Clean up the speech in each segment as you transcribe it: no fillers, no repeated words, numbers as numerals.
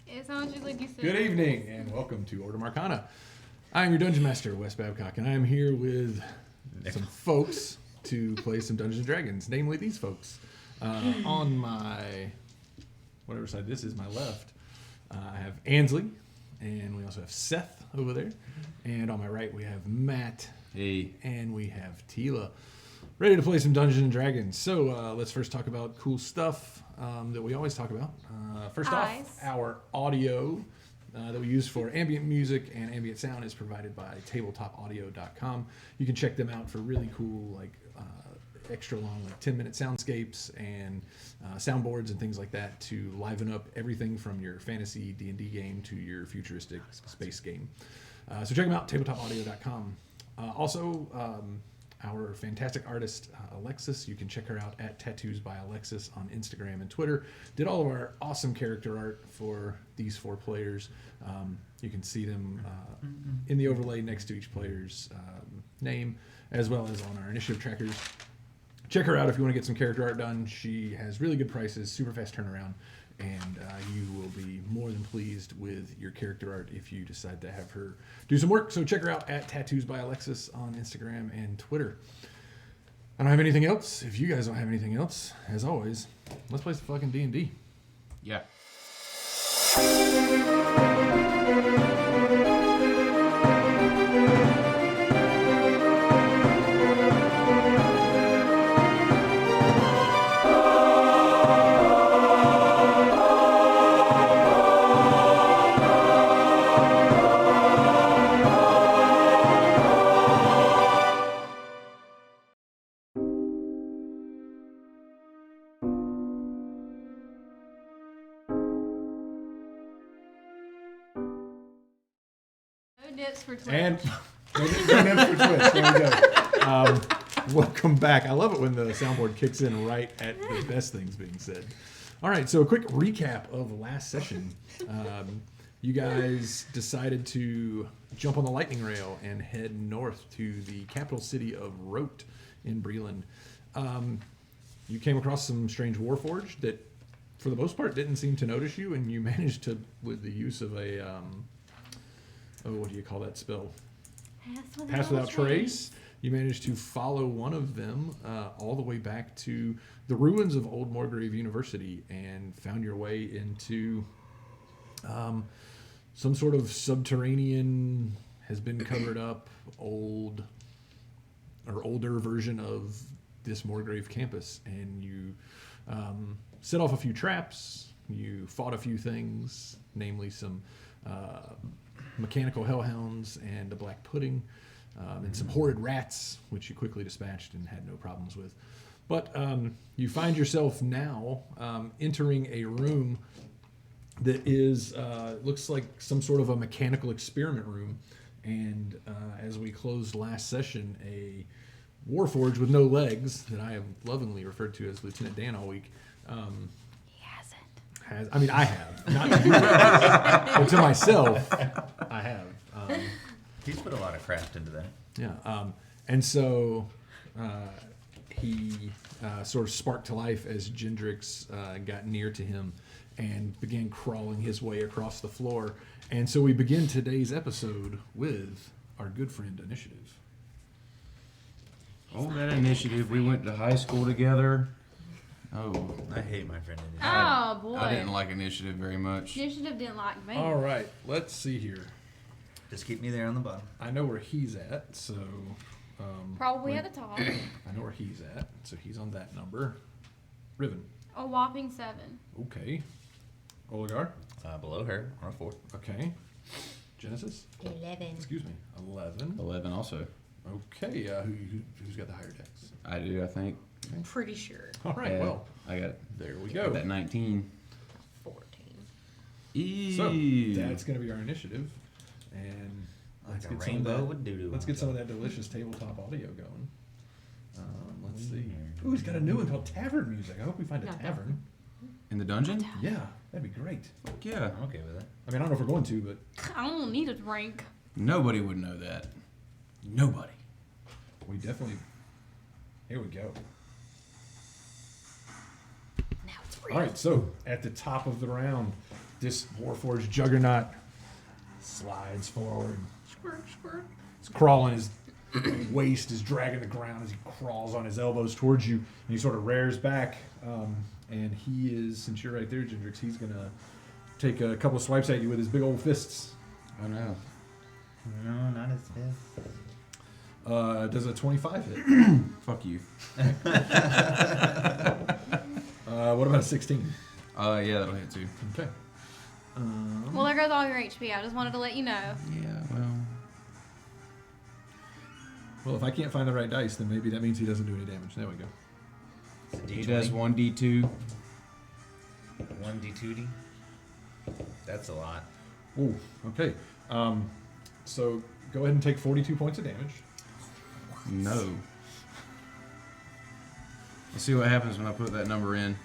It sounds just like you said. Good evening and welcome to Order Marcana. I am your Dungeon Master, Wes Babcock, and I am here with some folks to play some Dungeons and Dragons, namely these folks. On my, whatever side this is, my left, I have Ansley, and we also have Seth over there. And on my right, we have Matt. Hey. And we have Tila. Ready to play some Dungeons and Dragons. So let's first talk about cool stuff that we always talk about. First off, our audio that we use for ambient music and ambient sound is provided by tabletopaudio.com. You can check them out for really cool, extra long, 10-minute soundscapes and soundboards and things like that to liven up everything from your fantasy D&D game to your futuristic space game. So check them out, tabletopaudio.com. Also, our fantastic artist, Alexis. You can check her out at Tattoos by Alexis on Instagram and Twitter. Did all of our awesome character art for these 4 players. You can see them in the overlay next to each player's name, as well as on our initiative trackers. Check her out if you want to get some character art done. She has really good prices, super fast turnaround, and you will be more than pleased with your character art if you decide to have her do some work. So check her out at Tattoos by Alexis on Instagram and Twitter. I don't have anything else. If you guys don't have anything else, as always, let's play some fucking D&D. Yeah. For Twitch. And no names for Twitch. There we go. Welcome back. I love it when the soundboard kicks in right at the best things being said. All right, so a quick recap of last session. You guys decided to jump on the lightning rail and head north to the capital city of Rote in Breland. You came across some strange warforged that, for the most part, didn't seem to notice you, and you managed to, with the use of a what do you call that spell? Pass without trace. You managed to follow one of them all the way back to the ruins of Old Morgrave University and found your way into some sort of subterranean, has been covered up, older version of this Morgrave campus. And you set off a few traps. You fought a few things, namely some mechanical hellhounds and a black pudding, and some horrid rats, which you quickly dispatched and had no problems with. But you find yourself now entering a room that is looks like some sort of a mechanical experiment room. And as we closed last session, a warforged with no legs that I have lovingly referred to as Lieutenant Dan all week. I have. Not to you guys, but to myself, I have. He's put a lot of craft into that. Yeah. And so he sort of sparked to life as Gendrix got near to him and began crawling his way across the floor. And so we begin today's episode with our good friend Initiative. Oh, that Initiative. We went to high school together. Oh, I hate my friend Initiative. Oh, boy. I didn't like Initiative very much. Initiative didn't like me. All right, let's see here. Just keep me there on the bottom. I know where he's at, so... Probably at the top. I know where he's at, so he's on that number. Riven. A whopping 7. Okay. Oligar. Below her on a 4. Okay. Genesis. 11. Excuse me. 11. 11 also. Okay. Who's got the higher dex? I do, I think. Okay. Pretty sure. All right. Well, I got there we go. That 19. 14. So that's going to be our initiative, and Like a rainbow with doo-doo. Let's get some of that delicious tabletop audio going. Let's see. Ooh, he's got a new one called Tavern Music. I hope we find a tavern. In the dungeon? Yeah, that'd be great. Yeah. I'm okay with it. I mean, I don't know if we're going to, but I don't need a drink. Nobody would know that. Nobody. we definitely... Here we go. Now it's real. All right, so at the top of the round, This Warforged juggernaut slides forward. Squirt, squirt. He's crawling. His waist is dragging the ground as he crawls on his elbows towards you. And he sort of rears back. And he is, since you're right there, Gendrix, he's going to take a couple of swipes at you with his big old fists. Oh no. No, not his fist. Does a 25 hit? Fuck you. What about a 16? Yeah, that'll hit too. Okay. Well, there goes all your HP. I just wanted to let you know. Yeah, Well, if I can't find the right dice, then maybe that means he doesn't do any damage. There we go. It's a D20. he does 1d2. 1d2d. That's a lot. Ooh, okay. So go ahead and take 42 points of damage. No. Let's see what happens when I put that number in.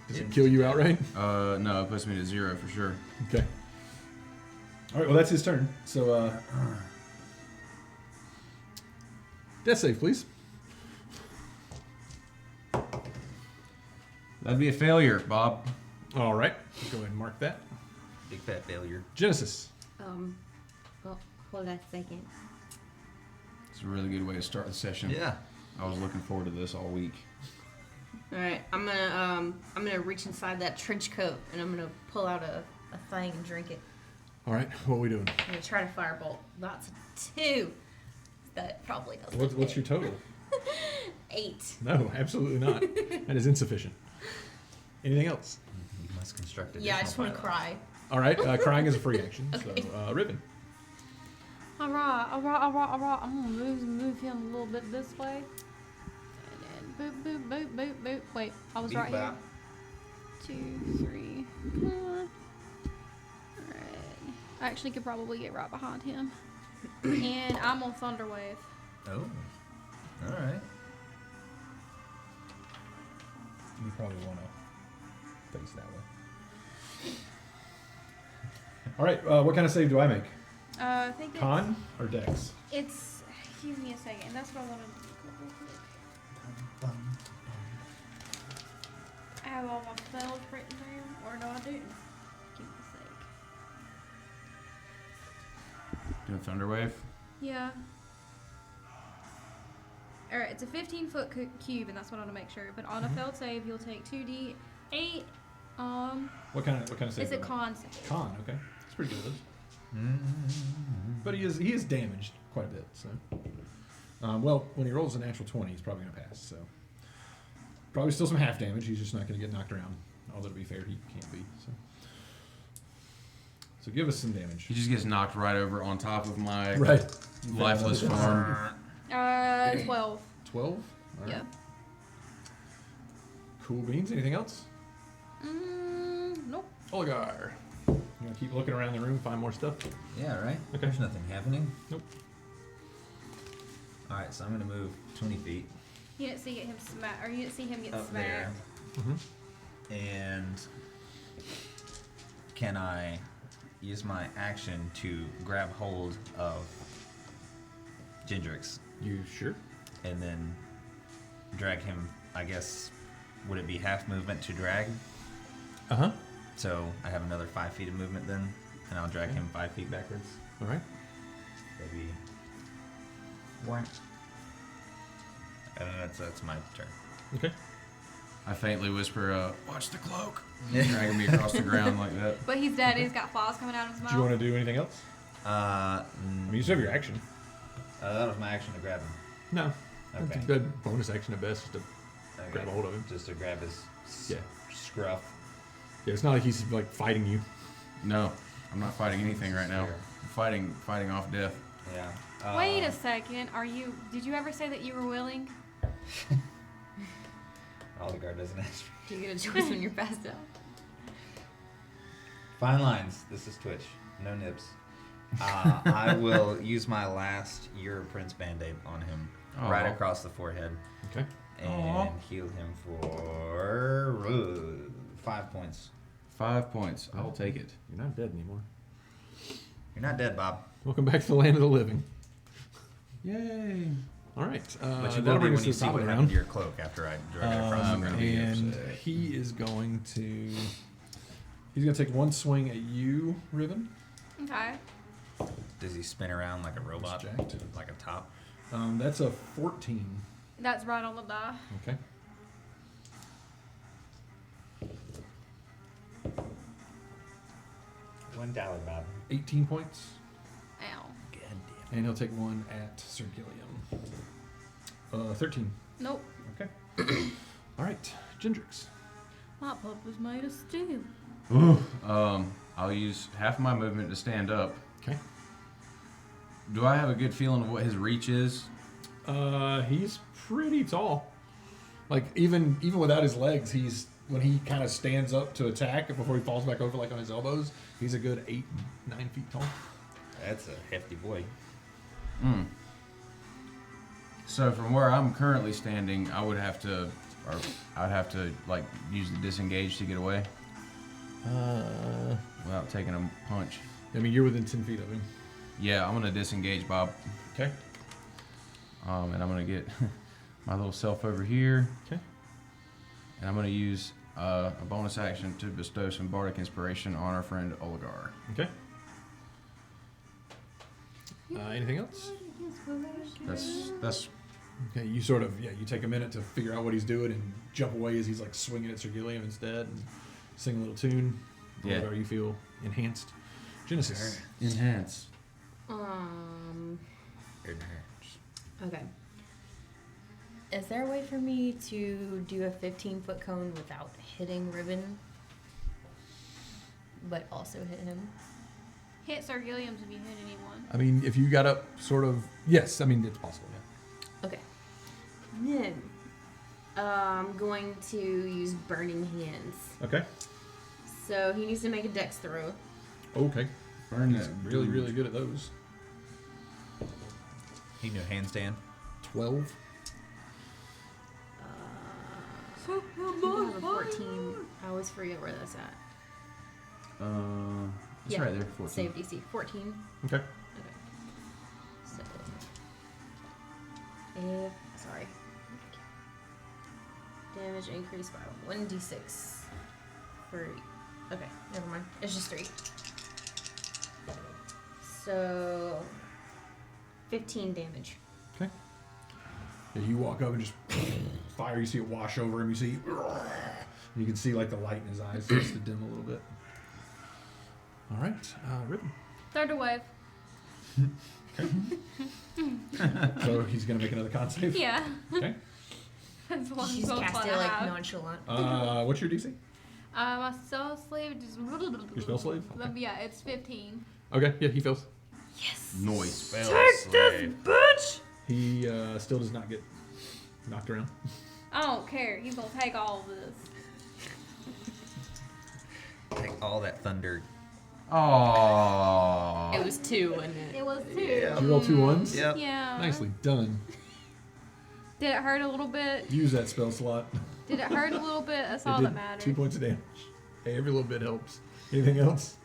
Does it kill you outright? No, it puts me to 0 for sure. Okay. All right, well, that's his turn. So, death save, please. That'd be a failure, Bob. All right. Go ahead and mark that. Big fat failure. Genesis. Well, hold on a second. It's a really good way to start the session. Yeah. I was looking forward to this all week. All right, I'm gonna reach inside that trench coat and I'm gonna pull out a thing and drink it. All right, what are we doing? I'm gonna try to firebolt. That's a 2. That probably doesn't. What's your total? 8. No, absolutely not. That is insufficient. Anything else? You must construct it. Yeah, I just want to cry. All right, crying is a free action. Okay. So, Riven. All right. I'm gonna move him a little bit this way. And then boop, boop, boop, boop, boop. Wait, I was right here. 2, 3, 4. Alright. I actually could probably get right behind him. And I'm on Thunder Wave. Oh. Alright. You probably want to face that way. All right, what kind of save do I make? I think it's... Con or Dex? It's... Give me a second. That's what I want to do real quick. I have all my spells written down. Or no, I didn't. Give me a sec. Doing Thunderwave? Yeah. Alright, it's a 15-foot cube, and that's what I want to make sure. But on a failed save, you'll take 2d8. What kind of save? It's a do I make? con save. Con, okay. That's pretty good. But he is damaged quite a bit. So, well, when he rolls a natural 20, he's probably gonna pass. So, probably still some half damage. He's just not gonna get knocked around. Although to be fair, he can't be. So give us some damage. He just gets knocked right over on top of my Right. lifeless form. 12. 12. All right. Yeah. Cool beans. Anything else? Nope. Olgar. You gonna keep looking around the room, find more stuff? Yeah, right? Okay. There's nothing happening. Nope. Alright, so I'm gonna move 20 feet You didn't see him smack, or you didn't see him get up there. smacked. And can I use my action to grab hold of Gendrix You sure? and then drag him? I guess, would it be half movement to drag? Uh huh. So I have another 5 feet of movement then, and I'll drag him 5 feet backwards. All right. Maybe. What? And that's my turn. Okay. I faintly whisper, watch the cloak. Dragging me across the ground like that. But he's dead. He's got claws coming out of his mouth. Do you want to do anything else? I mean, you still have your action. That was my action to grab him. No. Okay. That's a good bonus action at best, just to Okay. grab a hold of him. Just to grab his Yeah. scruff. Yeah, it's not like he's like fighting you. No, I'm not fighting anything right now. I'm fighting off death. Yeah. Wait a second. Did you ever say that you were willing? Oligar doesn't ask for. Do you get a choice when you're passed out? Fine lines. This is Twitch. No nibs. I will use my last Year of Prince Band-Aid on him. Aw. Right across the forehead. Okay. And heal him for 5 points. 5 points. I'll take it. You're not dead anymore. You're not dead, Bob. Welcome back to the land of the living. Yay. All right. But you that'll will be bring us when to you the see top what of the happened round. to your cloak after I drag it across the I'm ground. gonna be And upset. he's He's gonna take one swing at you, Ribbon. Okay. Does he spin around like a robot? Jacked. Like a top? That's a 14. That's right on the die. Okay. $1, Bob. 18 points. Ow. God And he'll take one at Sir Gilliam. 13. Nope. Okay. All right, Gendrix. My pup was made of steel. Ooh. I'll use half of my movement to stand up. Okay. Do I have a good feeling of what his reach is? He's pretty tall. Like even without his legs, when he kind of stands up to attack before he falls back over like on his elbows, he's a good 8-9 feet tall. That's a hefty boy. Hmm. So from where I'm currently standing, I'd have to like use the disengage to get away without taking a punch. I mean, you're within 10 feet of him. Yeah, I'm gonna disengage, Bob. Okay. And I'm gonna get my little self over here. Okay. And I'm gonna use a bonus action to bestow some bardic inspiration on our friend Oligar. Okay. Anything else? That's Okay, you sort of, you take a minute to figure out what he's doing and jump away as he's like swinging at Sir Gilliam instead and sing a little tune. Yeah. Whatever you feel enhanced. Genesis. enhance. Okay. Is there a way for me to do a 15-foot cone without hitting Ribbon, but also hit him? Hit Sir Gilliam's if you hit anyone. I mean, if you got up sort of, yes, I mean, it's possible, yeah. Okay. Then, I'm going to use Burning Hands. Okay. So he needs to make a dex throw. Okay. Burn He's that really, dude. really good at those. He knew handstand. 12. I have a 14. I always forget where that's at. It's Yeah, right there. 14. Save DC. 14. Okay. Okay. So, sorry. Damage increased by 1d6. Okay, never mind. It's just 3. So, 15 damage. Okay. Yeah, you walk up and just fire. You see it wash over him. You can see like the light in his eyes starts to dim a little bit. All right, Ribbon. Third wave. So he's gonna make another con save. Yeah. Okay. That's one She's gold cast fun it I like have. nonchalant. What's your DC? My spell slave just. Your spell slave? Okay. Yeah, it's 15. Okay. Yeah, he fails. Yes. Noise. Take this, bitch! He still does not get knocked around. I don't care. He's gonna take all of this. Take all that thunder. Oh. It was 2, wasn't it? It was 2. Yeah. Did you roll 2 1s? Yep. Yeah. Nicely done. Did it hurt a little bit? Use that spell slot. Did it hurt a little bit? That's all It that did matters. 2 points of damage. Hey, every little bit helps. Anything else?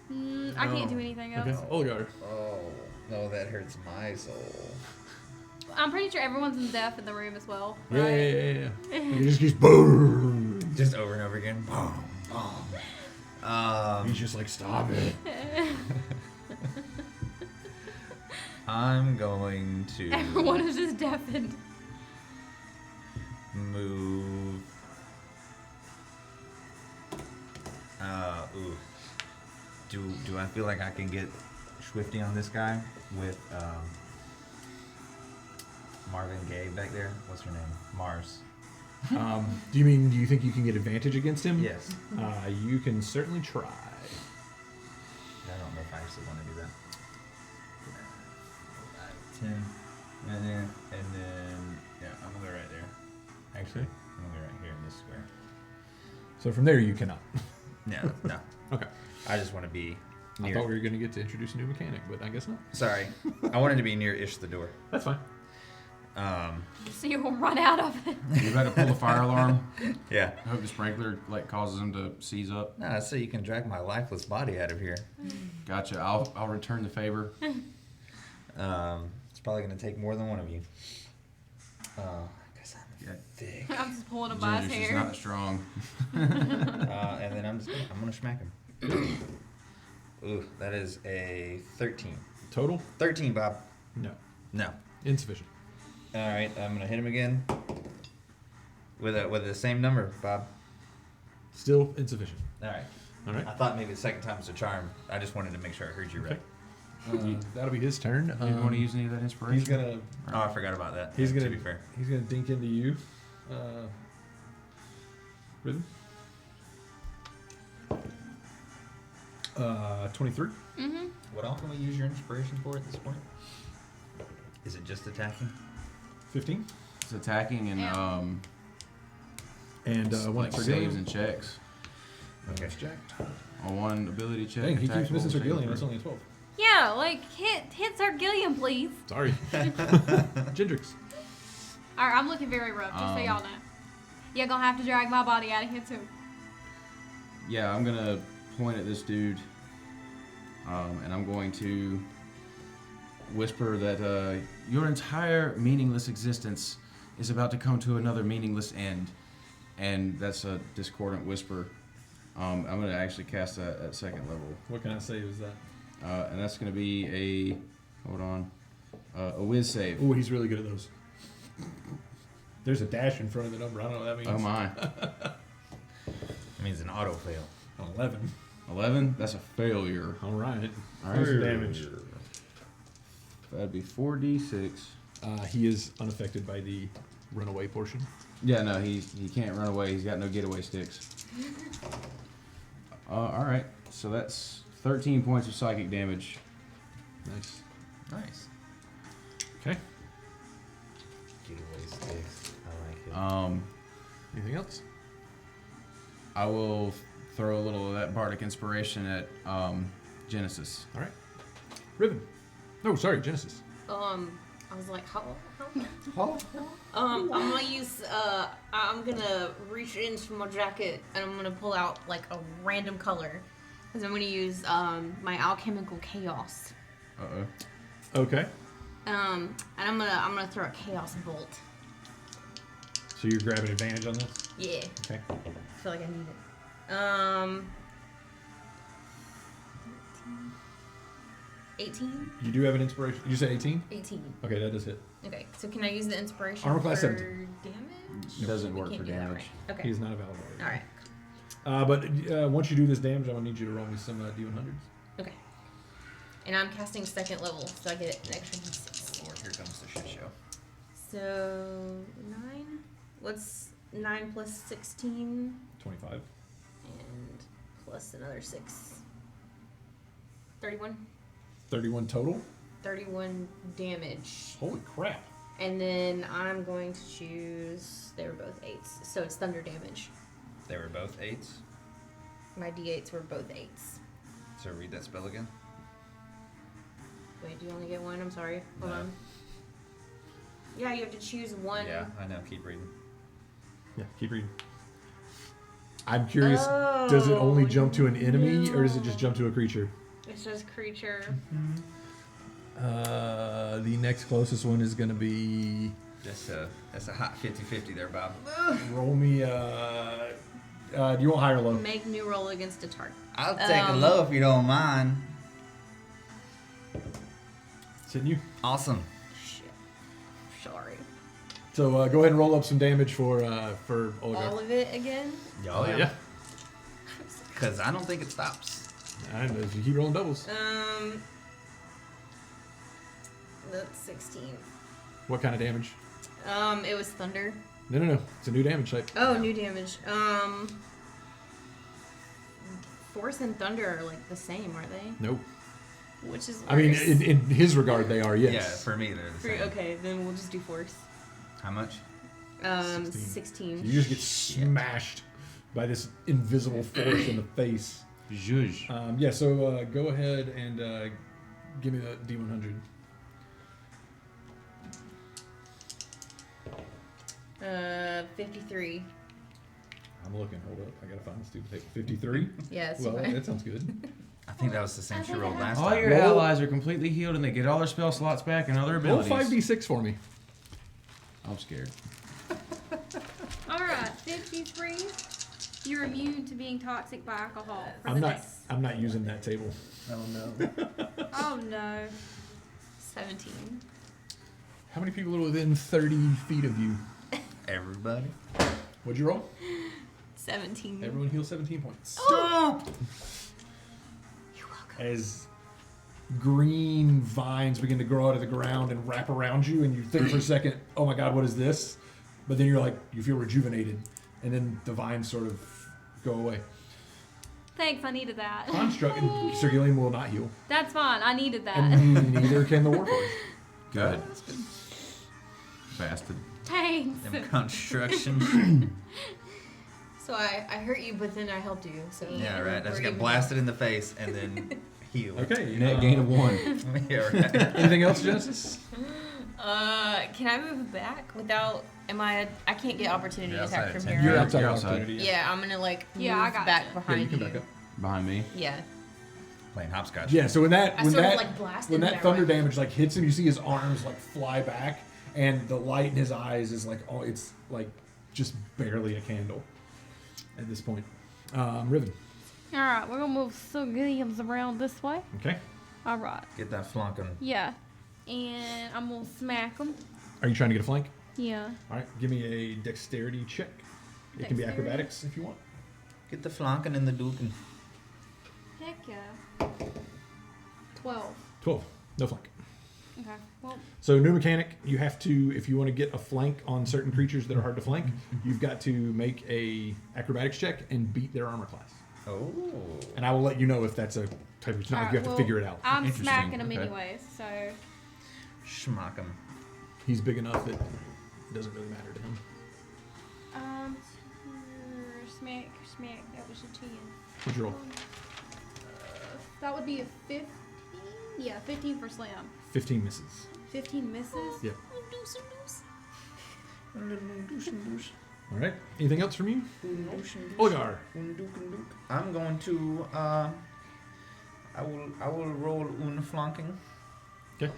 I can't do anything else. Okay. Olgar. Oh, no, that hurts my soul. I'm pretty sure everyone's deaf in the room as well. Yeah, Right? yeah, yeah. He just keeps boom. Just over and over again. Boom, boom. He's just like, stop it. I'm going to Everyone is just deafened. move. Ooh. Do I feel like I can get Swifty on this guy with Marvin Gaye back there? What's her name? Mars. Do you think you can get advantage against him? Yes. You can certainly try. I don't know if I actually want to do that. 10. And then, yeah, I'm gonna go right there. Actually, I'm gonna go right here in this square. So from there you cannot. No, no. Okay. I just want to be I near. thought we were going to get to introduce a new mechanic, but I guess not. Sorry, I wanted to be near-ish the door. That's fine. So you will run out of it. You better pull the fire alarm. Yeah. I hope the sprinkler causes him to seize up. No, so you can drag my lifeless body out of here. Gotcha. I'll return the favor. It's probably gonna take more than one of you. Cause I'm thick. I'm just pulling him by his Ginger, she's hair. not strong. And then I'm gonna smack him. Ooh, that is a 13. Total? 13, Bob. No. No. Insufficient. All right, I'm gonna hit him again with the same number, Bob. Still insufficient. All right. All right. I thought maybe the second time was a charm. I just wanted to make sure I heard you right. That'll be his turn. You didn't want to use any of that inspiration? He's gonna. Oh, I forgot about that. He's gonna. To be fair. He's gonna dink into you. Rhythm. 23. Mm-hmm. What all can we use your inspiration for at this point? Is it just attacking? 15. It's attacking and And one like for saves and checks. Okay. It's jacked. On one ability check. Dang, he attack, keeps missing roll, Sir Gillian. save, That's only a 12. Yeah, like hit Sir Gilliam, please. Sorry. Gendrix. All right, I'm looking very rough. Just so y'all know. You're gonna have to drag my body out of here too. Yeah, I'm gonna point at this dude, and I'm going to whisper that your entire meaningless existence is about to come to another meaningless end, and that's a discordant whisper. I'm gonna actually cast that at second level. What kind of save is that? And that's gonna be a whiz save. Oh, he's really good at those. There's a dash in front of the number. I don't know what that means. Oh my. It means an auto fail. 11. 11? That's a failure. All right. All right. What's the damage? That'd be 4d6. He is unaffected by the runaway portion. Yeah, no, he can't run away. He's got no getaway sticks. All right, so that's 13 points of psychic damage. Nice. Nice. Okay. Getaway sticks. I like it. Anything else? I will throw a little of that bardic inspiration at Genesis. All right. Ribbon. No, sorry, Genesis. I was like, how? I'm gonna use, I'm gonna reach into my jacket and I'm gonna pull out like a random color. Cause I'm gonna use, my alchemical chaos. Uh-oh. Okay. And I'm gonna throw a chaos bolt. So you're grabbing advantage on this? Yeah. Okay. I feel like I need it. 18? You do have an inspiration. Did you say 18? 18. Okay, that does hit. Okay, so can I use the inspiration Armor class for 17. damage? It doesn't We work can't for do that, damage. right? Okay. He is not a valid warrior. Alright. But once you do this damage, I'm going to need you to roll me some D100s. Okay. And I'm casting second level, so I get an extra d6. Lord, here comes the shit show. So, 9? What's 9 plus 16? 25. And plus another 6. 31? 31 total? 31 damage. Holy crap. And then I'm going to choose... They were both 8s, so it's thunder damage. They were both 8s. My d8s were both 8s. So read that spell again. Wait, do you only get one? I'm sorry. Hold No. on. Yeah, you have to choose one. Yeah, I know. Keep reading. Yeah, keep reading. I'm curious, does it only jump to an enemy, or does it just jump to a creature? It says creature. The next closest one is going to be... That's a hot 50-50 there, Bob. Roll me... do you want high or low? Make new roll against a target. I'll take a low if you don't mind. It's hitting you. Awesome. Shit. Sorry. So go ahead and roll up some damage for Olga. All of it again? Oh, Yeah. Because I don't think it stops. I know, if you keep rolling doubles. That's 16. What kind of damage? It was thunder. No. It's a new damage type. Oh, new damage. Force and thunder are like the same, are they? Nope. Which is worse. I mean, in his regard, they are, yes. Yeah, for me, they're the same. Okay, then we'll just do force. How much? 16. So you just get smashed by this invisible force in the face. Zhuzh. Yeah, so go ahead and give me the D100. 53. I'm looking. Hold up. I gotta find the stupid thing. 53? Yeah, it's Well, fine. that sounds good. I think that was the same she rolled last All time. your allies are completely healed and they get all their spell slots back and other Roll abilities. 5d6 for me. I'm scared. All right, 53. You're immune to being toxic by alcohol. I'm not using that table. Oh no. Oh no. 17. How many people are within 30 feet of you? Everybody. What'd you roll? 17. Everyone heals 17 points. Oh. You're welcome. As green vines begin to grow out of the ground and wrap around you, and you think for a second, oh my god, what is this? But then you're like, you feel rejuvenated, and then the vines sort of go away. Thanks, I needed that. Construct and Sir Gillian will not heal. That's fine, I needed that. And neither can the Warforged. Good. Bastard. Thanks. Them construction. So I hurt you, but then I helped you. So Yeah, right. I just we're got even. blasted in the face and then healed. Okay. Net gain of 1. Yeah, right. Anything else, Genesis? Can I move back without? I can't get opportunity You're attack outside from of here. You're right? outside You're of outside. opportunity. Yeah, I'm gonna move I got back you. Yeah, behind you can back up. Behind me. Yeah. Playing hopscotch. Yeah, so when that I sort of like blasted when that that thunder right. damage like hits him, you see his arms like fly back, and the light in his eyes is like, oh, it's like just barely a candle at this point. Riven. Alright, we're gonna move Sir Gilliam's around this way. Okay. Alright. Get that flunking. Yeah. And I'm gonna smack him. Are you trying to get a flank? Yeah. All right. Give me a dexterity check. It can be Dexterity? acrobatics if you want. Get the flunking and the duking. Heck yeah. 12. 12. No flank. Okay. Well, So new mechanic, you have to, if you want to get a flank on certain creatures that are hard to flank, you've got to make a acrobatics check and beat their armor class. Oh. And I will let you know if that's a type of, it's not like you have to figure it out. I'm Interesting. smacking him Okay. anyways, so. Schmuck 'em. He's big enough that it doesn't really matter to him. Smack. That was a 10. What'd you roll? That would be a 15. Yeah, 15 for slam. 15 misses. 15 misses. Yep. All right. Anything else from you? Olgar. I'm going to I will roll un flanking. Okay.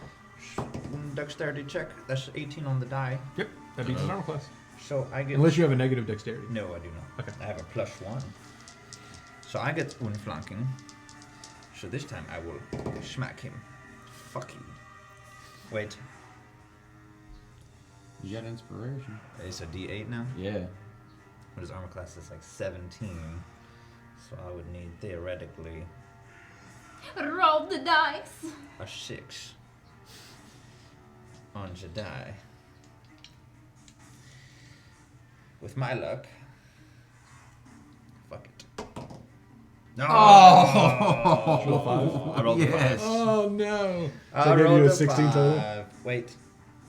Un dexterity check. That's 18 on the die. Yep. That beats his armor class. So I get Unless you have a negative dexterity. No, I do not. Okay. I have a +1. So I get un flanking. So this time I will smack him. Fuck you. Wait, You got inspiration. it's a D8 now? Yeah. But his armor class is like 17. So I would need theoretically Roll the dice. a 6 on the die. With my luck. Fuck it. No! Oh! Roll 5. I rolled a 5. Yes. Oh no. So I I gave rolled you a a 16 total? 5.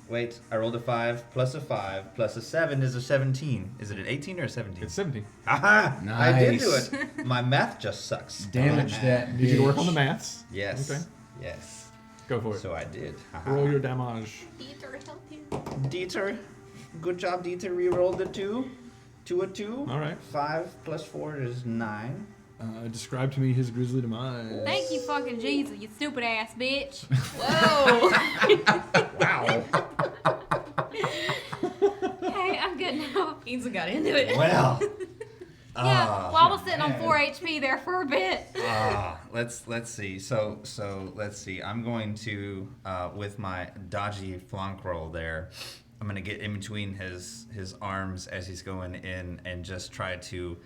Wait. I rolled a 5 plus a 5 plus a 7 is a 17. Is it an 18 or a 17? It's 17. Aha! I did do Nice. it. My math just sucks. Damage that. Need you to work on the bitch. maths. Yes. Okay. Yes. Go for it. So I did. Haha. Roll your damage. Dieter, help you. Dieter. Good job, Dieter. Rerolled the 2. 2 a 2. All right. 5 plus 4 is 9. Describe to me his grisly demise. Thank you, fucking Jesus, you stupid ass bitch. Whoa. Wow. Okay, I'm good now. Ainsley got into it. Well. Yeah, well, I was sitting on 4 HP there for a bit. Let's see. So let's see. I'm going to with my dodgy flank roll there. I'm gonna get in between his arms as he's going in and just try to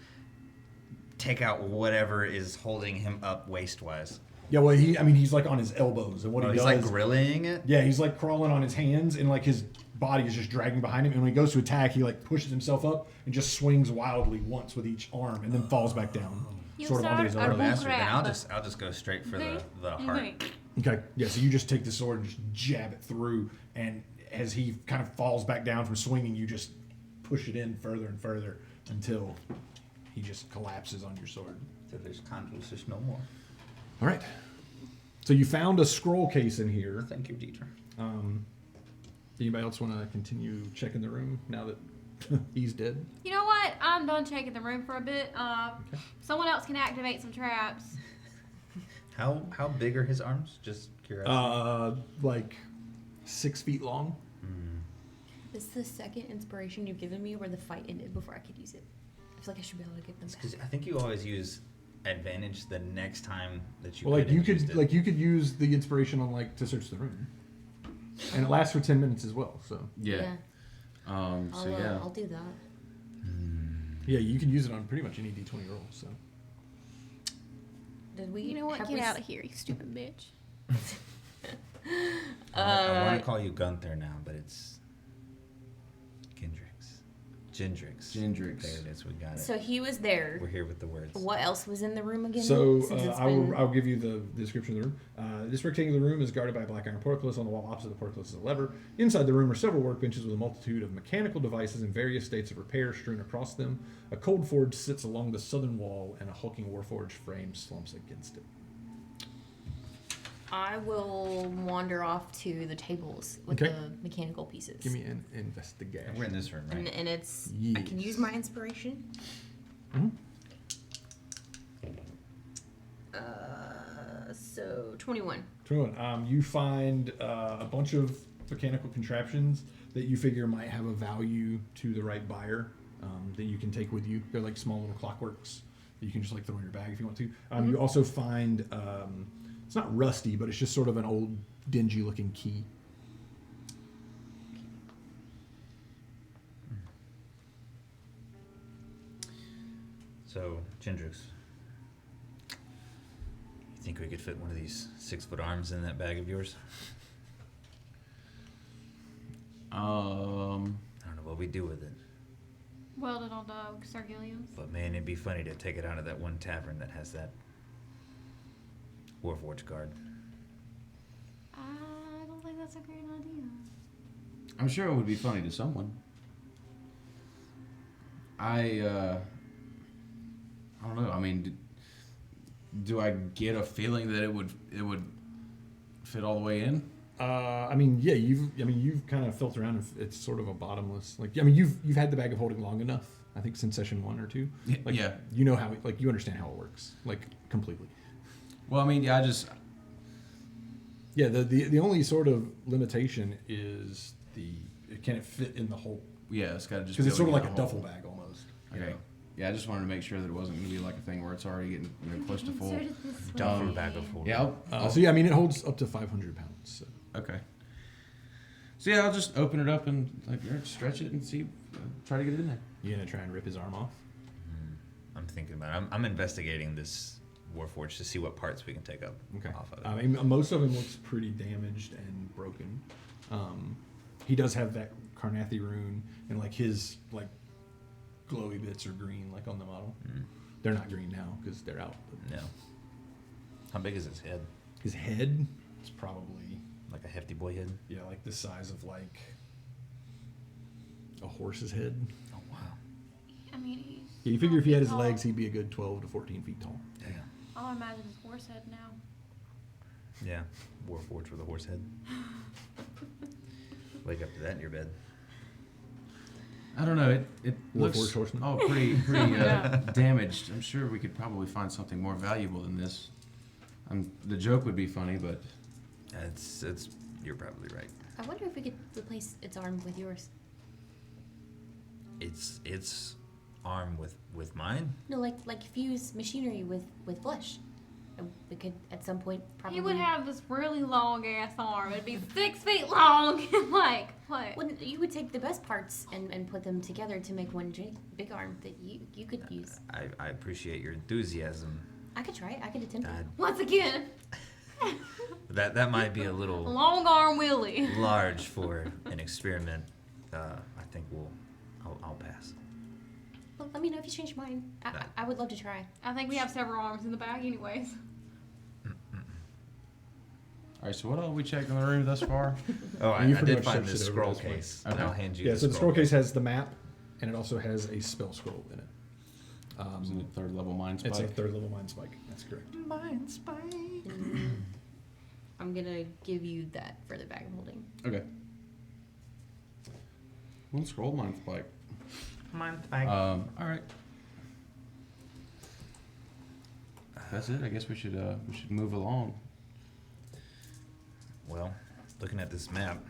take out whatever is holding him up waist-wise. Yeah, well, he's like on his elbows, and what he He's does, like grilling it. yeah, he's like crawling on his hands, and like his body is just dragging behind him. And when he goes to attack, he like pushes himself up and just swings wildly once with each arm, and then falls back down, You sort of onto his sir Oh, are elbow. bull bastard. Then crap. I'll just go straight for the heart. Mhm. Okay, yeah, so you just take the sword and just jab it through, and as he kind of falls back down from swinging, you just push it in further and further until he just collapses on your sword. So there's convolutions no more. All right. So you found a scroll case in here. Thank you, Dieter. Anybody else want to continue checking the room now that he's dead? You know what? I'm done checking the room for a bit. Someone else can activate some traps. How big are his arms? Just curiosity. Like 6 feet long. This is the second inspiration you've given me where the fight ended before I could use it. feel like I should be able to get them back. Because I think you always use advantage the next time that you. Well, like you could use the inspiration on like to search the room, and it lasts for 10 minutes as well. So Yeah. I'll do that. yeah, you can use it on pretty much any D20 roll. So Did we? You know what? have Get we out of here, you stupid bitch. I want to call you Gunther now, but it's Gendrix. There it is. We got it. So he was there. We're here with the words. What else was in the room again? So I'll give you the description of the room. This rectangular room is guarded by a black iron portcullis. On the wall opposite the portcullis is a lever. Inside the room are several workbenches with a multitude of mechanical devices in various states of repair strewn across them. A cold forge sits along the southern wall, and a hulking warforged frame slumps against it. I will wander off to the tables with the mechanical pieces. Give me an investigation. We're in this room, right? And it's Yes. I can use my inspiration. Mm-hmm. So 21. 21. You find a bunch of mechanical contraptions that you figure might have a value to the right buyer that you can take with you. They're like small little clockworks that you can just like throw in your bag if you want to. You also find it's not rusty, but it's just sort of an old, dingy-looking key. So, Gendrix, you think we could fit one of these 6-foot arms in that bag of yours? I don't know what we do with it. Welded on dog, Sargilliums. But man, it'd be funny to take it out of that one tavern that has that Warforged guard. I don't think that's a great idea. I'm sure it would be funny to someone. I don't know. I mean, do I get a feeling that it would fit all the way in? I mean, yeah, you've kind of felt around. It's sort of a bottomless. Like, I mean, you've had the bag of holding long enough. I think since session 1 or 2. Like, yeah. You know how, like, you understand how it works, like, completely. Well, I mean, yeah, Yeah, the only sort of limitation is can it fit in the hole? Yeah, it's got to just because it's sort of like a hole. duffel bag almost. Okay. Yeah, I just wanted to make sure that it wasn't going to be like a thing where it's already getting close to full. Duffel bag of holding. Yeah. So yeah, I mean, it holds up to 500 pounds. So. Okay. So yeah, I'll just open it up and like stretch it and see, try to get it in there. You gonna try and rip his arm off? I'm thinking about it. I'm investigating this Warforged to see what parts we can take up off of it. I mean, most of him looks pretty damaged and broken. He does have that Carnathi rune, and like his like glowy bits are green, like on the model. They're not green now because they're out. No. How big is his head? His head is probably like a hefty boy head. Yeah, like the size of like a horse's head. Oh wow. I mean, he's. Yeah, you figure if he had his tall. legs, he'd be a good 12 to 14 feet tall. Damn. I'll imagine his horse head now. Yeah. Warforged with a horse head. Wake up to that in your bed. I don't know. It looks horseman. pretty damaged. I'm sure we could probably find something more valuable than this. The joke would be funny, but It's you're probably right. I wonder if we could replace its arm with yours. Its arm with mine? No, like fuse machinery with flesh. And we could at some point probably. He would have this really long ass arm. It'd be 6 feet long. Like what? Wouldn't you would take the best parts and put them together to make one big arm that you could use. I appreciate your enthusiasm. I could try it. I could attempt it. Once again, That might be a little long arm Willie. large for an experiment. I think I'll pass. Well, let me know if you change your mind. I would love to try. I think we have several arms in the bag, anyways. all right. So what all we checked in the room thus far? Oh, You I pretty did much find searched this it over scroll this way. case. Okay. And I'll hand you Yeah, the so the scroll case has the map, and it also has a spell scroll in it. Isn't it third level mind spike? It's a 3rd level mind spike. That's correct. Mind spike. I'm gonna give you that for the bag of holding. Okay. One scroll mind spike. Mind spike. All right. That's it. I guess we should move along. Well, looking at this map,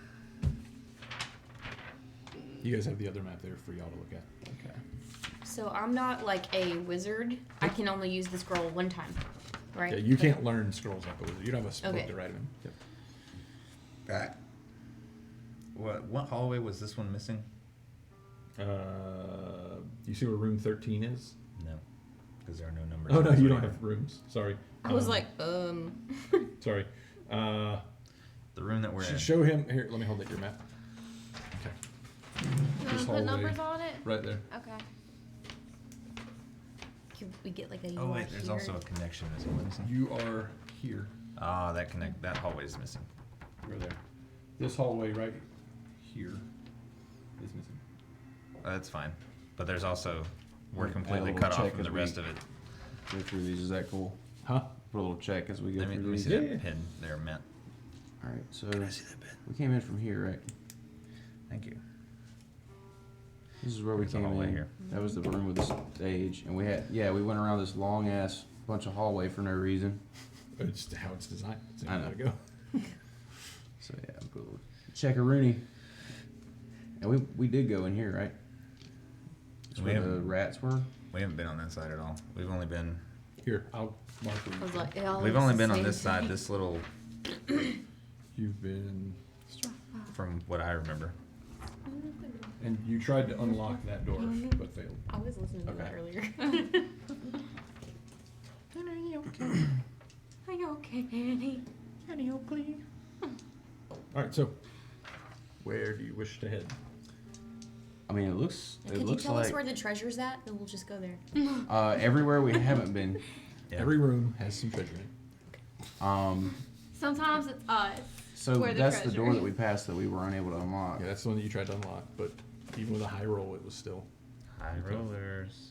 You guys have the other map there for y'all to look at. Okay. So I'm not like a wizard. I can only use the scroll one time, right? Yeah, you can't learn scrolls like a wizard. You don't have a book Okay. to write them in. Yep. What hallway was this one missing? You see where room 13 is? No, because there are no numbers. Oh no, on you the don't radar. have rooms. Sorry. I was like, Sorry. The room that we're in. Show him here. Let me hold up your map. Okay. You want This to put hallway. numbers on it? Right there. Okay. can we get like a Oh you wait, are there's here? also a connection as well. Missing. You are here. Ah, that hallway is missing. Right there. This hallway right here is missing. That's fine, but there's also we're Add a completely little cut off check from as the we rest of it. Go through these. Is that cool? Huh? Put a little check as we go Let me through these. see that pin there, Matt. All right. So Can I see that pin? we came in from here, right? Thank you. This is where we There's a came hallway in. here. That was the room with the stage, and we went around this long ass bunch of hallway for no reason. It's how it's designed. It's I how know. to go. So yeah, put a little check-a-rooney. And we did go in here, right? That's We where the haven't- we were. We haven't been on that side at all. We've only been Here, I'll mark where I was you've like, it all we've looks only the been on same this to side, me. this little You've been, from what I remember. and you tried to unlock that door, but failed. I was listening to that Okay. earlier. Are you okay, Annie? All right, so where do you wish to head? I mean, it looks Can you tell like us where the treasure's at, and we'll just go there. everywhere we haven't been. Yeah. Every room has some treasure in it. Sometimes it's us. So Where the that's the treasure door that is. we passed that we were unable to unlock. Yeah, that's the one that you tried to unlock, but even with a high roll, it was still. High rollers.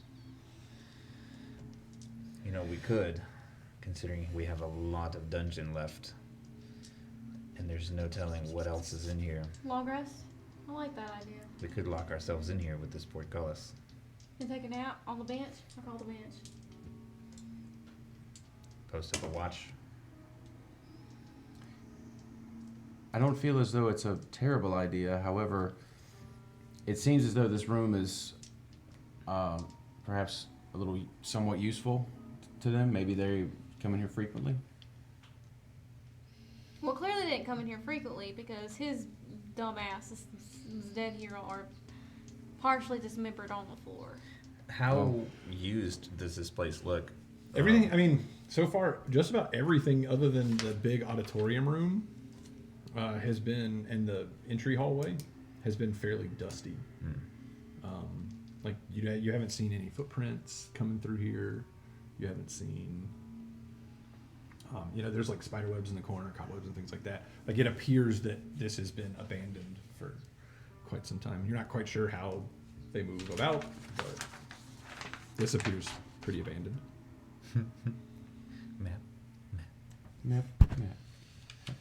You know, we could, considering we have a lot of dungeon left. And there's no telling what else is in here. Long rest. I like that idea. We could lock ourselves in here with this portcullis. And take a nap on the bench. I call the bench. Post up a watch. I don't feel as though it's a terrible idea. However, it seems as though this room is perhaps a little somewhat useful to them. Maybe they come in here frequently. Well, clearly they didn't come in here frequently because his dumbass is dead here or partially dismembered on the floor. How used does this place look? Everything, I mean, so far, just about everything other than the big auditorium room has been, and the entry hallway has been fairly dusty. Like, you haven't seen any footprints coming through here. You haven't seen, there's like spider webs in the corner, cobwebs and things like that. Like, it appears that this has been abandoned for quite some time. You're not quite sure how they move about, but this appears pretty abandoned. Map. Map, map,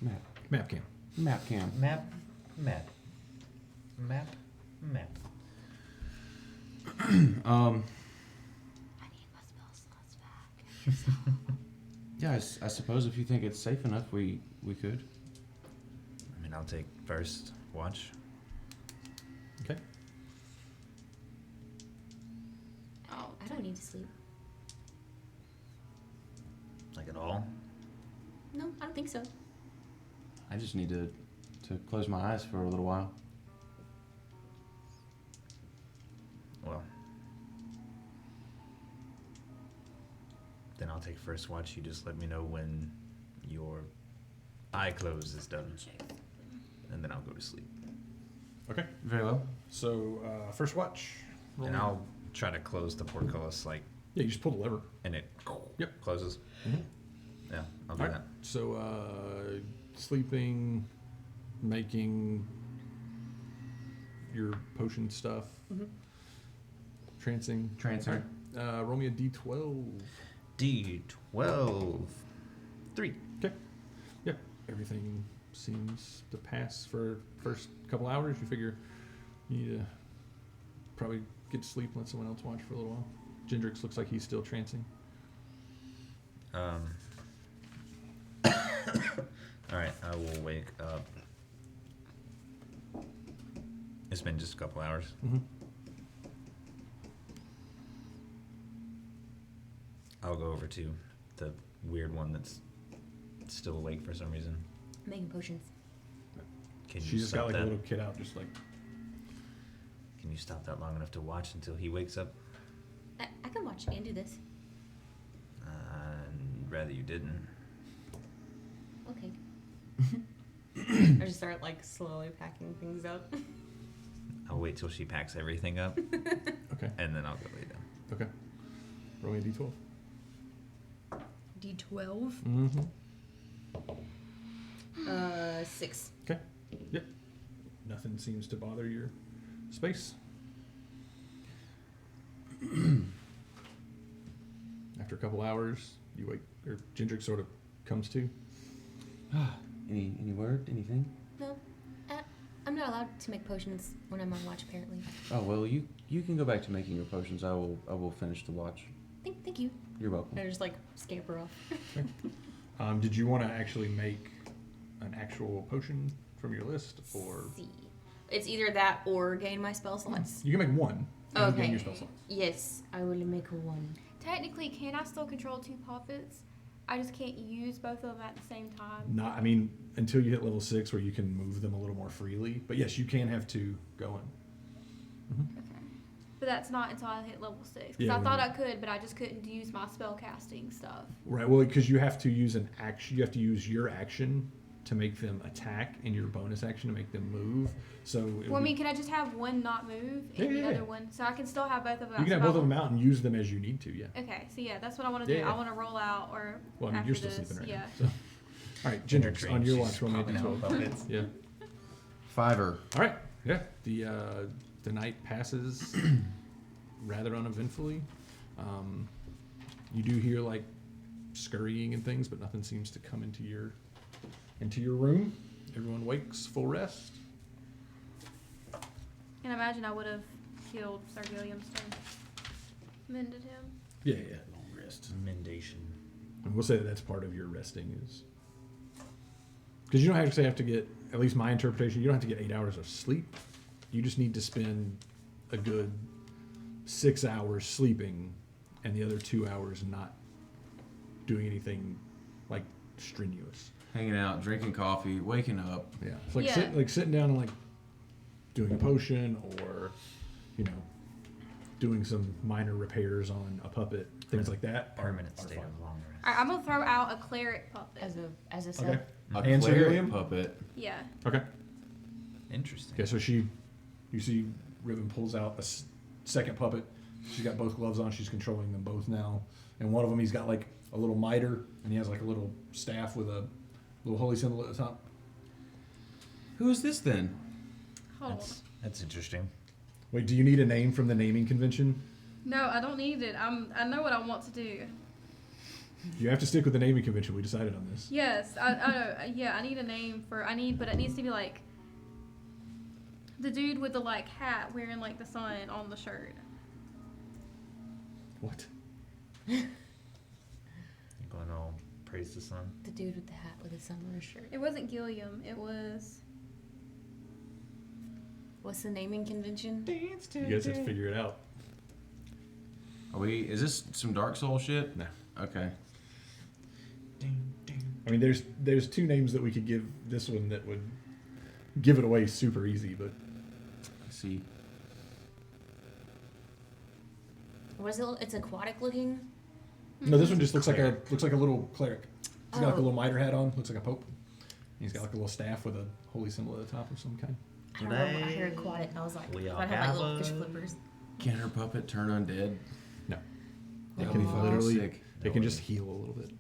map, Map cam. map cam. Map. Map. Map. Map. I need my spell slots back. Yeah, I suppose if you think it's safe enough, we could. I mean, I'll take first watch. Okay. Oh, I don't need to sleep. Like at all. No, I don't think so. I just need to close my eyes for a little while. Well. Then I'll take first watch. You just let me know when your eye close is done. And then I'll go to sleep. Okay. Very well. So, first watch. And I'll try to close the portcullis, like, Yeah, you just pull the lever. and it Yep. closes. Mhm. Yeah, I'll do All right. that. So, sleeping, making your potion stuff, trancing. Trancing. All right. Roll me a d12. D12. 3. Okay. Yeah. Everything seems to pass for first couple hours. You figure you need to probably get to sleep, let someone else watch for a little while. Gendrix looks like he's still trancing. Alright, I will wake up. It's been just a couple hours. Mm-hmm. I'll go over to the weird one that's still awake for some reason. Making potions. Can She you just stop got like that? a little kid out, just like. Can you stop that long enough to watch until he wakes up? I can watch and do this. I'd rather you didn't. Okay. I just start like slowly packing things up. I'll wait till she packs everything up, Okay. and then I'll go lay down. Okay. Roll me a d12. D12. Mm-hmm. 6. Okay. Yep. Nothing seems to bother your space. After a couple hours, you wake, or Gendrick sort of comes to. Any word? Anything? No, I'm not allowed to make potions when I'm on watch. Apparently. Oh well, you can go back to making your potions. I will finish the watch. Thank you. You're welcome. I just like scamper off. Did you want to actually make an actual potion from your list, or See. It's either that or gain my spell slots. you can make one? And Okay. gain your spell slots. Yes, I will make one. Technically, can I still control 2 puppets? I just can't use both of them at the same time. Not, I mean, until you hit level 6, where you can move them a little more freely. But yes, you can have 2 going. Okay. But that's not until I hit level 6. Because Yeah, I thought when- I could, but I just couldn't use my spell casting stuff. Right. Well, because you have to use an action. You have to use your action to make them attack, and your bonus action to make them move. So. Well, I mean, can I just have one not move and the other one? So I can still have both of them. You can have both of them out and use them as you need to. Yeah. Okay, so yeah, that's what I want to do. Yeah. I want to roll out or. Well, I mean, after you're still this, sleeping right yeah. now. So. All right, Gendrick, on your watch, roll me a popping out d12. puppets. Yeah. 5. All right. Yeah. The night passes rather uneventfully. You do hear like scurrying and things, but nothing seems to come into your room. Everyone wakes, full rest. And imagine I would have killed Sir Gilliam Stone. Mended him. Yeah. Long rest. Mendation. And we'll say that that's part of your resting is because you don't actually have to get, at least my interpretation, you don't have to get 8 hours of sleep. You just need to spend a good 6 hours sleeping and the other 2 hours not doing anything like strenuous. Hanging out, drinking coffee, waking up. Yeah. It's like, Yeah. sitting down and like doing a potion or, doing some minor repairs on a puppet, things like that. Permanent are state fine. of long rest. All right, I'm gonna throw out a cleric puppet. As a Okay. self. A And Sir cleric Gilliam? puppet. Yeah. Okay. Interesting. Okay, so you see Ribbon pulls out a second puppet. She's got both gloves on. She's controlling them both now. And one of them, he's got like a little miter, and he has like a little staff with a little holy symbol at the top. Who is this then? Hold. That's interesting. Wait, do you need a name from the naming convention? No, I don't need it. I know what I want to do. You have to stick with the naming convention. We decided on this. Yes, I know. Yeah, I need a name but it needs to be like the dude with the like hat wearing like the sun on the shirt. What? You going to all praise the sun? The dude with the hat with the sun on his shirt. It wasn't Gilliam. It was. What's the naming convention? You guys have to figure it out. Is this some Dark Soul shit? No. Okay. I mean, there's 2 names that we could give this one that would give it away super easy, but I see. Was it? It's aquatic looking. no, this one just looks like a little cleric. He's got like a Oh. little mitre hat on. Looks like a pope. He's got like a little staff with a holy symbol at the top of some kind. I don't know. I heard aquatic. I was like, We I all thought it had like have little fish a- flippers. Can her puppet turn undead? No, That it would can be literally sick. it can just heal a little bit.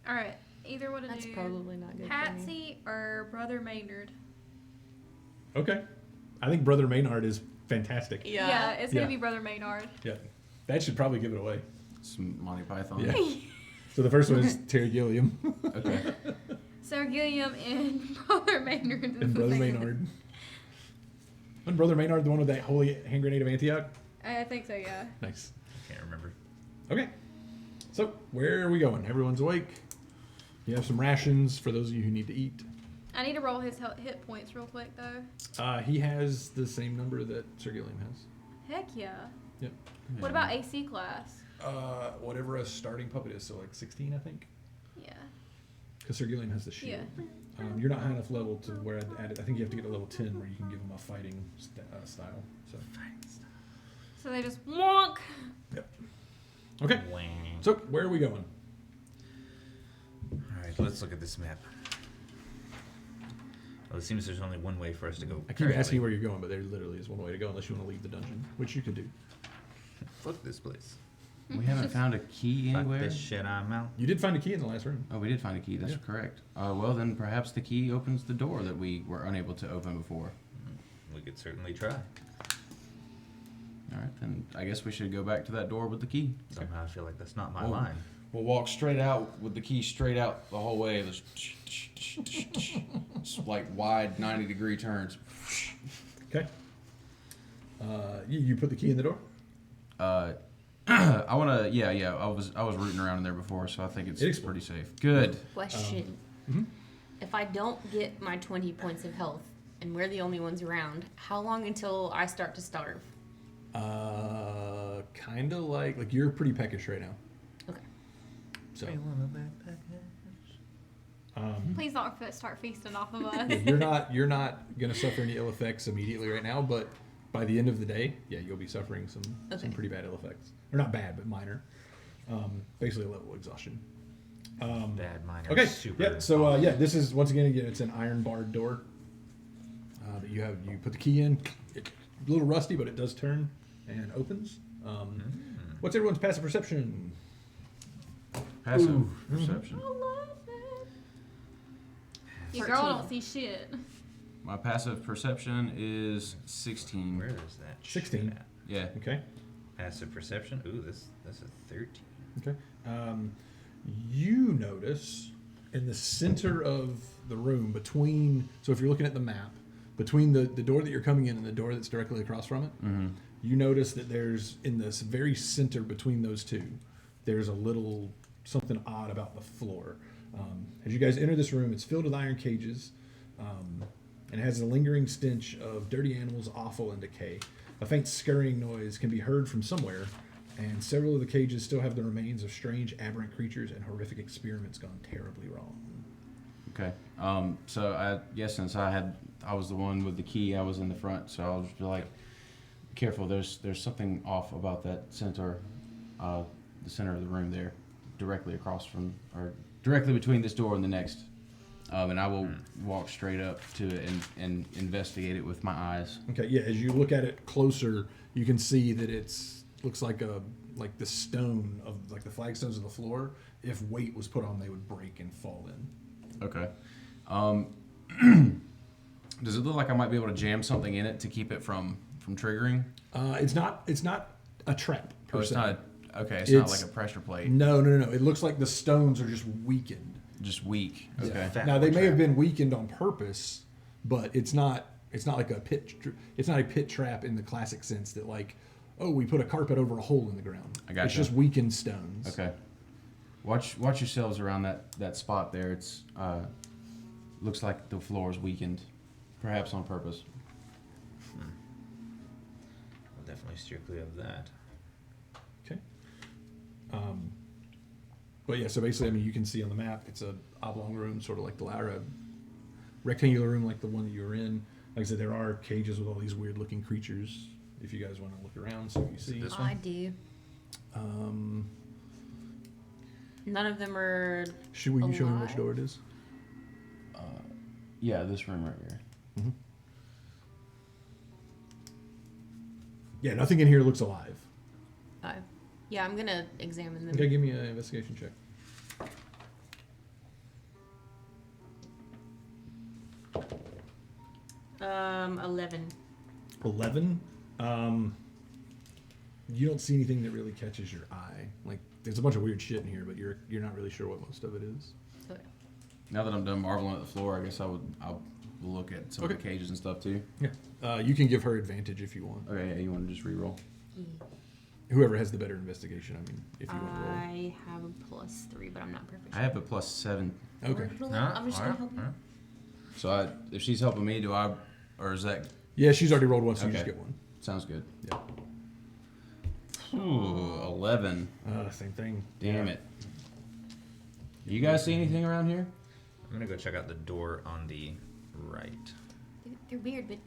All right, either one of That's do probably not good. For me. Patsy or Brother Maynard. Okay, I think Brother Maynard is fantastic. Yeah, it's gonna Yeah. be Brother Maynard. Yeah, that should probably give it away. Some Monty Python. Yeah. So the first one is Terry Gilliam Okay. Sir Gilliam and Brother Maynard. is and the Brother thing. Maynard. Wasn't Brother Maynard the one with that holy hand grenade of Antioch? I think so. Yeah. Nice. Can't remember. Okay. So, where are we going? Everyone's awake. You have some rations for those of you who need to eat. I need to roll his hit points real quick though. He has the same number that Sir Gilliam has. Heck yeah. Yep. What about AC class? whatever a starting puppet is, so like 16, I think. Yeah. Because Sir Gillian has the shield. Yeah. You're not high enough level to where I'd add it. I think you have to get to level 10 where you can give him a fighting style. So. So they just wonk. Yep. Okay. Wang. So where are we going? All right, let's look at this map. Well, it seems there's only one way for us to go. I keep asking you where you're going, but there literally is one way to go unless you want to leave the dungeon, which you could do. Fuck this place. We haven't found a key Fuck anywhere. this shit, I'm out. You did find a key in the last room. Oh, we did find a key. That's Yeah. correct. Well, then perhaps the key opens the door that we were unable to open before. We could certainly try. All right, then I guess we should go back to that door with the key. Somehow I feel like that's not my Well, line. We'll walk straight out with the key straight out the whole way. There's it's like wide 90-degree turns. Okay. You put the key in the door? I want to. Yeah. I was rooting around in there before, so I think it's pretty safe. Good. Question. If I don't get my 20 points of health and we're the only ones around, how long until I start to starve? Kind of like you're pretty peckish right now. Okay. So Please don't start feasting off of us. yeah, you're not gonna suffer any ill effects immediately right now, but by the end of the day, yeah, you'll be suffering some pretty bad ill effects. Or not bad, but minor. Basically level exhaustion. Bad minor. Okay. Super. Yeah. So this is once again it's an iron barred door that you put the key in. It's a little rusty, but it does turn and opens. What's everyone's passive perception? Passive perception. I love it. Your girl don't see shit. My passive perception is 16. Where is that? 16. shit at? Yeah. Okay. Passive perception. Ooh, this is 13. Okay. You notice in the center of the room so if you're looking at the map, between the door that you're coming in and the door that's directly across from it, you notice that there's, in this very center between those two, there's a little something odd about the floor. As you guys enter this room, it's filled with iron cages, and it has a lingering stench of dirty animals, offal, and decay. A faint scurrying noise can be heard from somewhere, and several of the cages still have the remains of strange, aberrant creatures and horrific experiments gone terribly wrong. Okay. So since I was the one with the key, I was in the front, so I'll just be like, careful. There's something off about that center, the center of the room there, directly between this door and the next. And I will walk straight up to it and investigate it with my eyes. Okay, yeah, as you look at it closer, you can see that looks like the stone of like the flagstones of the floor. If weight was put on, they would break and fall in. Okay. Does it look like I might be able to jam something in it to keep it from triggering? It's not a trap per se. It's not. Okay, it's not like a pressure plate. No. It looks like the stones are just weakened. Just weak. Okay. Yeah. Now they may have been weakened on purpose, but it's not like a pit. It's not a pit trap in the classic sense that like, oh, we put a carpet over a hole in the ground. I gotcha. It's just weakened stones. Okay. Watch yourselves around that spot there. It's looks like the floor is weakened, perhaps on purpose. I'll definitely steer clear of that. Okay. But yeah, so basically, I mean, you can see on the map, it's a oblong room, sort of like a rectangular room like the one that you were in. Like I said, there are cages with all these weird-looking creatures. If you guys want to look around, see what you see. This one? I do. None of them are. Should we show him which door it is? Yeah, this room right here. Mm-hmm. Yeah, nothing in here looks alive. Yeah, I'm gonna examine them. Okay, give me an investigation check. 11. 11. You don't see anything that really catches your eye. Like, there's a bunch of weird shit in here, but you're not really sure what most of it is. Okay. Now that I'm done marveling at the floor, I guess I'll look at some of the cages and stuff too. Yeah. You can give her advantage if you want. Okay, yeah, you want to just re-roll? Yeah. Whoever has the better investigation, I mean, if you want to roll. I have a +3, but I'm not perfect. I have a +7. Okay. I'm just gonna help you. So if she's helping me, or is that... Yeah, she's already rolled one, so you Okay. just get one. Sounds good. Yeah. Ooh, 11. Same thing. Damn it. You guys see anything around here? I'm gonna go check out the door on the right. They're weird, but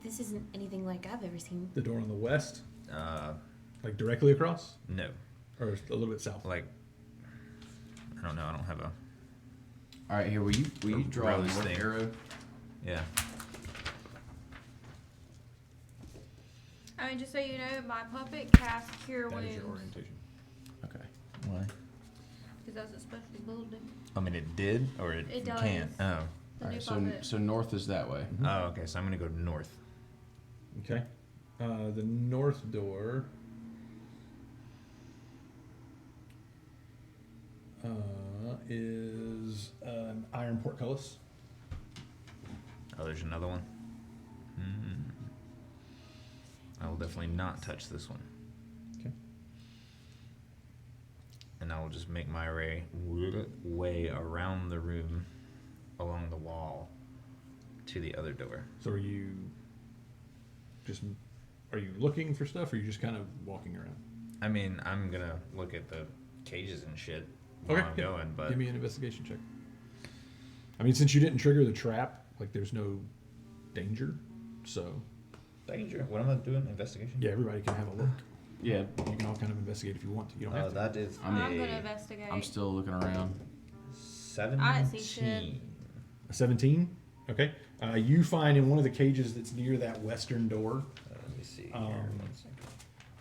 this isn't anything like I've ever seen. The door on the west, Uh, like directly across, no. or a little bit south. Like, I don't know. I don't have a. All right, here. Will you draw Rose this thing. arrow? Yeah. I mean, just so you know, my puppet casts Cure That is your Wounds. orientation. Okay. Why? Because that's a special ability. I mean, it did, or it It does. can't. Oh. The All new right. puppet. So north is that way. Oh, okay. So I'm gonna go north. Okay. The north door. Is an iron portcullis. Oh, there's another one. I will definitely not touch this one. Okay. And I will just make my way around the room, along the wall, to the other door. So are you looking for stuff, or are you just kind of walking around? I mean, I'm gonna look at the cages and shit while I'm going, but give me an investigation check. I mean, since you didn't trigger the trap, like there's no danger, so danger. What am I doing? Investigation. yeah, everybody can have a look. Yeah. You can all kind of investigate if you want to. You don't have to. That is. I'm going to investigate. I'm still looking around. 17. I see shit. A 17. Okay. You find in one of the cages that's near that western door. Let me see. Here. Um, 1 second.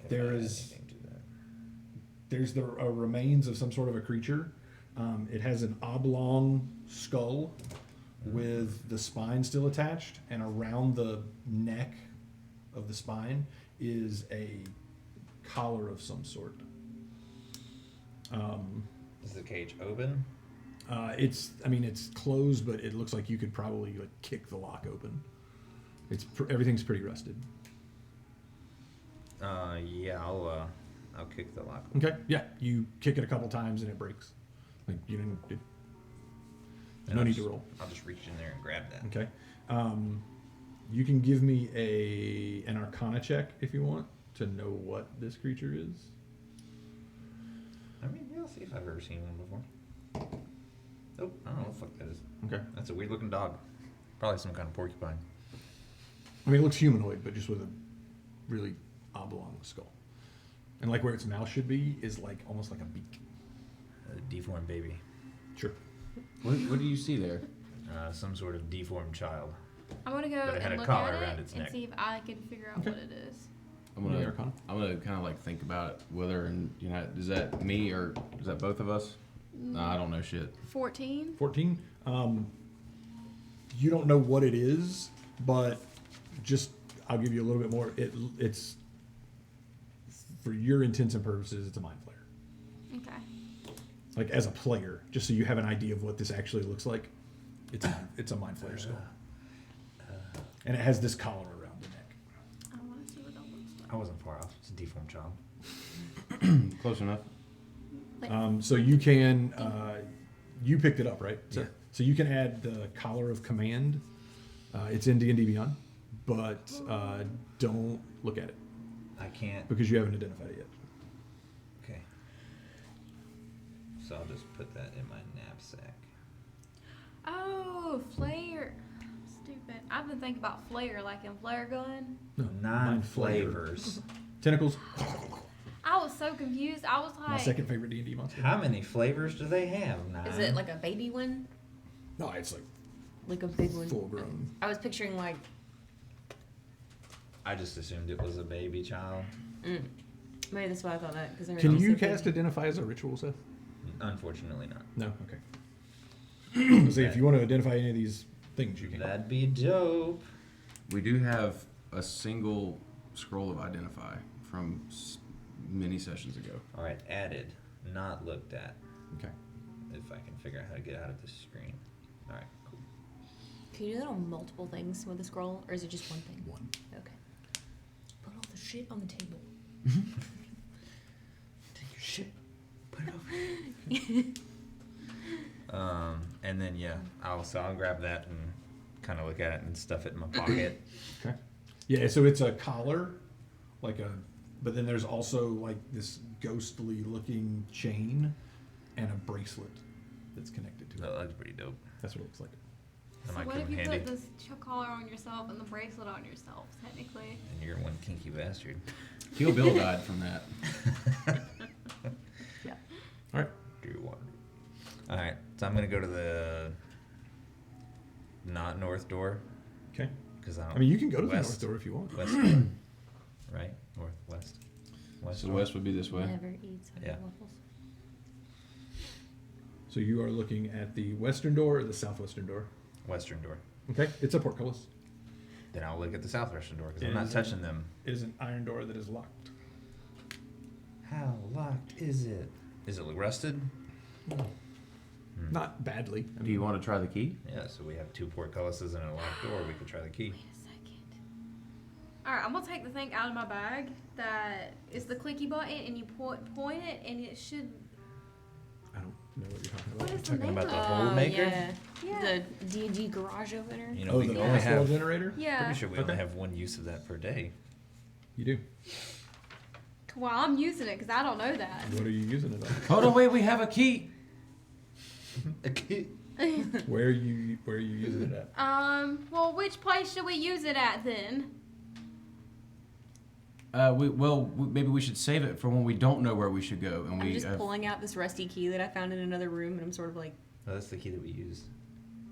If there I add is- anything to that. There's the remains of some sort of a creature. It has an oblong skull with the spine still attached, and around the neck of the spine is a collar of some sort. Is the cage open? It's closed, but it looks like you could probably like kick the lock open. Everything's pretty rusted. Yeah, I'll kick the lock. Okay, yeah, you kick it a couple times and it breaks. Like you didn't. And No I'll need just- to roll. I'll just reach in there and grab that. Okay. You can give me an Arcana check if you want to know what this creature is. I mean, yeah, I'll see if I've ever seen one before. Nope, I don't know what the fuck that is. Okay. That's a weird looking dog. Probably some kind of porcupine. I mean, it looks humanoid, but just with a really oblong skull. And like where its mouth should be is like almost like a beak. A deformed baby. Sure. What do you see there? Some sort of deformed child. I'm going to go But it had and a look collar at around it its and neck. see if I can figure out Okay. what it is. I'm Give me gonna Arcana. kind of like think about it, whether is that me or is that both of us? No, I don't know shit. 14? 14. You don't know what it is, but just I'll give you a little bit more. It's for your intents and purposes, it's a mind flayer. Okay. Like as a player, just so you have an idea of what this actually looks like. It's a mind flayer skull, and it has this collar around the neck. I want to see what that looks like. I wasn't far off. It's a deformed child. Close enough. So you can you picked it up, right? Yeah. So you can add the collar of command. It's in D&D Beyond, but don't look at it I can't. because you haven't identified it yet. Okay. So I'll just put that in my knapsack. Oh, flare. Stupid. I've been thinking about flare like in flare gun. No, Nine mind flayer. flavors. Tentacles. I was so confused. I was like, My second favorite D&D monster. How many flavors do they have? Nine. Is it like a baby one? No, it's like Like a big one? full grown. I was picturing like. I just assumed it was a baby child. Maybe that's why I thought that. Cause Can you cast Identify as a ritual, Seth? Unfortunately not. No. Okay. See, if you want to identify any of these things, you can. That'd be dope. We do have a single scroll of identify from many sessions ago. All right, added, not looked at. Okay. If I can figure out how to get out of this screen. All right, cool. Can you do that on multiple things with a scroll, or is it just one thing? One. Okay. Put all the shit on the table. Take your shit. Put it over. And then yeah, I'll grab that and kind of look at it and stuff it in my pocket. Okay. Yeah, so it's a collar, like a But then there's also like this ghostly looking chain and a bracelet that's connected to it. That looks pretty dope. That's what it looks like. That So might what come if in you handy. put this collar on yourself and the bracelet on yourself, technically? And you're one kinky bastard. Kill Bill died from that. Yeah. All right. Do you want? All right. So I'm gonna go to the not north door Okay. because I mean, you can go to the west, north door if you want. West door, right? Northwest. West. So door. west would be this way. Never eats Yeah. waffles. So you are looking at the western door or the southwestern door. Western door. Okay. It's a portcullis. Then I'll look at the southwestern door because It I'm not is touching them. It is an iron door that is locked. How locked is it? Is it rusted? Not badly. I Do you want to try the key? Yeah. So we have 2 portcullises and a locked door. We could try the key. Wait a second. Alright, I'm gonna take the thing out of my bag that is the clicky button and you point it and it should. I don't know what you're talking about. What is You're the talking name about of the it? hole maker? Yeah. Yeah. The D&D garage opener. You know, Oh, we the can only fast wall have. generator? Yeah. Pretty sure we only Okay. have one use of that per day. You do. Well, I'm using it because I don't know that. What are you using it on? Hold on, wait, we have a key. A key. Where are you using it at? Well, which place should we use it at then? Maybe we should save it for when we don't know where we should go, and I'm we. just pulling out this rusty key that I found in another room, and I'm sort of like, Oh, that's the key that we used.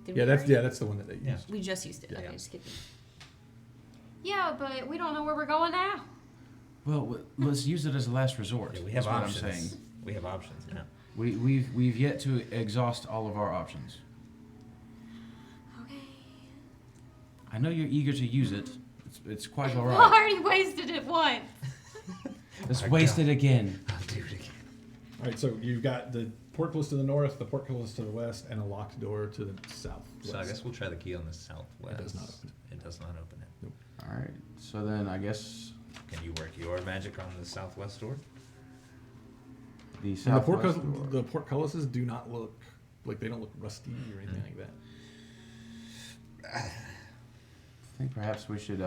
did Yeah, we that's already? that's the one that they used. Yeah. We just used it. Yeah. Okay, just kidding. Yeah, but we don't know where we're going now. Well, let's use it as a last resort. Yeah, we have That's what options. I'm saying. We have options now. We've yet to exhaust all of our options. Okay. I know you're eager to use it. It's quite all I right. already wasted it once. Let's I waste got- it again. I'll do it again. All right, so you've got the portcullis to the north, the portcullis to the west, and a locked door to the south. So I guess we'll try the key on the southwest. It does not open it. It does not open it. All right. So then I guess Can you work your magic on the southwest door? the And southwest door. the portcullises do not look like they don't look rusty or anything like that. I think perhaps we should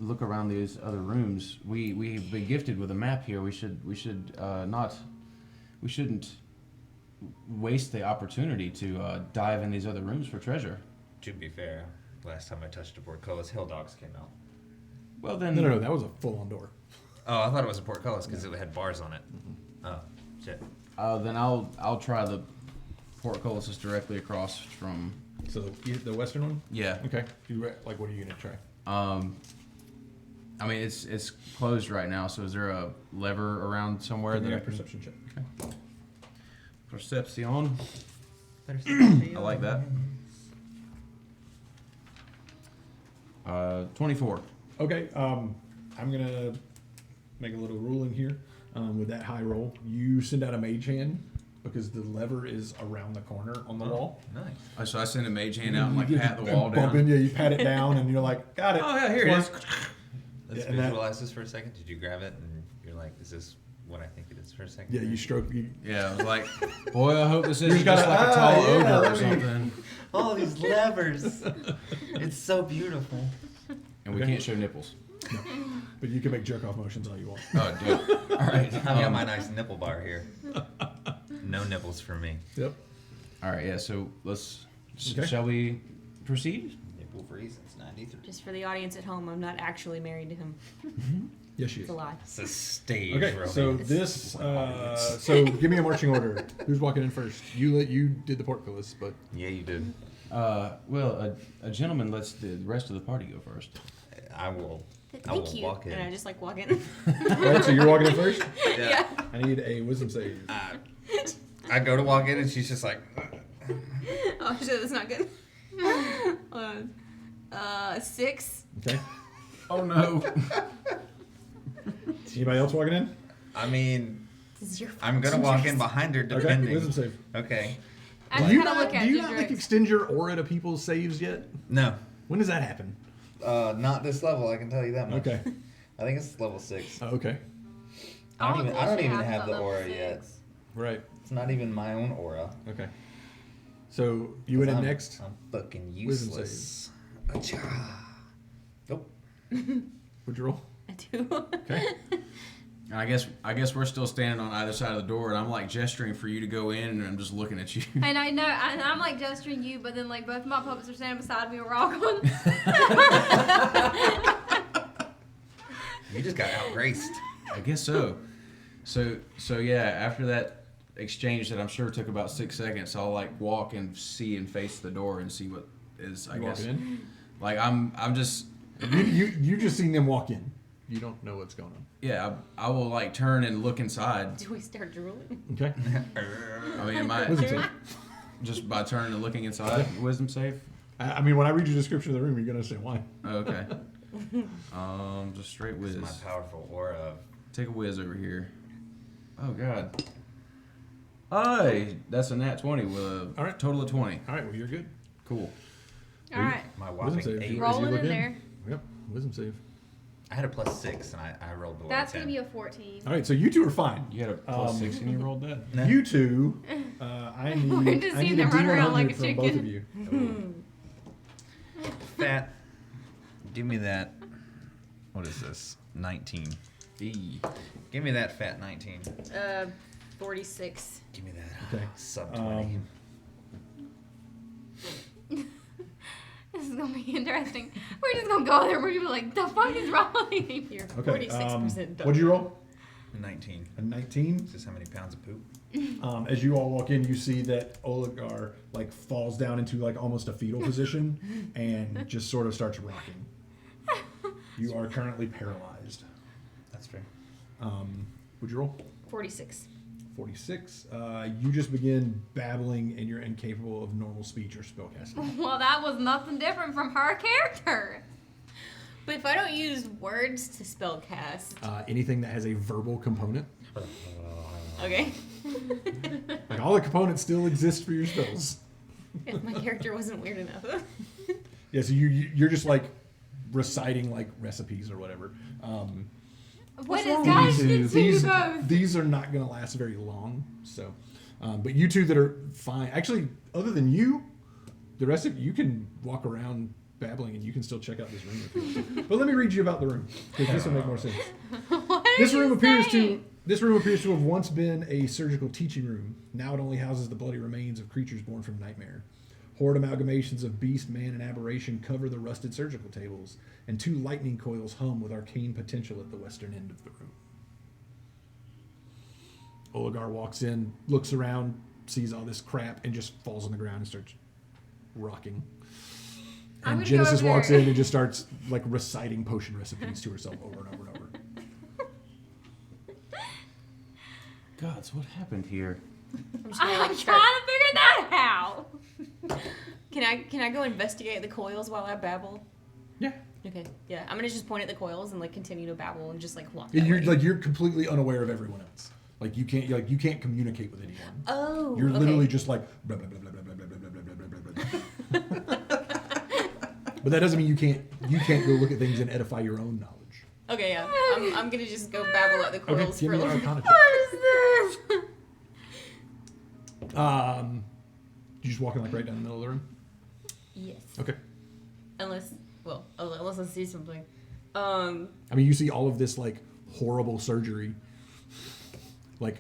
look around these other rooms. We've been gifted with a map here. We shouldn't waste the opportunity to dive in these other rooms for treasure. To be fair, last time I touched a portcullis, hill dogs came out. Well then, No, that was a full-on door. Oh, I thought it was a portcullis because it had bars on it. Oh, shit. then I'll try the portcullises directly across from. So the western one. Yeah. Okay. Like, what are you gonna try? I mean it's closed right now. So is there a lever around somewhere Give me that a I can? perception check. Perception. I like that. 24. Okay. I'm gonna make a little ruling here. With that high roll, you send out a mage hand because the lever is around the corner on the wall. Nice. So I send a mage hand out and You like get pat the to wall bump down. in, yeah, you pat it down, and you're like, got it. Oh yeah, here it is. Let's Yeah, and that- visualize this for a second. Did you grab it and you're like, is this what I think it is for a second? Yeah, you stroke. Yeah, I was like, boy, I hope this You isn't just just gotta- like a tall yeah, ogre or let me- something. All these levers. It's so beautiful. And we can't show nipples. But you can make jerk off motions all you want. Oh, dude. All right. I've got my nice nipple bar here. No nipples for me. Yep. All right. Yeah. So let's. Okay. Shall we proceed? Nipple free since '93. Just for the audience at home, I'm not actually married to him. Yes, she is. It's a lie. It's a stage Okay, romance. so this. So give me a marching order. Who's walking in first? You did the portcullis, but Yeah, you did. Well, a gentleman lets the rest of the party go first. I will. I Thank will you. walk in. And I just like walk in. all right. So you're walking in first. Yeah. I need a wisdom save. I go to walk in and she's just like, Oh shit, that's not good. Hold on. 6. Okay. Oh no. Anybody else walking in? I mean, This is your I'm gonna walk in behind her Okay. depending. Wisdom save. Okay. I Do just you kind of not, look at do you you, not like Drix. extend your aura to people's saves yet? No. When does that happen? Not this level, I can tell you that much. Okay. I think it's level 6. Oh, okay. I don't All even bullshit have happens the on aura level yet. 6. Right. It's not even my own aura. Okay. So you went in I'm- next. I'm fucking Wisdom useless. Acha. Nope. What'd you roll? A do. Okay. And I guess we're still standing on either side of the door, and I'm like gesturing for you to go in, and I'm just looking at you. And I know, and I'm like gesturing you, but then like both my puppets are standing beside me. We're all going. You just got outgraced. I guess so. So yeah. After that exchange that I'm sure took about 6 seconds, I'll like walk and see and face the door and see what is. I guess. In? Like I'm just. You just seen them walk in. You don't know what's going on. Yeah, I will like turn and look inside. Do we start drooling? Okay. I mean, Wisdom save. just by turning and looking inside. Wisdom save. I mean, when I read your description of the room, you're gonna understand why. Oh, okay. Just straight whiz. This is my powerful aura. Take a whiz over here. Oh God. Hey, that's a nat 20 with a All right. total of 20. All right. Well, you're good. Cool. All right, My Wisdom whopping save. 8. Roll. rolling look in in. there. Yep. Wisdom save. I had a +6 and I rolled below That's 10. gonna be a 14. All right. So you two are fine. You had a +6 and you rolled that? No. You two, I need, We're just I seeing need a them run around D100 like a from both of chicken. you. Fat. Give me that. What is this? 19. E. Give me that fat 19. 46. Give me that. Okay. Sub 20. This is gonna be interesting. We're just gonna go there. We're gonna be like, the fuck is wrong with you? You're Okay. 46% done. What'd you roll? 19. A 19. This is how many pounds of poop? As you all walk in, you see that Oligar like falls down into like almost a fetal position and just sort of starts rocking. You are currently paralyzed. That's fair. Would you roll? 46. 46. You just begin babbling and you're incapable of normal speech or spellcasting. Well, that was nothing different from her character. But if I don't use words to spell cast, Anything that has a verbal component. okay. Like all the components still exist for your spells. If my character wasn't weird enough. Yeah, so you're just like reciting like recipes or whatever. What is guys These- to these, both? these are not going to last very long. So, but you two that are fine. Actually, other than you, the rest of you can walk around babbling and you can still check out this room if you want to. But let me read you about the room because this will make more sense. What are This you room appears saying? to have once been a surgical teaching room. Now it only houses the bloody remains of creatures born from nightmare. Horrid amalgamations of beast, man, and aberration cover the rusted surgical tables, and 2 lightning coils hum with arcane potential at the western end of the room. Oligar walks in, looks around, sees all this crap, and just falls on the ground and starts rocking. I'm And gonna go Genesis over walks there. in and just starts like reciting potion recipes to herself over and over and over. Gods, what happened here? I'm just gonna, I'm like, trying to figure that out. Can I go investigate the coils while I babble? Yeah. Okay. Yeah. I'm gonna just point at the coils and like continue to babble and just like walk. And that way. you're completely unaware of everyone else. Like you can't communicate with anyone. Oh. You're okay. literally just like blah blah blah blah blah blah blah blah blah blah blah blah. But that doesn't mean you can't go look at things and edify your own knowledge. Okay. Yeah. I'm gonna just go babble at the Okay, coils give for a me an little. Arcana What is this? check. You just walking like right down the middle of the room. Yes. Okay. Unless I see something. I mean, you see all of this like horrible surgery, like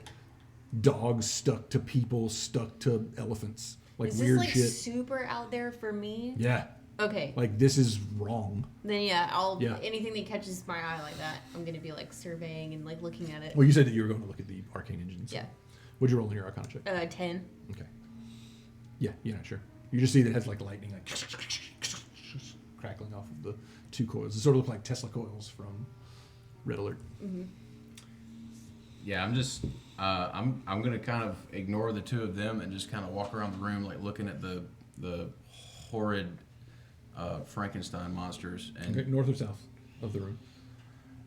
dogs stuck to people, stuck to elephants, like Is weird this like shit. super out there for me? Yeah, Okay. like this is wrong. Then yeah, Yeah. anything that catches my eye like that, I'm gonna be like surveying and like looking at it. Well, you said that you were going to look at the arcane engines. Yeah. What'd you roll in your Arcana check? 10. Okay. Yeah, you're not sure. You just see that it has like lightning, like crackling off of the 2 coils. It sort of look like Tesla coils from Red Alert. Yeah, I'm just I'm gonna kind of ignore the 2 of them and just kind of walk around the room like looking at the horrid Frankenstein monsters and Okay, north or south of the room.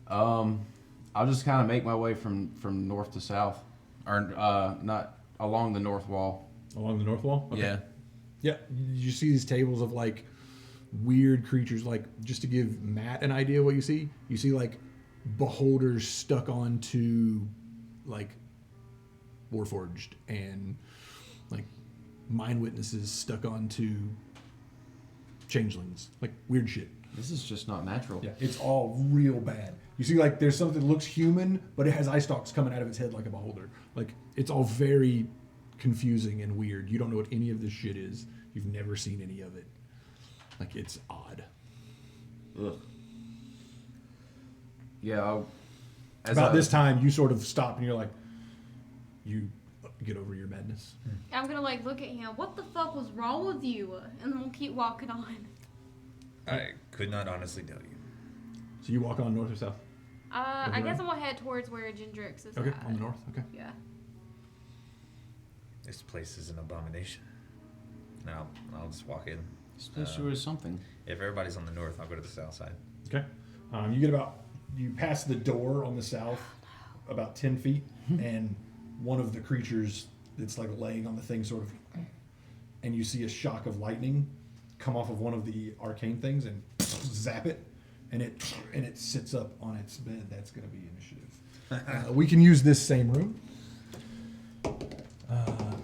I'll just kind of make my way from north to south, or not along the north wall. Along the north wall? Okay. Yeah. Yeah, you see these tables of like weird creatures. Like, just to give Matt an idea of what you see like beholders stuck onto like Warforged, and like mind witnesses stuck onto changelings, like weird shit. This is just not natural. Yeah, it's all real bad. You see, like, there's something that looks human, but it has eye stalks coming out of its head like a beholder. Like, it's all very confusing and weird. You don't know what any of this shit is. You've never seen any of it. Like, it's odd. Ugh. Yeah. About this time, you sort of stop and you're like, you get over your madness. I'm gonna like look at him. What the fuck was wrong with you? And then we'll keep walking on. I could not honestly tell you. So you walk on north or south? I guess I'm gonna head towards where Gendrix is Okay, at. on the north. Okay. Yeah. This place is an abomination. Now I'll just walk in. This place sure is something. If everybody's on the north, I'll go to the south side. Okay. You pass the door on the south about 10 feet, and one of the creatures that's like laying on the thing sort of, and you see a shock of lightning come off of one of the arcane things and zap it, and it sits up on its bed. That's going to be initiative. We can use this same room.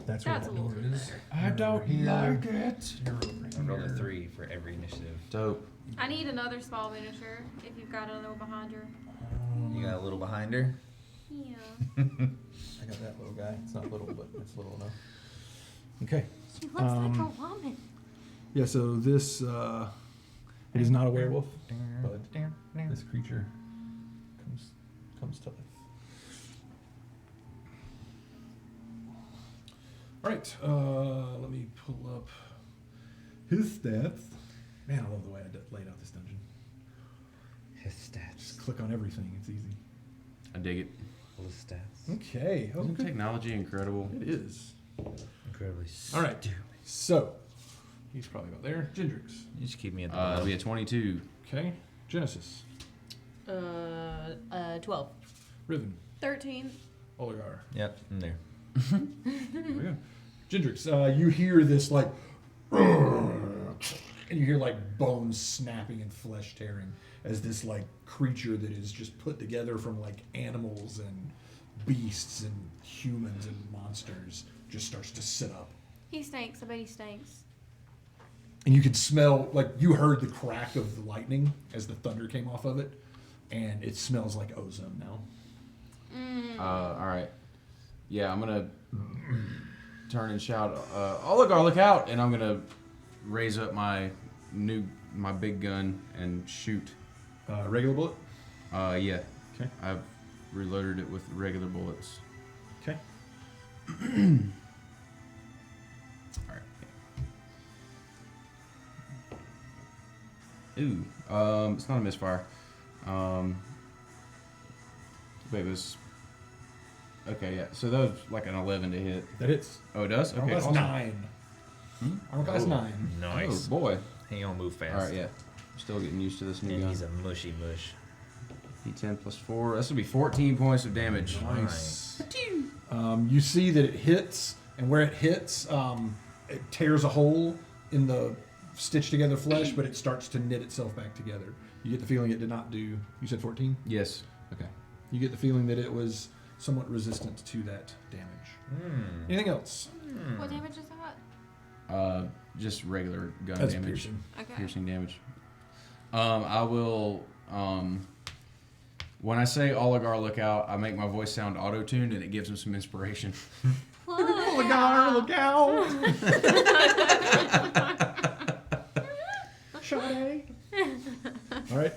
That's where that door is. I don't like it. You're over I rolled a 3 for every initiative. Dope. I need another small miniature. If you've got a little behind her. You got a little behind her? Yeah. I got that little guy. It's not little, but it's little enough. Okay. She looks like a woman. Yeah, so this, it is not a werewolf, but this creature comes to life. All right, let me pull up his stats. Man, I love the way I laid out this dungeon. His stats. Just click on everything, it's easy. I dig it. His stats. Okay. Isn't technology incredible? It is. Incredibly All right, stupid. so he's probably about there. Gendrix. You just keep me at the It'll bottom. be a 22. Okay. Genesis. 12. Riven. 13. Oligar. Yep, I'm there. There we go. Gendrix, you hear this like, and you hear like bones snapping and flesh tearing as this like creature that is just put together from like animals and beasts and humans and monsters just starts to sit up. He stinks. I bet he stinks. And you could smell, like, you heard the crack of the lightning as the thunder came off of it, and it smells like ozone now. All right. Yeah, I'm gonna turn and shout, Oligar, look out! And I'm gonna raise up my big gun and shoot. Regular bullet? Yeah. Okay. I've reloaded it with regular bullets. Okay. All right. Ooh, it's not a misfire. Wait, it was. Okay, yeah. So that was like an 11 to hit. That hits. Oh, it does? Armor Okay, class awesome. 9. Armor class 9. Nice. Oh, boy. He gonna move fast. All right, yeah. I'm still getting used to this new And gun. he's a mushy mush. D10 plus 4. That's going to be 14 points of damage. Nice. You see that it hits, and where it hits, it tears a hole in the stitched together flesh, but it starts to knit itself back together. You get the feeling it did not do. You said 14? Yes. Okay. You get the feeling that it was somewhat resistant to that damage. Anything else? What damage is that? Just regular gun That's damage. piercing. Okay. Piercing damage. I will. When I say Oligar, look out, I make my voice sound auto-tuned and it gives him some inspiration. Oligar, look out! Sade. All right.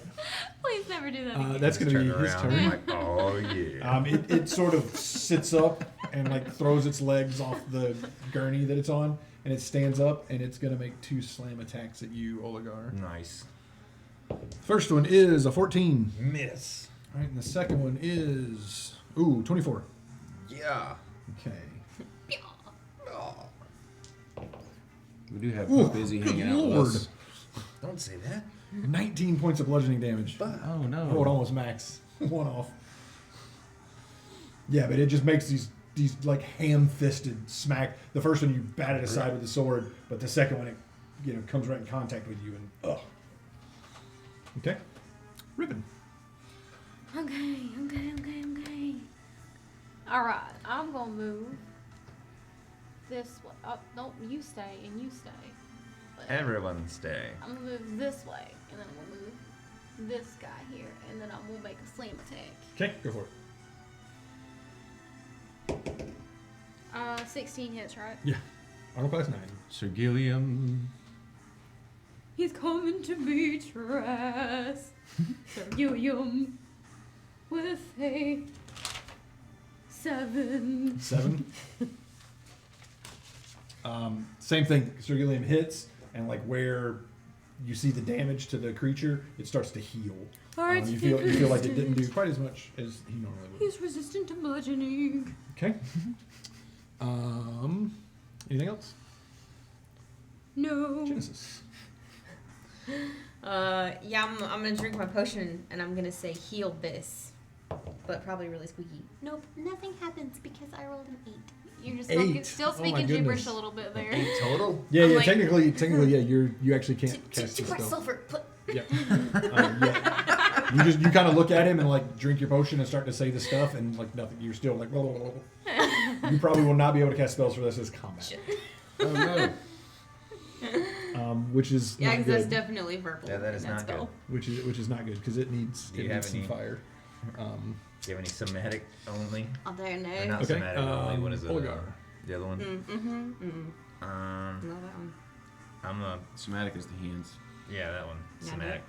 Please never do that again. That's going to be his around. turn. I'm like, oh yeah. It sort of sits up and like throws its legs off the gurney that it's on, and it stands up, and it's going to make 2 slam attacks at you, Oligar. Nice. First one is a 14. Miss. All right, and the second one is 24. Yeah. Okay. Oh, We do have Ooh, Busy good hanging out Lord. with us. don't say that. 19 points of bludgeoning damage. Oh, no. Oh, it almost max. One off. Yeah, but it just makes these like ham-fisted smack. The first one you bat it aside with the sword, but the second one it comes right in contact with you and ugh. Okay. Ribbon. Okay. Alright, I'm gonna move this way. Oh, no, you stay and you stay. But Everyone's day. I'm gonna move this way, and then I'm gonna move this guy here, and then I'm gonna make a slam attack. Okay, go for it. 16 hits, right? Yeah. Armor class 9. Sir Gilliam. He's coming to beat your ass. Sir Gilliam with a 7. 7. Same thing. Sir Gilliam hits, and like where you see the damage to the creature, it starts to heal. Alright, You feel like it didn't do quite as much as he normally would. He's resistant to bludgeoning. Okay. Anything else? No. Genesis. Yeah, I'm gonna drink my potion and I'm gonna say heal this, but probably really squeaky. Nope, nothing happens because I rolled an 8. You're just 8. still Oh my speaking gibberish goodness. a little bit there. 8 total? Yeah, I'm yeah. like- Technically, yeah. You actually can't cast the Too much spell. sulfur. Yeah. Yeah. You kind of look at him and like drink your potion and start to say the stuff and like nothing. You're still like. Blah, blah, blah, blah. You probably will not be able to cast spells for this as combat. Oh no. Which is Yeah, not because that's good. definitely verbal. Yeah, that is in not spell. Which is not good because it needs Do you have some any- fire. Do you have any somatic only? I don't know. Or not Okay, somatic only. What is it? Olgar. The other one? Not that one. I'm a. Somatic is the hands. Yeah, that one. Yeah, Somatic.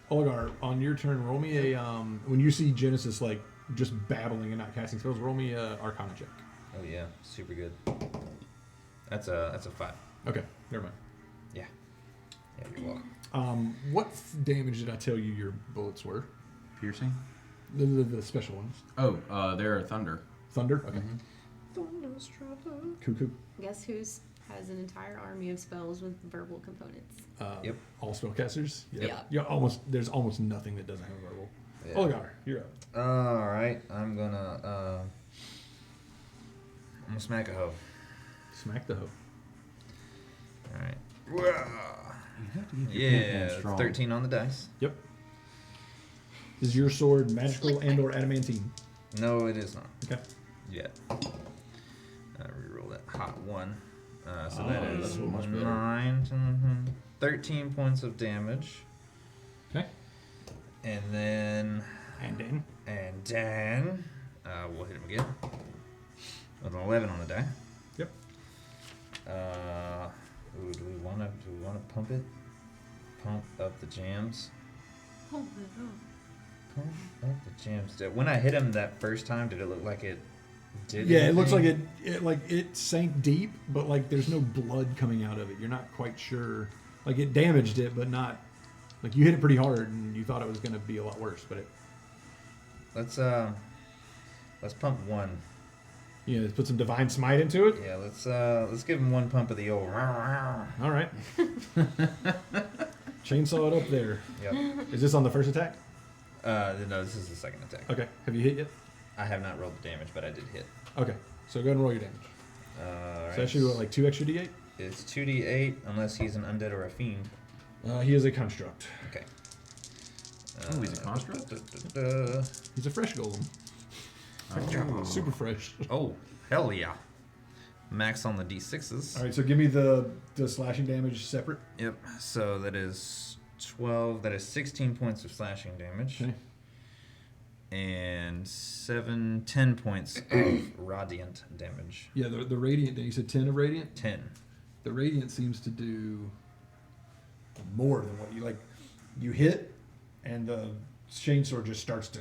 Olgar, on your turn, roll me a when you see Genesis like just babbling and not casting spells, roll me a Arcana check. Oh yeah, super good. That's a 5. Okay, never mind. Yeah. Yeah, you're welcome. What damage did I tell you your bullets were? Piercing. The special ones. Oh, they're thunder. Thunder. Okay. Cuckoo. Guess who's has an entire army of spells with verbal components? Yep. All spellcasters. Yep. Yeah. There's almost nothing that doesn't have a verbal. Yeah. Olgar, you're up. All right, I'm gonna smack a hoe. Smack the hoe. All right. You have to keep your pant Yeah, man strong. 13 on the dice. Yep. Is your sword magical and/or adamantine? No, it is not. Okay. Yet. Reroll that hot 1. So Oh, that that's is much better. 9. 13 points of damage. Okay. And then And then. we'll hit him again with an 11 on the die. Yep. Do we want to pump it? Pump up the jams. Pump up the jams. When I hit him that first time, did it look like it did? Yeah, it looks like anything? it sank deep, but like there's no blood coming out of it. You're not quite sure. Like it damaged it, but not. Like you hit it pretty hard, and you thought it was going to be a lot worse, but it. Let's pump 1. Yeah, let's put some divine smite into it. Yeah, let's give him 1 pump of the old. All right. Chainsaw it up there. Yep. Is this on the first attack? No, this is the second attack. Okay. Have you hit yet? I have not rolled the damage, but I did hit. Okay. So go ahead and roll your damage. Alright. So actually, what, like 2 extra d8? It's 2d8 unless he's an undead or a fiend. He is a construct. Okay. Oh, he's a construct? He's a fresh golem. Oh. Super fresh. Oh, hell yeah. Max on the d6s. All right. So give me the slashing damage separate. Yep. So that is 12. That is 16 points of slashing damage. Okay. And 10 points of radiant damage. Yeah. The radiant. You said 10 of radiant. 10. The radiant seems to do more than what you like. You hit, and the chainsaw just starts to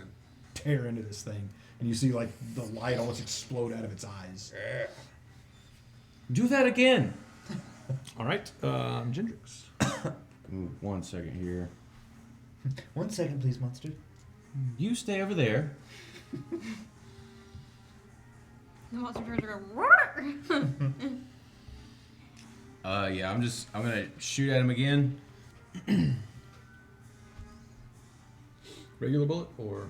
tear into this thing, and you see like the light almost explode out of its eyes. Do that again. All right, Gendrix. Ooh, 1 second here. 1 second, please, monster. You stay over there. The monster turns around. Yeah, I'm gonna shoot at him again. Regular bullet or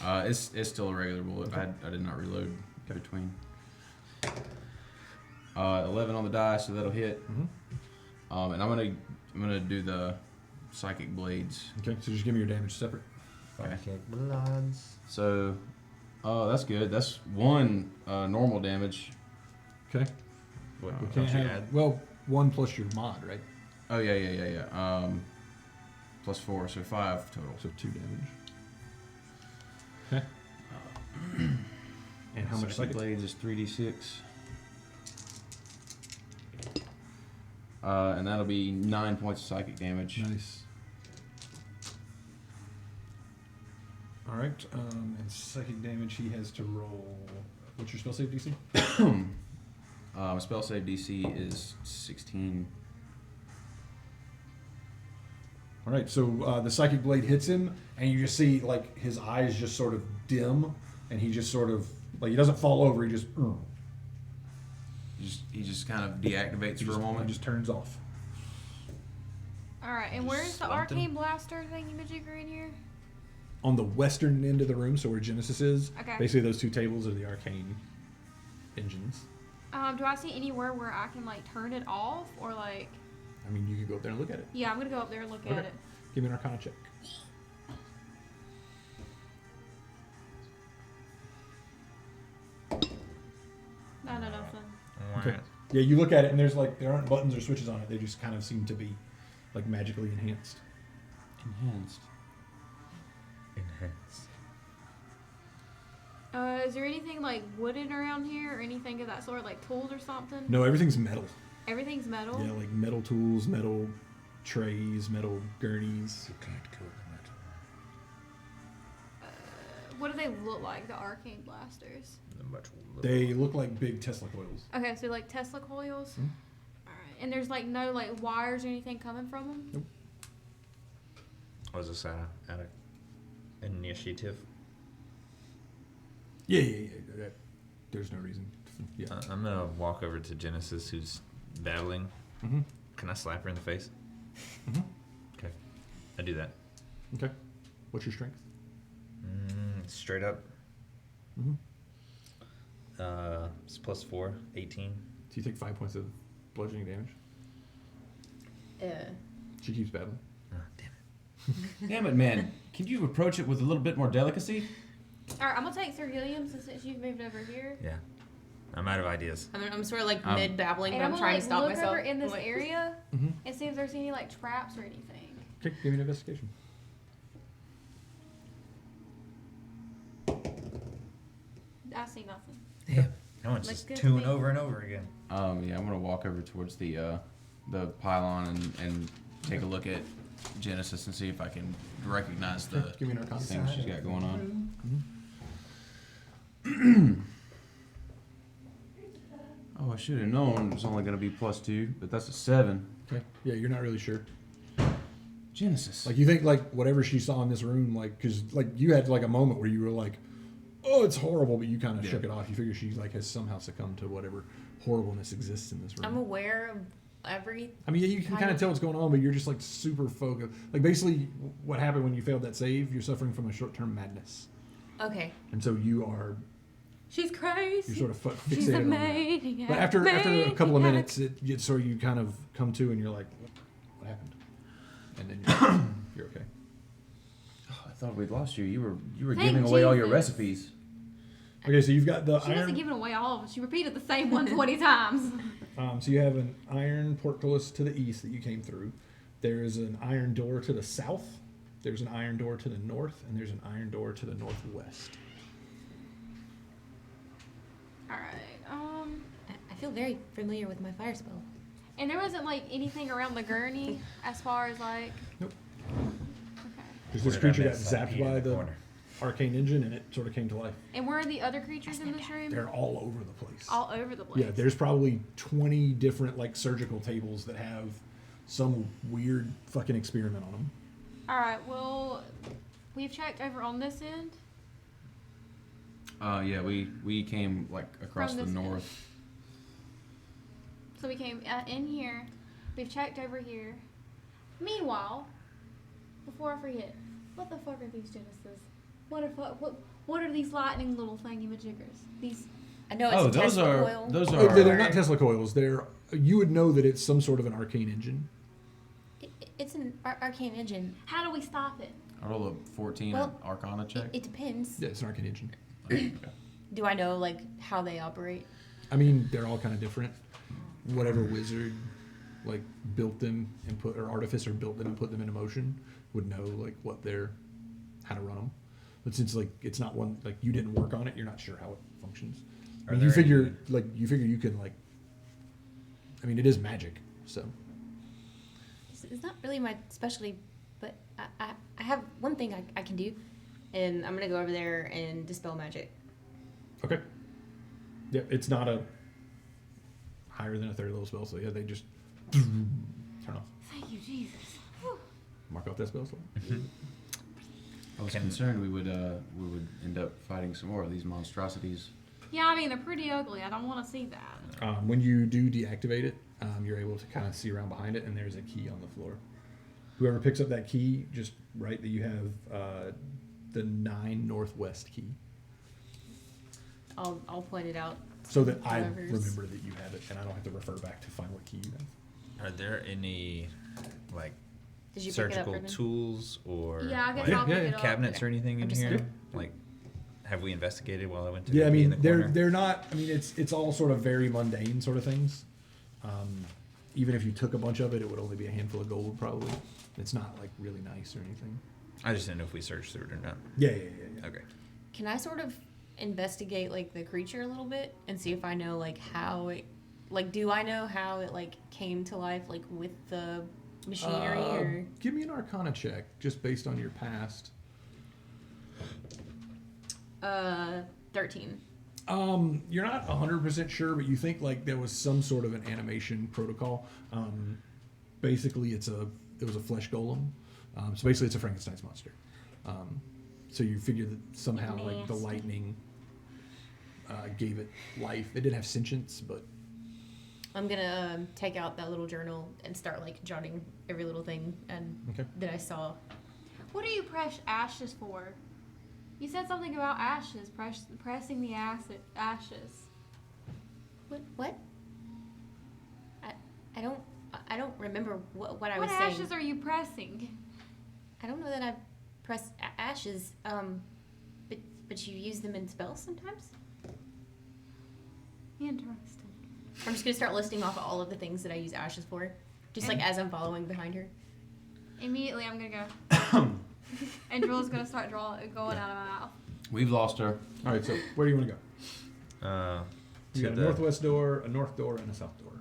It's still a regular bullet. Okay. I did not reload between. 11 on the die, so that'll hit. Mhm. And I'm gonna do the psychic blades. okay. So just give me your damage separate. Okay. Bloods. So, that's good. That's 1 normal damage. Okay. What We don't can't you have, add? well, 1 plus your mod, right? Oh yeah. Plus 4, so 5 total. So 2 damage. Okay. And how much Psychic psychic? Blades is 3d6. And that'll be 9 points of psychic damage. Nice. All right. And psychic damage, he has to roll. What's your spell save DC? Spell save DC is 16. All right. So the psychic blade hits him, and you just see like his eyes just sort of dim, and he just sort of like he doesn't fall over. He just He just kind of deactivates for a moment. He just turns off. All right, and where's the swamped him. arcane blaster thingy-majigger in here? On the western end of the room, so where Genesis is, Okay. basically those 2 tables are the arcane engines. Do I see anywhere where I can like turn it off or like? I mean, you could go up there and look at it. Yeah, I'm gonna go up there and look Okay. at it. Give me an Arcana check. No, nothing. Okay. Yeah, you look at it and there aren't buttons or switches on it. They just kind of seem to be like magically enhanced. Enhanced. Is there anything like wooden around here or anything of that sort, like tools or something? No, everything's metal. Everything's metal. Yeah, like metal tools, metal trays, metal gurneys. You can't kill the metal. What do they look like? The arcane blasters. They look like big Tesla coils. Okay, so like Tesla coils. Hmm. All right, and there's like no like wires or anything coming from them. Nope. Was this at an initiative? Yeah. There's no reason. Yeah. I'm gonna walk over to Genesis, who's battling. Mm-hmm. Can I slap her in the face? Mm-hmm. Okay, I do that. Okay. What's your strength? Straight up. Mm-hmm. It's plus 4, 18. So you take 5 points of bludgeoning damage. She keeps battling. Oh, damn it. Damn it, man. Can you approach it with a little bit more delicacy? All right, I'm gonna take Sir Gilliam since you've moved over here. Yeah, I'm out of ideas. I'm sort of like mid babbling, And but I'm I'm gonna trying like to stop look myself. over in this Wait. area Mm-hmm. and see if there's any like traps or anything. Okay, give me an investigation. I see nothing. Damn. That one's Looks just good to tune me. over and over again. Yeah, I'm gonna walk over towards the pylon and take a look at Genesis and see if I can recognize the Okay, give me an Arcana. things she's got going on. Oh, I should have known it was only gonna be +2, but that's a 7. Okay. Yeah, you're not really sure. Genesis. Like you think like whatever she saw in this room, like because like you had like a moment where you were like, oh, it's horrible, but you kind of shook it off. You figure she like has somehow succumbed to whatever horribleness exists in this room. I'm aware of every. I mean, yeah, you can kind of tell what's going on, but you're just like super focused. Like basically, what happened when you failed that save? You're suffering from a short-term madness, Okay. and so you are She's crazy. you're sort of fixated She's a on that. maniac. But after a couple of maniac. minutes, it sort of you kind of come to, and you're like, what happened? And then you're okay. Oh, I thought we'd lost you. You were Thank giving away all your Jesus. recipes. Okay, so you've got the She iron. hasn't given away all of them. She repeated the same one 20 times. So you have an iron portcullis to the east that you came through. There's an iron door to the south. There's an iron door to the north, and there's an iron door to the northwest. All right. I feel very familiar with my fire spell. And there wasn't like anything around the gurney as far as like. Nope. Okay. Because this Where did I creature got miss that zapped pea in by the the corner? arcane engine, and it sort of came to life. And where are the other creatures in this room? They're all over the place. All over the place. Yeah, there's probably 20 different like surgical tables that have some weird fucking experiment on them. All right. Well, we've checked over on this end. Yeah, we came like across From the this end. north. So we came in here. We've checked over here. Meanwhile, before I forget, what the fuck are these Genesis? What are these lightning little thingy-majiggers? These. I know it's Oh, a those Tesla are coil. those Oh, they're are. not Tesla coils. You would know that it's some sort of an arcane engine. It's an arcane engine. How do we stop it? I roll a 14 Well, Arcana check. It depends. Yeah, it's an arcane engine. Do I know like how they operate? I mean, they're all kind of different. whatever wizard like built them and or artificer built them and put them into motion would know like how to run them. But since like it's not one like you didn't work on it, you're not sure how it functions. I mean, you figure you can like. I mean, it is magic, so. It's not really my specialty, but I have one thing I can do, and I'm gonna go over there and dispel magic. Okay. Yeah, it's not a higher than a third level spell, so yeah, they just turn off. Thank you, Jesus. Whew. Mark off that spell slot. I was concerned we would end up fighting some more of these monstrosities. Yeah, I mean, they're pretty ugly. I don't want to see that. When you do deactivate it, you're able to kind of see around behind it, and there's a key on the floor. Whoever picks up that key, just write that you have the 9 northwest key. I'll point it out. So that I remember that you have it, and I don't have to refer back to find what key you have. Are there any, like, Did you surgical pick it up, tools or Yeah, I guess Yeah, I'll pick yeah, it up. cabinets or anything in just here? saying. Like, have we investigated while I went to Yeah, I be in mean the corner? they're not. I mean it's all sort of very mundane sort of things. Even if you took a bunch of it, it would only be a handful of gold probably. It's not like really nice or anything. I just didn't know if we searched through it or not. Yeah. Okay. Can I sort of investigate like the creature a little bit and see if I know like how it, like do I know how it like came to life like with the machinery or? Give me an Arcana check just based on your past. 13. You're not 100% sure, but you think like there was some sort of an animation protocol. Basically, it was a flesh golem. So basically, it's a Frankenstein's monster. So you figure that somehow like the lightning gave it life. It didn't have sentience, but I'm gonna take out that little journal and start like jotting every little thing and that I saw. What do you press ashes for? You said something about ashes, pressing the ashes. What? I don't remember what I was What saying. ashes are you pressing? I don't know that I press ashes. But you use them in spells sometimes. Interesting. I'm just gonna start listing off all of the things that I use ashes for, just like as I'm following behind her. Immediately, I'm gonna go. And Drill's gonna start going out of my mouth. We've lost her. all right. So where do you want to go? You To got a the northwest door, a north door, and a south door.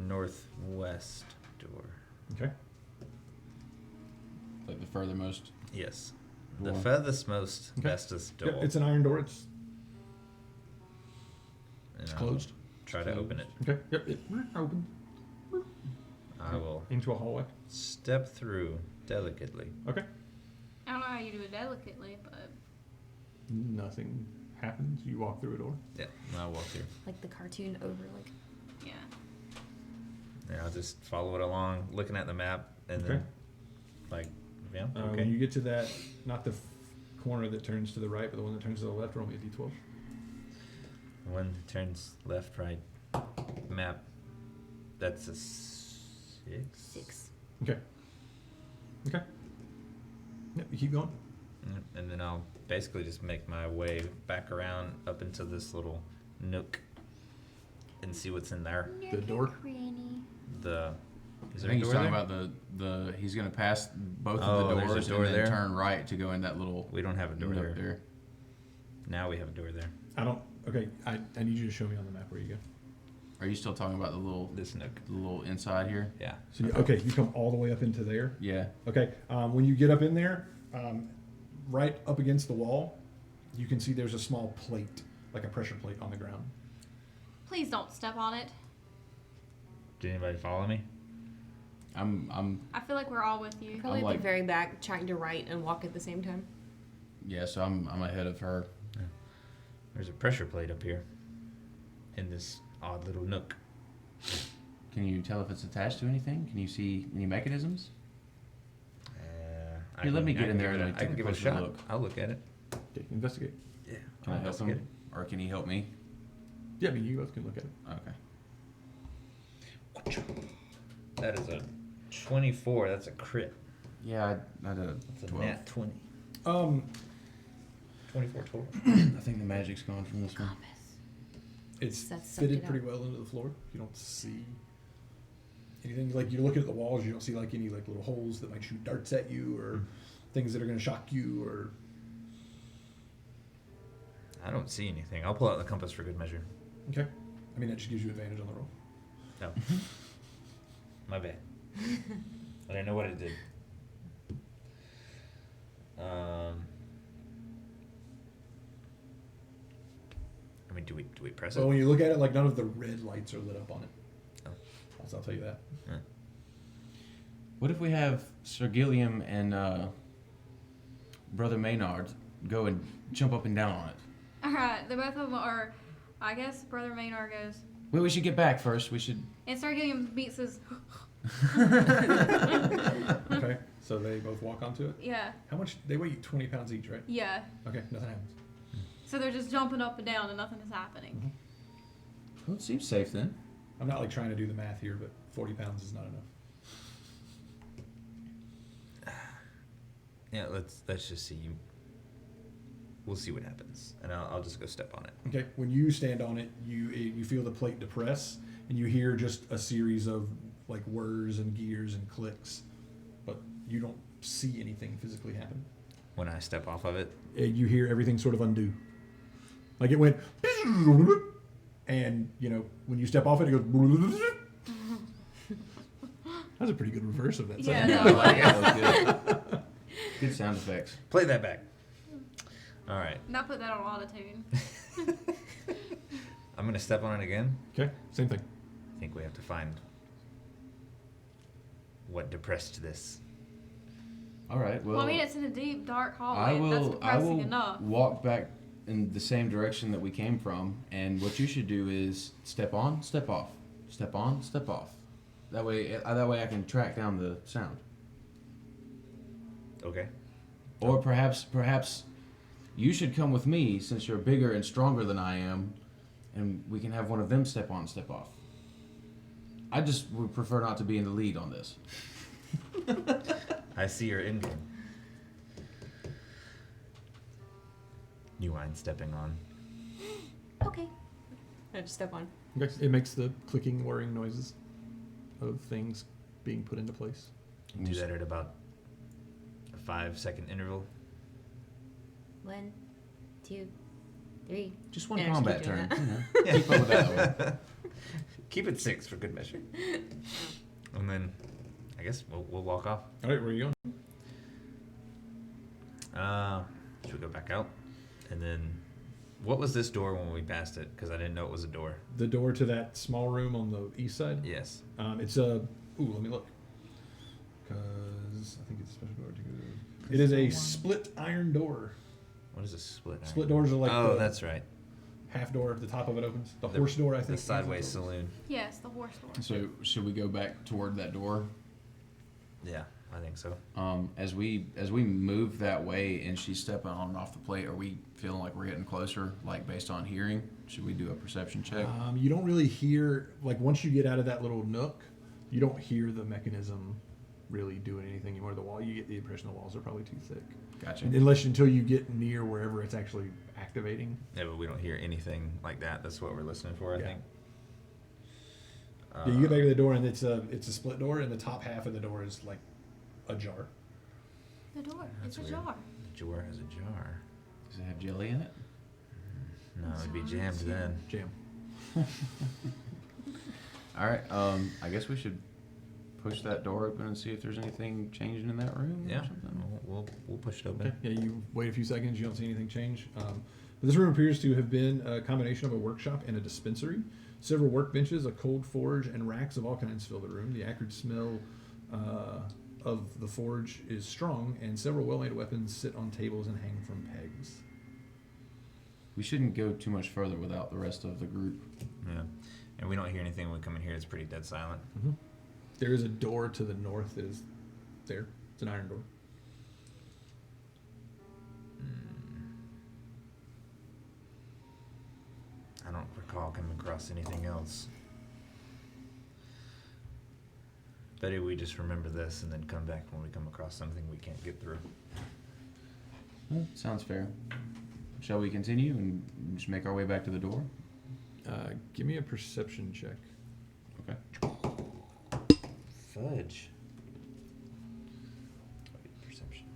northwest door. Okay. Like the furthermost. Yes. The Door. furthest most Okay. bestest door. Yep, it's an iron door. It's And I'll closed. Try to open it. Okay. Yep. It open I will into a hallway. step through delicately. Okay. I don't know how you do it delicately, but Nothing happens. You walk through a door. Yeah, I'll walk through. Like the cartoon over, like. yeah. Yeah, I'll just follow it along, looking at the map, and Okay. then, like, yeah, okay. When you get to that, not the corner that turns to the right, but the one that turns to the left, roll me a d12. One turns left, right. Map. That's a 6. 6. Okay. Yep. You keep going. And then I'll basically just make my way back around up into this little nook and see what's in there. The door. Is I there a think he's door talking there? about the he's gonna pass both Oh, of the there's a doors door and then there? turn right to go in that little We don't have a door nook there. Now we have a door there. I don't. Okay. I need you to show me on the map where you go. Are you still talking about the This nook. little inside here? Yeah. So you come all the way up into there. Yeah. Okay. When you get up in there, right up against the wall, you can see there's a small plate, like a pressure plate, on the ground. Please don't step on it. Did anybody follow me? I'm I feel like we're all with you. Probably like- at the very back, trying to write and walk at the same time. yeah, so I'm ahead of her. There's a pressure plate up here in this odd little nook. Can you tell if it's attached to anything? Can you see any mechanisms? I Here, let can- me I get can in there give and it a- I take can a give it a closer shot. look. I'll look at it. Okay. Investigate. Yeah. Can I help investigate him, or can he help me? Yeah. I mean, you both can look at it. Okay. That is a 24. That's a crit. Yeah, I did a That's a 12. nat 20. 24 total. I think the magic's gone from this one. It's That's fitted sucked it pretty well into the floor. You don't see anything. Like, you're looking at the walls, you don't see like any like little holes that might shoot darts at you or things that are going to shock you or. I don't see anything. I'll pull out the compass for good measure. Okay. I mean, that just gives you advantage on the roll. No. My bad. I didn't know what it did. I mean, do we press So it? when you look at it, like, none of the red lights are lit up on it. Oh. I'll tell you that. Yeah. What if we have Sir Gilliam and Brother Maynard go and jump up and down on it? Alright, the both of them are, I guess Brother Maynard goes, Well, we should get back first. We should. and Sir Gilliam beats his, Okay. So they both walk onto it. yeah, How much? They weigh 20 pounds each, right? yeah. Okay. Nothing happens. So they're just jumping up and down and nothing is happening. Well, it seems safe then. I'm not like trying to do the math here, but 40 pounds is not enough. Yeah, let's just see. We'll see what happens, and I'll just go step on it. Okay. When you stand on it, you feel the plate depress, and you hear just a series of like whirs and gears and clicks, but you don't see anything physically happen. When I step off of it, You hear everything sort of undo. Like it went, and when you step off it, it goes. That's a pretty good reverse of that. Yeah, sound. no, That was good. Good sound effects. play that back. All right, Not put that on autotune. I'm gonna step on it again. Okay. Same thing. I think we have to find what depressed this. All right. Well, Well, I mean, it's in a deep, dark hallway. I That's will. depressing enough. Walk back in the same direction that we came from, and what you should do is step on, step off, step on, step off. That way I can track down the sound. Okay. Or perhaps you should come with me since you're bigger and stronger than I am, and we can have one of them step on, step off. I just would prefer not to be in the lead on this. I see your income. You mind stepping on? Okay. I just step on. Okay. It makes the clicking, whirring noises of things being put into place. Do that at about a 5-second interval. 1, 2, 3. Just one Yeah, just combat keep doing turn. that. You know. Keep up with that way. Keep it 6 for good measure. And then, I guess we'll walk off. All right. Where are you going? Should we go back out? And then, what was this door when we passed it? Because I didn't know it was a door. The door to that small room on the east side. Yes. It's a. Ooh, let me look. Because I think it's a special door. It is a split iron door. What is a split iron? Split doors are like Oh, the that's right. half door. The top of it opens. The horse door, I think. The sideways saloon. Yes, the horse door. So should we go back toward that door? Yeah, I think so. As we move that way and she's stepping on and off the plate, are we feeling like we're getting closer, like based on hearing? Should we do a perception check? You don't really hear, like, once you get out of that little nook, you don't hear the mechanism really doing anything anymore. The wall, you get the impression the walls are probably too thick. Gotcha. Until you get near wherever it's actually activating. Yeah, but we don't hear anything like that. That's what we're listening for, I Yeah. think. Yeah, you get back to the door and it's a split door, and the top half of the door is like ajar. The door. That's It's a weird. jar. The door has a jar. Does it have jelly in it? No, it'd be jammed then. Jam. All right. I guess we should push that door open and see if there's anything changing in that room. Yeah, Or something. we'll push it open. Okay. Yeah, you wait a few seconds. You don't see anything change. But this room appears to have been a combination of a workshop and a dispensary. Several workbenches, a cold forge, and racks of all kinds fill the room. The acrid smell of the forge is strong, and several well-made weapons sit on tables and hang from pegs. We shouldn't go too much further without the rest of the group. Yeah, and we don't hear anything when we come in here. It's pretty dead silent. Mm-hmm. There is a door to the north that is there. It's an iron door. I don't recall coming across anything else. Better we just remember this and then come back when we come across something we can't get through. Well, sounds fair. Shall we continue and just make our way back to the door? Give me a perception check. Okay. Fudge. Perception.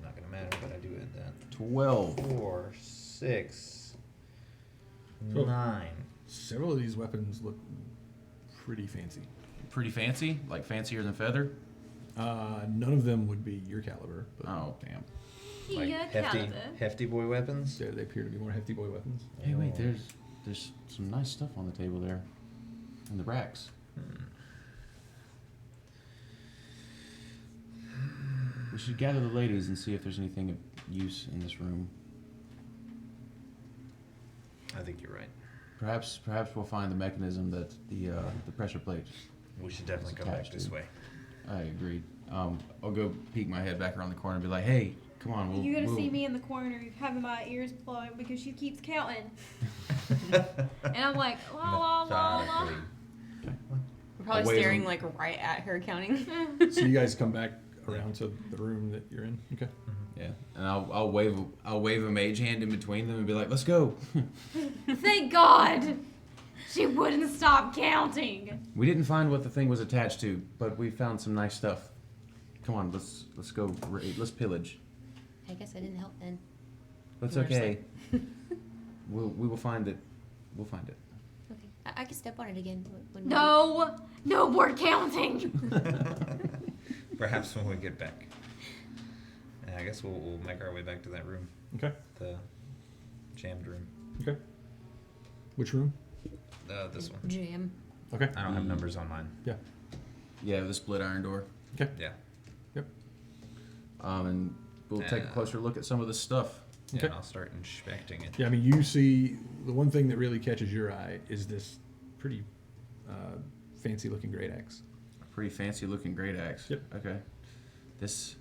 Not gonna matter, but I do add that. 12. 4, 6, So- 9. Several of these weapons look pretty fancy. Pretty fancy? Like fancier than feather? None of them would be your caliber, but Oh, damn. Like Yeah, hefty boy weapons. they appear to be more hefty boy weapons. Hey, wait, there's some nice stuff on the table there. In the racks. We should gather the ladies and see if there's anything of use in this room. I think you're right. Perhaps we'll find the mechanism that the pressure plate. We should definitely come back this way. I agree. I'll go peek my head back around the corner and be like, "Hey, come on, You're gonna we'll see me in the corner having my ears plugged because she keeps counting. And I'm like, la la la la. Methodically. We're probably Away staring from- like right at her counting. So you guys come back around to the room that you're in. Okay. Yeah, and I'll wave a mage hand in between them and be like, "Let's go." Thank God! She wouldn't stop counting. We didn't find what the thing was attached to, but we found some nice stuff. Come on, let's go. Let's pillage. I guess I didn't help then. That's We're just okay. we will find it. We'll find it. Okay. I can step on it again. When No more counting. Perhaps when we get back. And I guess we'll make our way back to that room. Okay. The jammed room. Okay. Which room? This one. Jam. Okay. I don't have numbers on mine. Yeah. Yeah, the split iron door. Okay. Yeah. Yep. And we'll take a closer look at some of this stuff. Yeah, Okay. and I'll start inspecting it. Yeah, I mean, you see, the one thing that really catches your eye is this pretty fancy-looking great axe. Pretty fancy looking great axe. Yep. Okay. This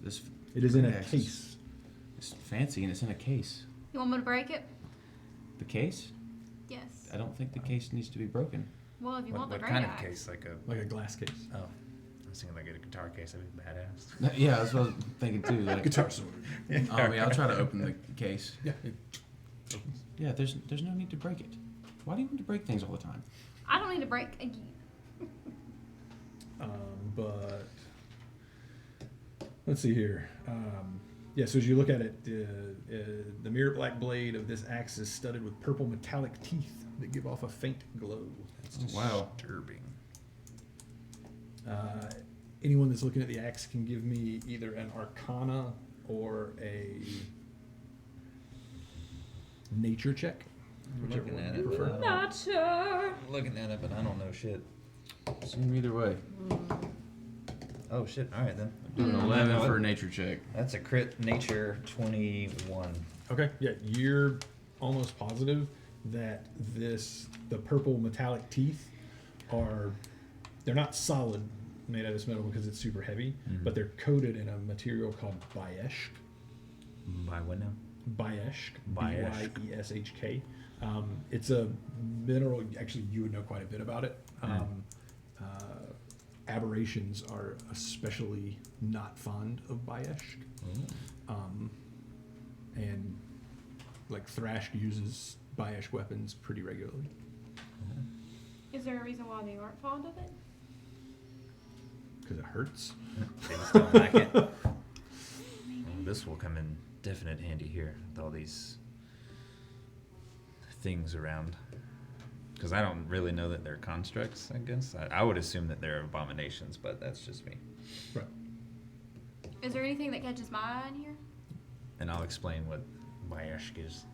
It is in a great axe case. It's fancy and it's in a case. You want me to break it? The case? Yes. I don't think the case needs to be broken. Well, if you want the What great kind of axe. case? Like a Like a glass case. oh, I was thinking like a guitar case. That'd be badass. Yeah, that's what I was thinking too. Like, Guitar sword. yeah, I'll try to open the case. Yeah. Yeah, there's no need to break it. Why do you need to break things all the time? I don't need to break. But let's see here. Yeah, so as you look at it, the mirror black blade of this axe is studded with purple metallic teeth that give off a faint glow. That's Wow. disturbing. Anyone that's looking at the axe can give me either an arcana or a nature check. Whichever Looking one at you it, prefer. but Not sure. I'm looking at it, but I don't know shit. Same either way. Oh shit! All right then. Do an Mm. 11 What? for a nature check. That's a crit nature 21. Okay, yeah, you're almost positive that the purple metallic teeth they're not solid made out of this metal because it's super heavy, but they're coated in a material called bieshk. By what now? Bieshk. Bieshk. B-Y-E-S-H-K. It's a mineral, actually you would know quite a bit about it. Aberrations are especially not fond of bieshk. And like Thrash uses bieshk weapons pretty regularly. Is there a reason why they aren't fond of it? Because it hurts. They just don't like it. Well, this will come in definite handy here with all these things around. Because I don't really know that they're constructs, I guess. I would assume that they're abominations, but that's just me. Right. Is there anything that catches my eye in here? And I'll explain what Bayeshk is.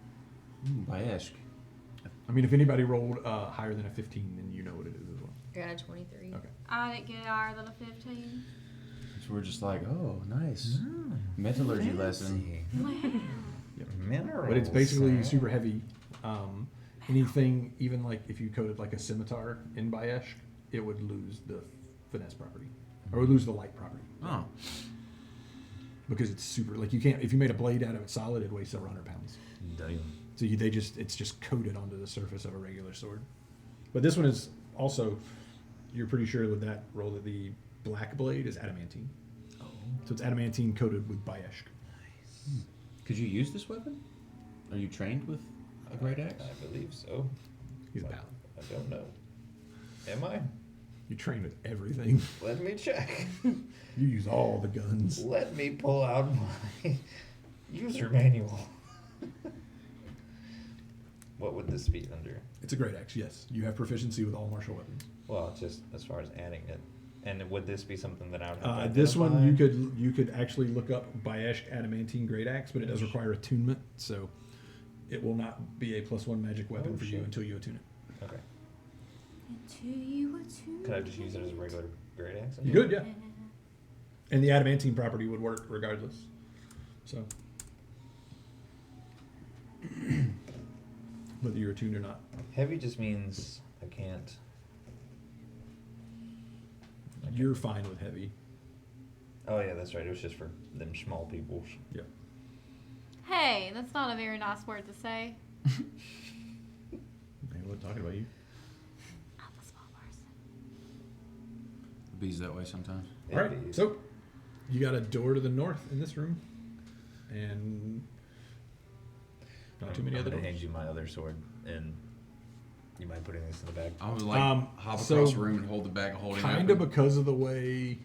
Bayesh. I mean, if anybody rolled higher than a 15, then you know what it is as well. I got a 23. Okay. I didn't get higher than a 15. So we're just like, oh, nice. Metallurgy lesson. Yep. Minerals. But it's basically super heavy. Anything, even like if you coated like a scimitar in Bayesh, it would lose the finesse property, or would lose the light property. Oh. Because it's super, like you can't, if you made a blade out of it solid, it'd weigh several hundred pounds. Damn. So it's just coated onto the surface of a regular sword. But this one is also, you're pretty sure with that roll that the black blade is adamantine. Oh. So it's adamantine coated with Bayesh. Nice. Could you use this weapon? Are you trained with a great axe? I believe so. He's a paladin. I don't know. Am I? You train with everything. Let me check. You use all the guns. Let me pull out my user manual. What would this be under? It's a great axe, yes. You have proficiency with all martial weapons. Well, just as far as adding it. And would this be something that I would have to This one identify? you could actually look up Bayesh Adamantine Great Axe, but it does require attunement, so it will not be a +1 magic weapon for you until you attune it. Okay. Until you attune. Could I just use it as a regular great axe? You could, yeah. And the adamantine property would work regardless. So whether you're attuned or not. Heavy just means I can't. You're fine with heavy. Oh yeah, that's right. It was just for them small people. Yeah. Hey, that's not a very nice word to say. I wasn't talking about you. I'm a small person. Bees that way sometimes. All right, so you got a door to the north in this room, and not too many I'm other gonna doors. hand you my other sword, and you mind putting this in the bag? I would like hop so across the room and hold the bag of holding. Kind of because of the way,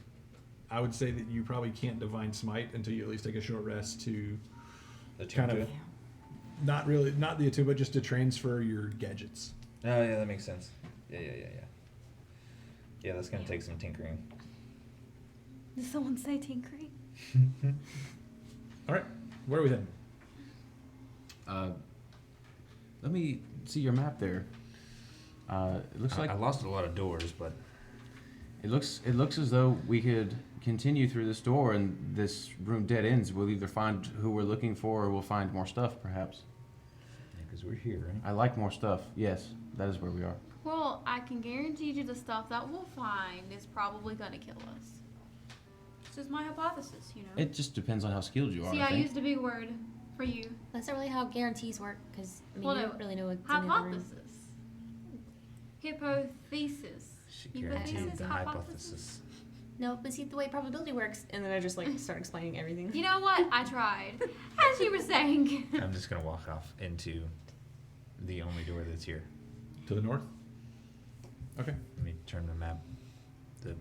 I would say that you probably can't divine smite until you at least take a short rest to Attune kind to of it? not the attune, but just to transfer your gadgets. Oh yeah, that makes sense. Yeah. Yeah, that's gonna take some tinkering. Did someone say tinkering? All right, where are we heading? Let me see your map there. It looks like I lost a lot of doors, but it looks as though we could continue through this door and this room dead ends. We'll either find who we're looking for or we'll find more stuff, perhaps. because we're here, right? I like more stuff. Yes, that is where we are. Well, I can guarantee you the stuff that we'll find is probably gonna kill us. It's just my hypothesis, you know. It just depends on how skilled you are. See, I I think. used a big word for you. That's not really how guarantees work, because I mean, Well, you no. don't really know what's in the other room. Hypothesis. Hypothesis. She Hypothesis, guaranteed the hypothesis. hypothesis. No, but see the way probability works, and then I just like start explaining everything. You know what? I tried. As you were saying. I'm just gonna walk off into the only door that's here. To the north. Okay. Let me turn the map the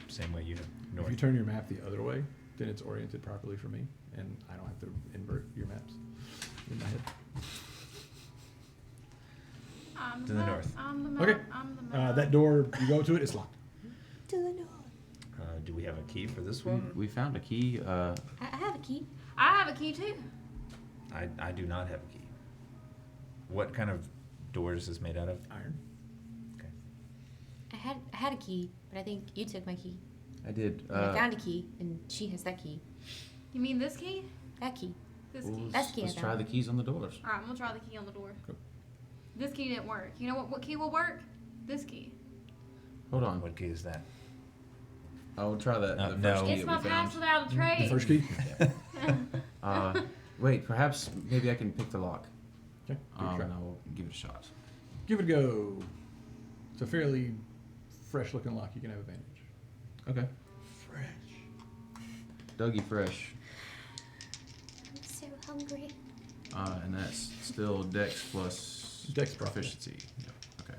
same way you have north. If you turn your map the other way, then it's oriented properly for me, and I don't have to invert your maps in my head. I'm To the map, north. I'm the map. Okay. I'm the map. That door, you go to it, it's locked. To the north. Do we have a key for this one? We found a key. I have a key. I have a key too. I do not have a key. What kind of door is this made out of? Iron. Okay. I had a key, but I think you took my key. I did. And I found a key, and she has that key. You mean this key? That key. This Well, key. That's the key I let's found. try the keys on the doors. Alright, I'm gonna try the key on the door. Cool. This key didn't work. You know what key will work? This key. Hold on. What key is that? I will try that. No, the no. first key It's that my we pass found. without a trade. The first key? Wait, perhaps maybe I can pick the lock. Okay. Give it a try. And I will give it a shot. Give it a go. It's a fairly fresh looking lock. You can have advantage. Okay. Fresh. Dougie Fresh. I'm so hungry. And that's still Dex plus Dex probably. proficiency. Yep. Okay.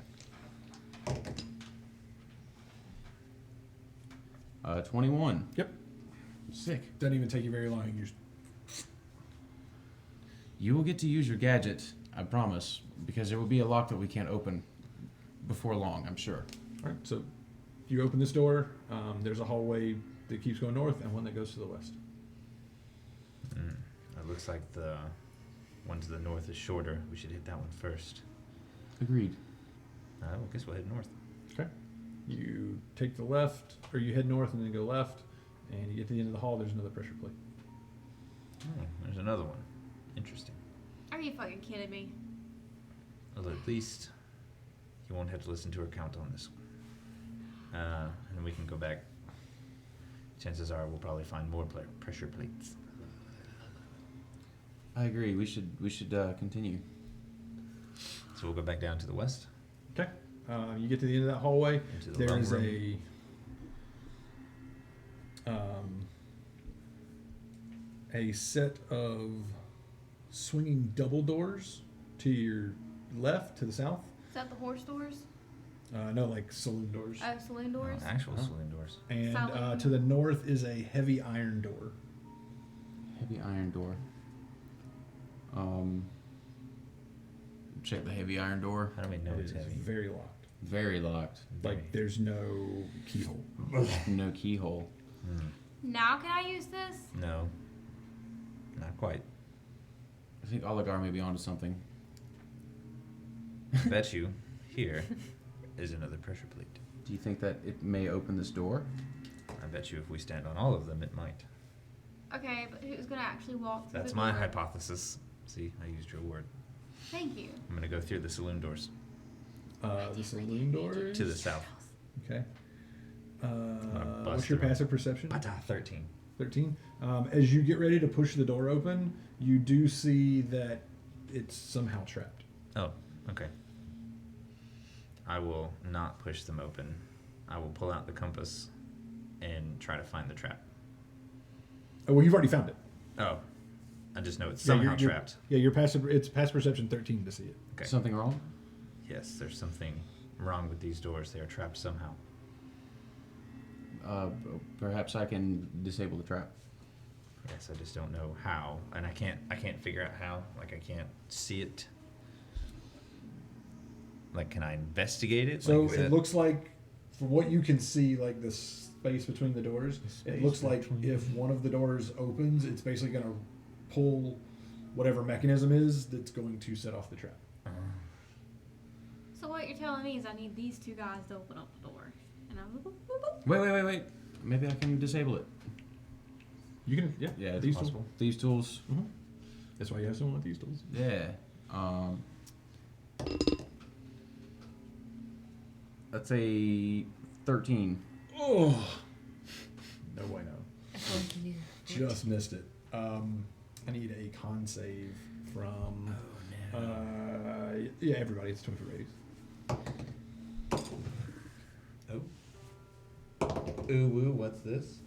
21. Yep. Sick. Doesn't even take you very long. You just You will get to use your gadget, I promise, because there will be a lock that we can't open before long, I'm sure. All right, so you open this door. There's a hallway that keeps going north and one that goes to the west. It looks like the one to the north is shorter. We should hit that one first. Agreed. Well, I guess we'll head north. Okay. You take the left, or you head north and then go left, and you get to the end of the hall. There's another pressure plate. Oh, there's another one. Interesting. Are you fucking kidding me? Well, at least you won't have to listen to her count on this one. And we can go back. Chances are we'll probably find more pressure plates. I agree. We should continue. So we'll go back down to the west. Okay. You get to the end of that hallway. Into the There long is room. a set of swinging double doors to your left, to the south. that the horse doors? No, like saloon doors. Oh, saloon doors? Actual saloon doors. And Saloon. to the north is a heavy iron door. Heavy iron door. Check the heavy iron door. How do we know It it's is heavy? very locked. Very locked. Like there's no keyhole. No keyhole. Now can I use this? No. Not quite. I think Oligar may be onto something. Bet you here is another pressure plate. Do you think that it may open this door? I bet you if we stand on all of them, it might. Okay, but who's gonna actually walk through That's the my door? hypothesis. See, I used your word. Thank you. I'm gonna go through the saloon doors The saloon doors. to the south. Okay. bust What's your through. passive perception? 13. 13. As you get ready to push the door open, you do see that it's somehow trapped. Oh, okay. I will not push them open. I will pull out the compass and try to find the trap. Oh, well, you've already found it. Oh, I just know it's Yeah, somehow you're- trapped. Yeah, your passive. It's passive perception 13 to see it. Okay. Something wrong? Yes, there's something wrong with these doors. They are trapped somehow. Perhaps I can disable the trap. Yes, I just don't know how, and I can't figure out how. Like I can't see it. Like, can I investigate it? So Like, is it looks like, from what you can see, like the space between the doors, it looks like if one of the doors opens, it's basically going to pull whatever mechanism is that's going to set off the trap. So what you're telling me is I need these two guys to open up the door. And I'm boop, boop, boop. Wait. Maybe I can disable it. You can, yeah. Yeah, it's these possible. tools. These tools. Mm-hmm. That's why you have someone with these tools. Yeah. That's a 13. Oh, no way, no. I feel like you Just missed it. I need a con save from. Yeah, everybody. It's 24 ratings. Oh. Ooh, woo, what's this?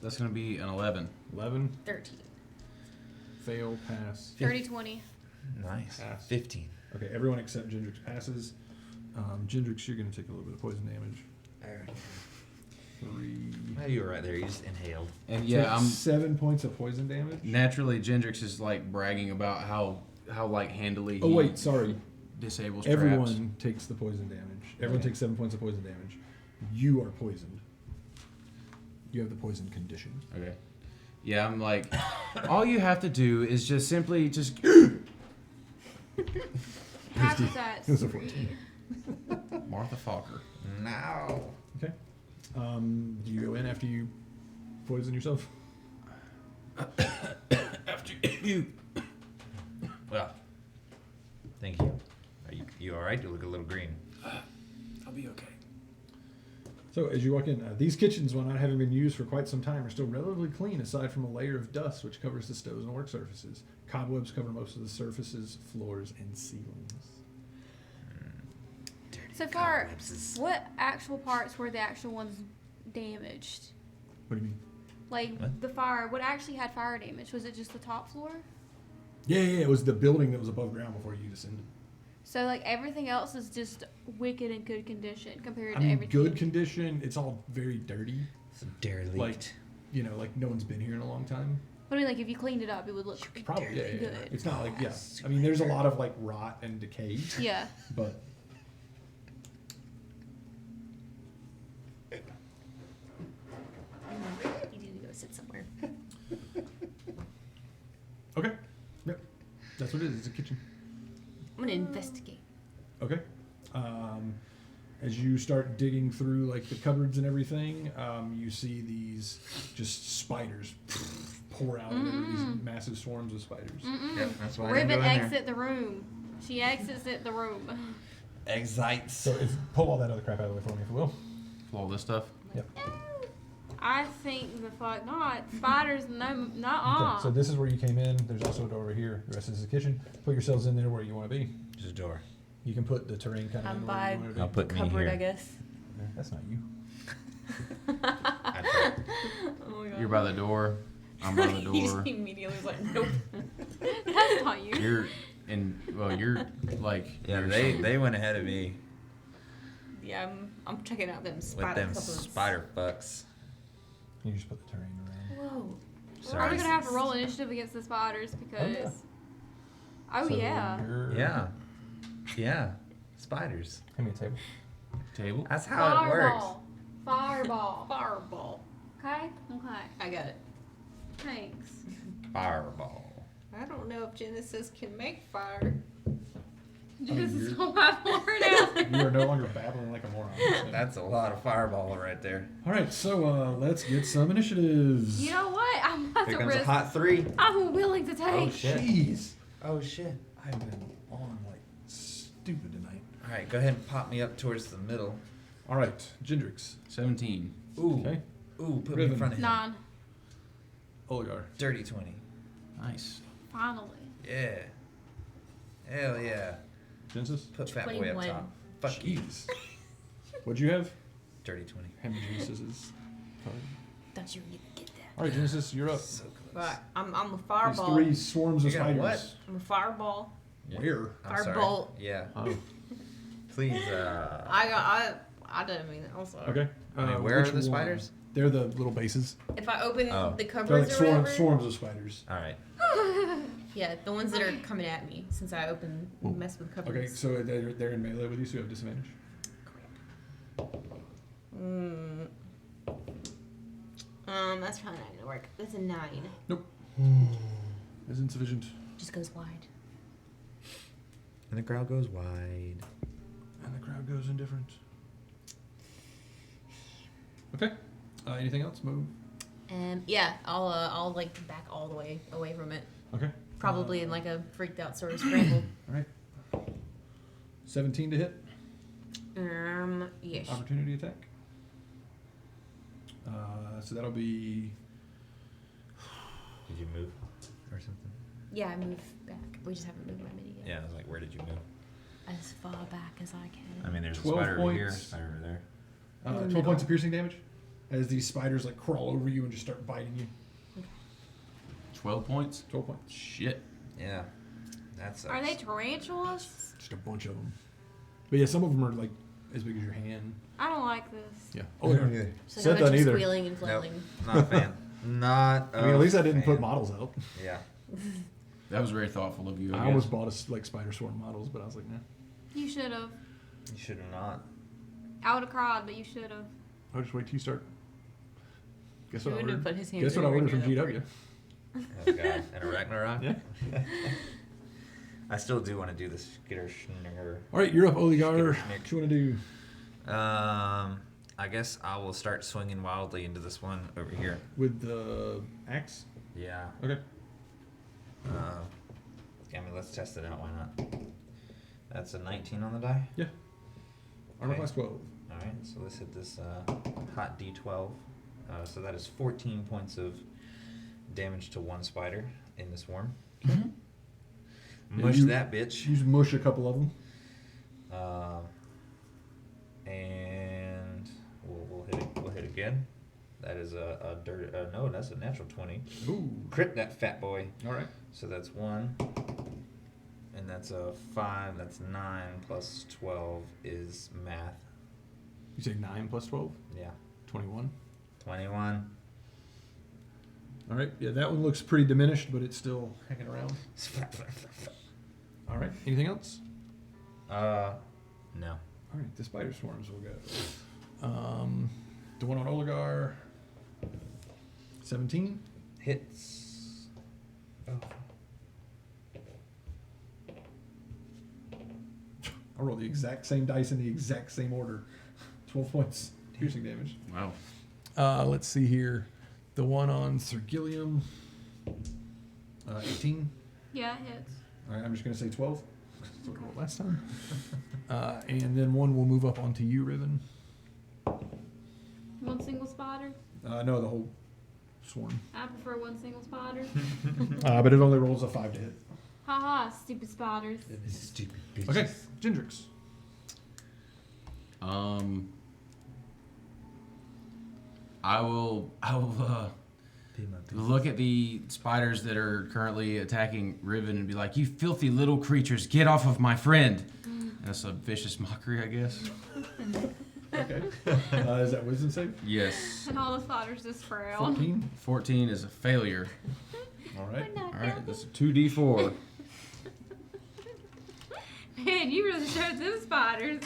That's gonna be an 11. 11. 13. Fail, pass. 30, 20. Nice. Pass. 15. Okay, everyone except Gendrix passes. Gendrix, you're going to take a little bit of poison damage. 3. Oh, you were right there. You just inhaled. And yeah, I'm 7 points of poison damage. naturally Gendrix is like bragging about how like handily Oh he wait, sorry. disables Everyone traps. takes the poison damage. Everyone Okay. takes 7 points of poison damage. You are poisoned. You have the poison condition. Okay. Yeah, I'm like, all you have to do is just simply just. Half of that. It was a 14. Martha Falker. No. Okay. Do you go in after you poison yourself? After you. Well, thank you. Are you all right? You look a little green. I'll be okay. So as you walk in, these kitchens, while not having been used for quite some time, are still relatively clean aside from a layer of dust which covers the stoves and work surfaces. Cobwebs cover most of the surfaces, floors, and ceilings. So far, what actual parts were the actual ones damaged? What do you mean? Like What? the fire, what actually had fire damage? Was it just the top floor? Yeah, it was the building that was above ground before you descended. So like everything else is just wicked in good condition compared I to mean, everything. good condition. It's all very dirty. It's derelict. Like, like no one's been here in a long time. But I mean, like if you cleaned it up, it would look Probably, yeah. good. It's not like, yeah. I mean, there's a lot of like rot and decay, Yeah. but You need to go sit somewhere. okay. Yep. That's what it is. It's a kitchen. I'm gonna investigate. Okay. As you start digging through like the cupboards and everything, you see these just spiders pour out of there, these massive swarms of spiders. Yep, that's why I Ribbon didn't go in there. exit the room. She exits the room. Exites. So pull all that other crap out of the way for me, if you will. All this stuff. Yep. I think the fuck not. Spiders, no, not Okay, so this is where you came in. There's also a door over here. The rest is the kitchen. Put yourselves in there where you want to be. Just a door. You can put the terrain kind of I'm in by where you want to I'll be. put me Cupboard, here. I guess. That's not you. Oh my god. You're by the door. I'm by the He just door. immediately was like, nope. That's not you. And well, you're like Yeah, you're they went ahead of me Yeah, I'm checking out them with spider them cupboards. spider fucks. You just put the terrain around. Whoa. Sorry. Are we gonna have to roll initiative against the spiders because? Oh So yeah. you're- Yeah. Spiders. Give me a table. table. That's how it works. Fireball. Fireball. Okay. Okay. I got it. Thanks. Fireball. I don't know if Genesis can make fire. This you're- is so my word out. You are no longer babbling like a moron. That's a lot of fireball right there. All right, so let's get some initiatives. You know what? I'm about Here to comes a risk. hot 3. I'm willing to take. shit. Jeez. Oh shit. I've been on like stupid tonight. All right, go ahead and pop me up towards the middle. All right, Gendrix. 17. Ooh. Okay. Ooh, put me Riven. in front of him. 9. Oligar. Dirty 20. Nice. Finally. Yeah. Hell yeah. Genesis. Put Fat Boy up 21. top. Fuck you. Jeez. What'd you have? Dirty 20. Him and Genesis is fine. Thought you were gonna get that. All right, Genesis, you're up. So close. Right. I'm a These fireball. 3 swarms of You're gonna spiders. I'm a fireball. Yeah. Where? I'm sorry. Firebolt. Yeah. Oh, Please. I didn't mean that. I'm sorry. okay. I mean, where are which the one? spiders? They're the little bases. If I open Oh. the They're cupboards like or whatever. swarms of spiders. All right. Yeah, the ones that are coming at me since I opened mess with cupboards. Okay, so they're in melee with you, so you have disadvantage. That's probably not gonna work. That's a 9. Is insufficient. Just goes wide. And the crowd goes wide. And the crowd goes indifferent. Okay. Anything else? Move. Yeah, I'll like back all the way away from it. Okay. Probably in like a freaked out sort of scramble. All right. 17 to hit. Yes. Opportunity attack. So that'll be. Did you move or something? Yeah, I moved back. We just haven't moved my mini yet. Yeah, I was like, where did you move? As far back as I can. I mean, there's a 12 spider over here, points. spider over there. 12 points of piercing damage as these spiders like crawl over you and just start biting you. 12 points. 12 points. Shit. Yeah. That's. Are they tarantulas? Just a bunch of them. But yeah, some of them are like as big as your hand. I don't like this. Yeah. Oh, yeah. So Said no that bunch of either. squealing and Nope. flailing. Not a fan. Not. I mean, at least I didn't fan. put models out. Yeah. That was very thoughtful of you. I almost bought like spider swarm models, but I was like, nah. You should have. You should have not. I would have cried, but you should have. I'll just wait till you start. Guess He what I wouldn't have ordered? put his hands Guess what I anywhere ordered from near GW? Oh god. And a Ragnarok. Yeah. I still do want to do this Skitterschninger. All right, you're up, Oligar. Skitterschnick. What you want to do? I guess I will start swinging wildly into this one over here. With the axe? Yeah. Okay. I mean, let's test it out. Why not? That's a 19 on the die. Yeah. Armor Okay. class 12. All right. So let's hit this hot D12. So that is 14 points of damage to one spider in this swarm. Mush you- that bitch. You mush a couple of them. And we'll hit it. We'll hit again. That is a dirt. No, that's a natural 20. Ooh. Crit that fat boy. All right. So that's 1. And that's a 5. That's 9 plus 12 is math. You say 9 plus 12? Yeah. 21. 21. All right. Yeah, that one looks pretty diminished, but it's still hanging around. All right. Anything else? No. All right. The spider swarms will go. The one on Oligar. 17. Hits. Oh. I rolled the exact same dice in the exact same order. 12 points piercing damage. Wow. Let's see here. The one on Sir Gilliam. 18. Yeah, it hits. All right, I'm just going to say 12. That's what I rolled last time. And then one will move up onto you, Riven. One single spider. No, the whole swarm. I prefer one single spider. But it only rolls a 5 to hit. Haha, stupid spiders. Stupid bitches. Okay, Gendrix. I will look at the spiders that are currently attacking Riven and be like, "You filthy little creatures, get off of my friend." That's a vicious mockery, I guess. Okay. Is that wisdom save? Yes. And all the spiders just frown. 14. 14 is a failure. All right. All right, that's a 2d4. Man, you really showed them spiders.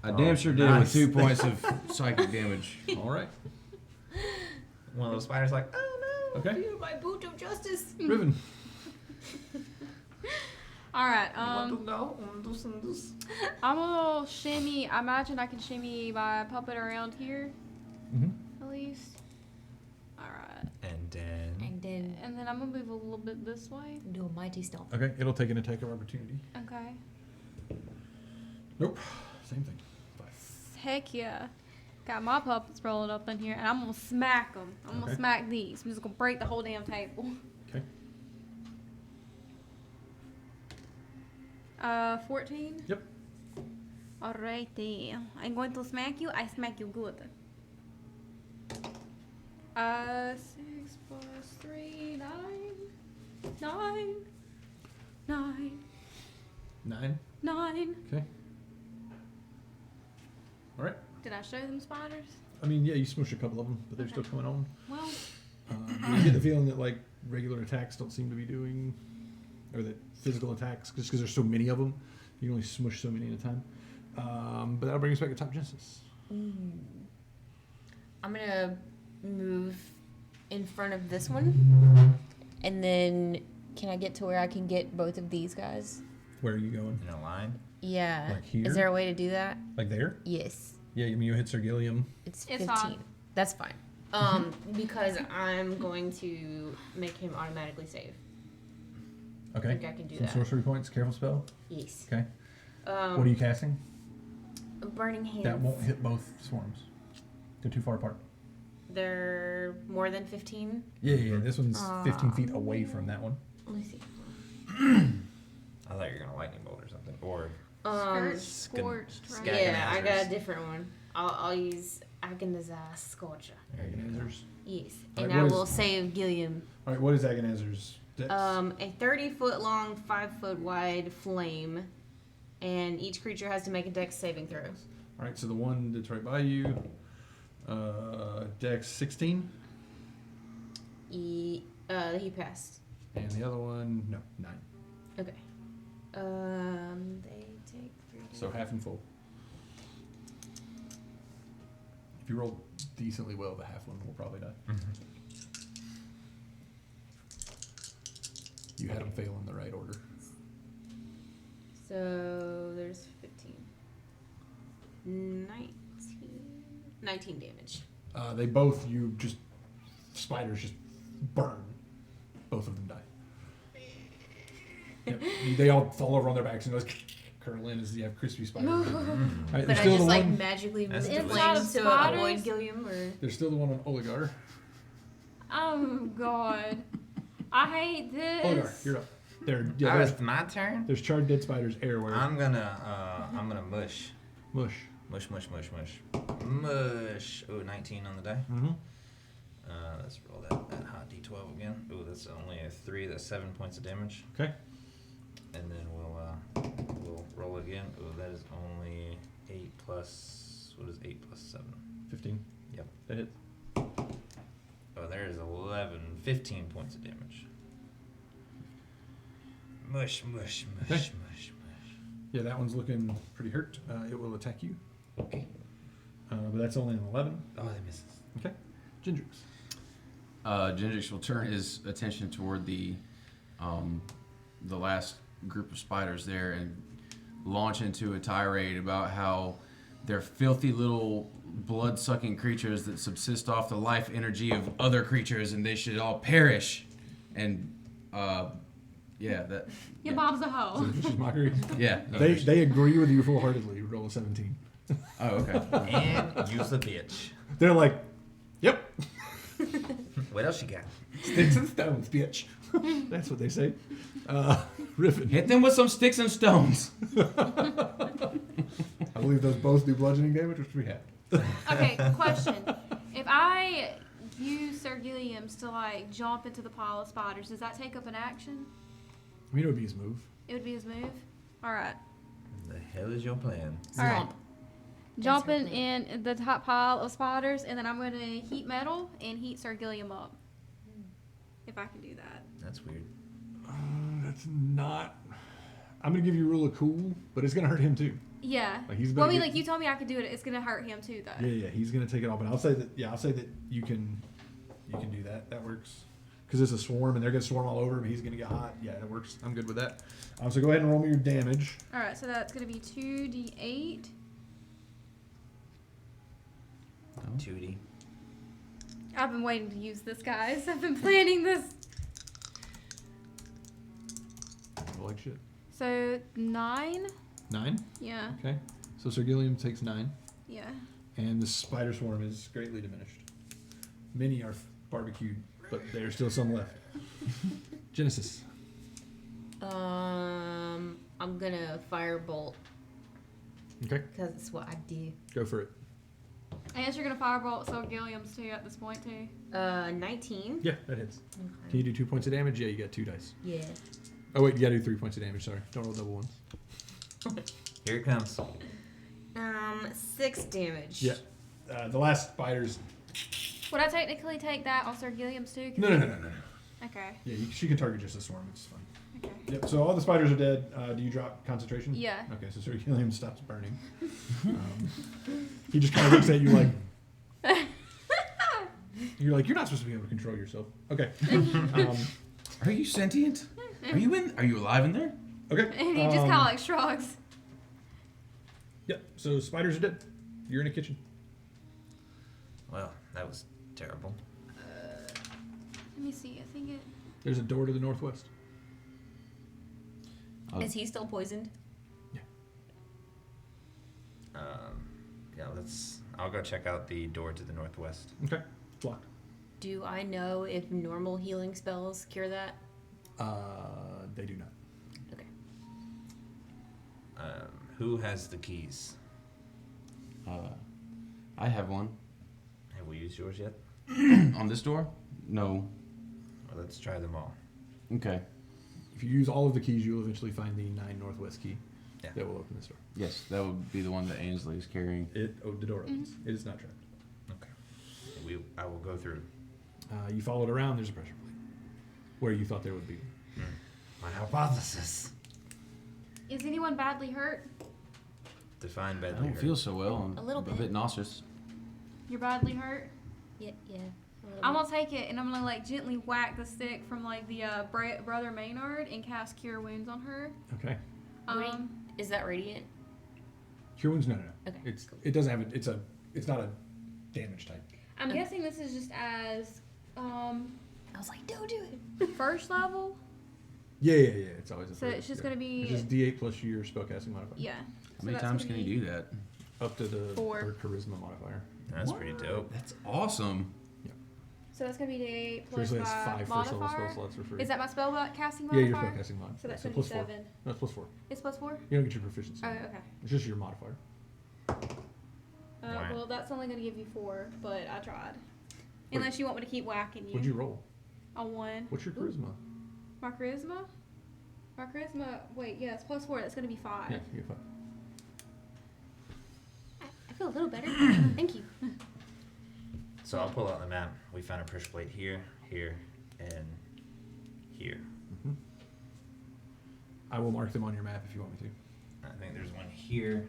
I damn sure did nice. with 2 points of psychic damage. All right. One of those spiders like, oh no. Okay. Feel my boot of justice. Riven. All right. Want to go? This. I'm gonna shimmy. I imagine I can shimmy my puppet around here, Mm-hmm. at least. All right. And then. And And then I'm gonna move a little bit this way. do a mighty stomp. Okay. It'll take an attack of opportunity. Okay. Nope. Same thing. 5. Heck yeah. Got my puppets rolling up in here, and I'm gonna smack them. I'm gonna Okay. smack these. I'm just gonna break the whole damn table. Okay. 14. Yep. Alrighty. I'm going to smack you. I smack you good. 6 plus 3, 9. 9. 9. 9. 9. Okay. All right. Did I show them spiders? I mean, yeah, you smushed a couple of them, but they're still coming on. Well, You get the feeling that like regular attacks don't seem to be doing, or that physical attacks, just because there's so many of them, you can only smush so many at a time. But that'll bring us back to top Genesis. I'm gonna move in front of this one, and then can I get to where I can get both of these guys? Where are you going? In a line. Yeah. Like here? Is there a way to do that? Like there? Yes. Yeah, I mean, you hit Sir Gilliam. It's It's 15. fine. That's fine. Because I'm going to make him automatically save. I Okay. think I can do Some that. sorcery points, careful spell. Yes. Okay. What are you casting? Burning hands. That won't hit both swarms. They're too far apart. They're more than 15. Yeah. This one's 15 feet away from that one. Let me see. I thought you were gonna lightning bolt or something. Or scorched, right? Scat- Yeah, I got a Scaganazers. different one. I'll use Agonizar Scorcher. Agonizers. Yes. Alright, And I what will is- save Gilliam. All right, what is Agonizer's dex? A 30-foot long, 5-foot wide flame, and each creature has to make a dex saving throw. All right, so the one that's right by you, dex 16, He passed. and the other one, no, 9. Okay. They take 3. So half and full. If you roll decently well, the half one will probably die. You had them fail in the right order. So there's 15. 19 damage. They both, spiders just burn. Both of them die. Yep. They all fall over on their backs and goes curl in as you have crispy spiders. All right, But there's I still just the like one. magically move That's the delicious. flames Inside to of spiders? avoid Gilliam, or There's still the one on Oligar. Oh god. I hate this. Oligar, you're up. There, yeah, Oh, there's, it's my turn. there's charred dead spiders everywhere. I'm gonna mush. Mush. Mush. Oh, 19 on the die. Mm-hmm. Let's roll that hot d12 again. Oh, that's only a 3. That's 7 points of damage. Okay. And then we'll roll it again. Oh, that is only 8 plus. What is 8 plus 7? 15. Yep. That hits. Oh, there is 15 points of damage. Mush. Okay. Yeah, that one's looking pretty hurt. It will attack you. Okay. But that's only an 11. Oh, that misses. Okay. Gendrix. Gendrix will turn his attention toward the last group of spiders there and launch into a tirade about how they're filthy little blood-sucking creatures that subsist off the life energy of other creatures, and they should all perish. And yeah, that. Your Yeah. mom's a hoe. Vicious mockery. Yeah. no, They agree with you full-heartedly. Roll a 17. Oh, okay. And use the bitch. They're like, yep. What else you got? Sticks and stones, bitch. That's what they say. Riffin. Hit them with some sticks and stones. I believe those both do bludgeoning damage, which we have. Okay, question. If I use Sir Gilliam's to like jump into the pile of spiders, does that take up an action? I mean, it would be his move. It would be his move. All right. The hell is your plan? All right. Jumping in the top pile of spiders, and then I'm going to heat metal and heat Sir Gilliam up. If I can do that. That's weird. That's not. I'm gonna give you a rule of cool, but it's gonna hurt him too. Yeah. Like he's. Well, I mean, like you told me I could do it. It's gonna hurt him too, though. Yeah, he's gonna take it off, and I'll say that. Yeah, I'll say that you can do that. That works. Because it's a swarm, and they're gonna swarm all over him. He's gonna get hot. Yeah, that works. I'm good with that. So go ahead and roll me your damage. All right, so that's gonna be 2d8. 2D. I've been waiting to use this, guys. I've been planning this. Roll like shit. So 9. 9. Yeah. Okay. So Sir Gilliam takes 9. Yeah. And the spider swarm is greatly diminished. Many are barbecued, but there's still some left. Genesis. I'm gonna firebolt Okay. because it's what I do. Go for it. I guess you're gonna firebolt Sir Gilliam's too at this point too. 19. Yeah, that hits. Okay. Can you do 2 points of damage? Yeah, you got 2 dice. Yeah. Oh wait, you gotta do 3 points of damage. Sorry, don't roll double ones. Here it comes. 6 damage. Yeah. The last spiders. Would I technically take that on Sir Gilliam's too? No. Okay. Yeah, she can target just a swarm. It's fine. Okay. Yep. So all the spiders are dead. Do you drop concentration? Yeah. Okay. So Sir Gilliam stops burning. He just kind of looks at you like. You're like, you're not supposed to be able to control yourself. Okay. Are you sentient? Are you alive in there? Okay. And he just kind of like shrugs. Yep. So spiders are dead. You're in a kitchen. Well, that was terrible. Let me see. I think it. There's a door to the northwest. Is he still poisoned? Yeah, I'll go check out the door to the northwest. Okay. It's locked. Do I know if normal healing spells cure that? They do not. Okay. Who has the keys? I have one. Have we used yours yet? On this door? No. Well, let's try them all. Okay. If you use all of the keys, you'll eventually find the 9 northwest key. Yeah. That will open this door. Yes, that would be the one that Ainsley is carrying. The door opens. It is not trapped. Okay. I will go through. You follow it around. There's a pressure plate where you thought there would be. My hypothesis. Is anyone badly hurt? Define I badly don't hurt. feel so well. I'm A little a bit nauseous. You're badly hurt? Yeah. I'm gonna take it and I'm gonna like gently whack the stick from like the Brother Maynard and cast Cure Wounds on her. Okay. Is that radiant? Cure wounds? No. Okay, It doesn't have it. It's not a damage type. I'm guessing this is just as I was like, don't do it. first level. Yeah. It's always a So it's just gonna be It's just D8 plus your spellcasting modifier. yeah. How many times can you do that? Up to the 4. third charisma modifier. That's pretty dope. That's awesome. So that's gonna be D8 plus First, it's 5 first level modifier. spell slots for free. Is that my spell casting Yeah, modifier? your spellcasting mod. So that's Yeah, gonna be plus 4. 7. No, it's plus 4. It's plus 4. You don't get your proficiency. Oh, okay. It's just your modifier. Right. Well, that's only gonna give you 4, but I tried. Unless you want me to keep whacking you. What'd you roll? A 1. What's your charisma? My charisma? My charisma. Wait, yeah, it's plus 4. That's gonna be 5. Yeah, you get 5. I feel a little better. Thank you. So I'll pull out the map. We found a pressure plate here, and here. Mm-hmm. I will mark them on your map if you want me to. I think there's one here,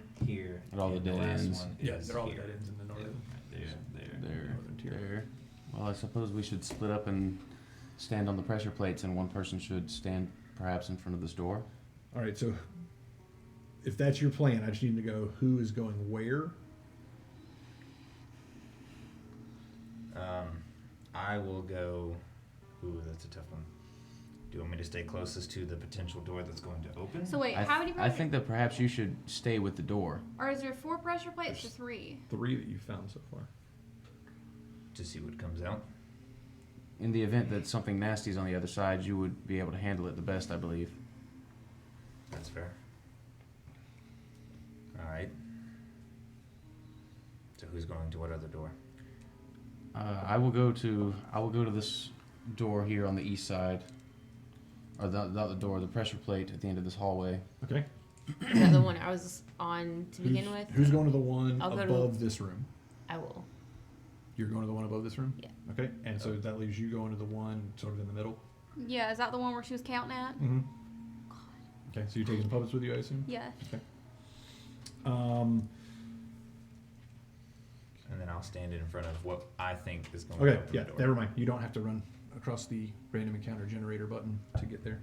At all the and dead last ends. one Yeah, is they're all here. dead ends in the northern. There. Well, I suppose we should split up and stand on the pressure plates, and one person should stand perhaps in front of this door. All right, so if that's your plan, I just need to go who is going where. I will go. Ooh, that's a tough one. Do you want me to stay closest to the potential door that's going to open? So wait, I how many I pressure? think that perhaps you should stay with the door. Or is there 4 pressure plates or There's 3? 3 that you've found so far. To see what comes out. In the event that something nasty is on the other side, you would be able to handle it the best, I believe. That's fair. All right. So who's going to what other door? I will go to this door here on the east side. Or not the door, the pressure plate at the end of this hallway. Okay. Is that the one I was on to begin with? Who's going to the one I'll go above this room? I will. You're going to the one above this room? Yeah. Okay. And so that leaves you going to the one sort of in the middle? Yeah, is that the one where she was counting at? Mm-hmm. Okay, so you're taking the puppets with you, I assume? Yeah. Okay. And then I'll stand in front of what I think is going to Okay, open yeah, the door. never mind. You don't have to run across the random encounter generator button to get there.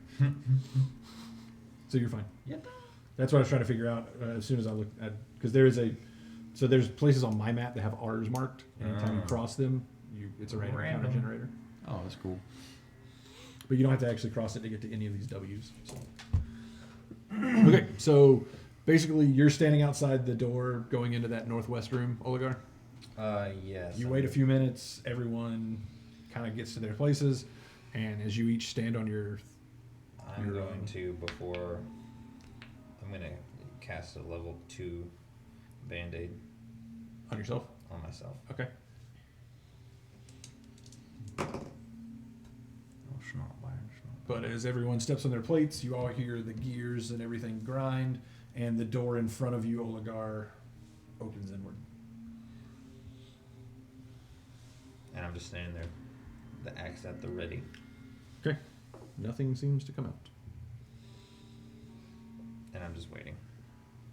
So you're fine. Yep. That's what I was trying to figure out as soon as I looked at, because there's places on my map that have R's marked, and anytime you cross them, it's a random encounter generator. Oh, that's cool. But you don't have to actually cross it to get to any of these W's. So. Okay, so basically you're standing outside the door going into that northwest room, Oligar. Yes. You wait a few minutes, everyone kind of gets to their places, and as you each stand on your... I'm going to cast a level 2 Band-Aid. On yourself? On myself. Okay. But as everyone steps on their plates, you all hear the gears and everything grind, and the door in front of you, Oligar, opens inward. And I'm just standing there, the axe at the ready. Okay. Nothing seems to come out. And I'm just waiting.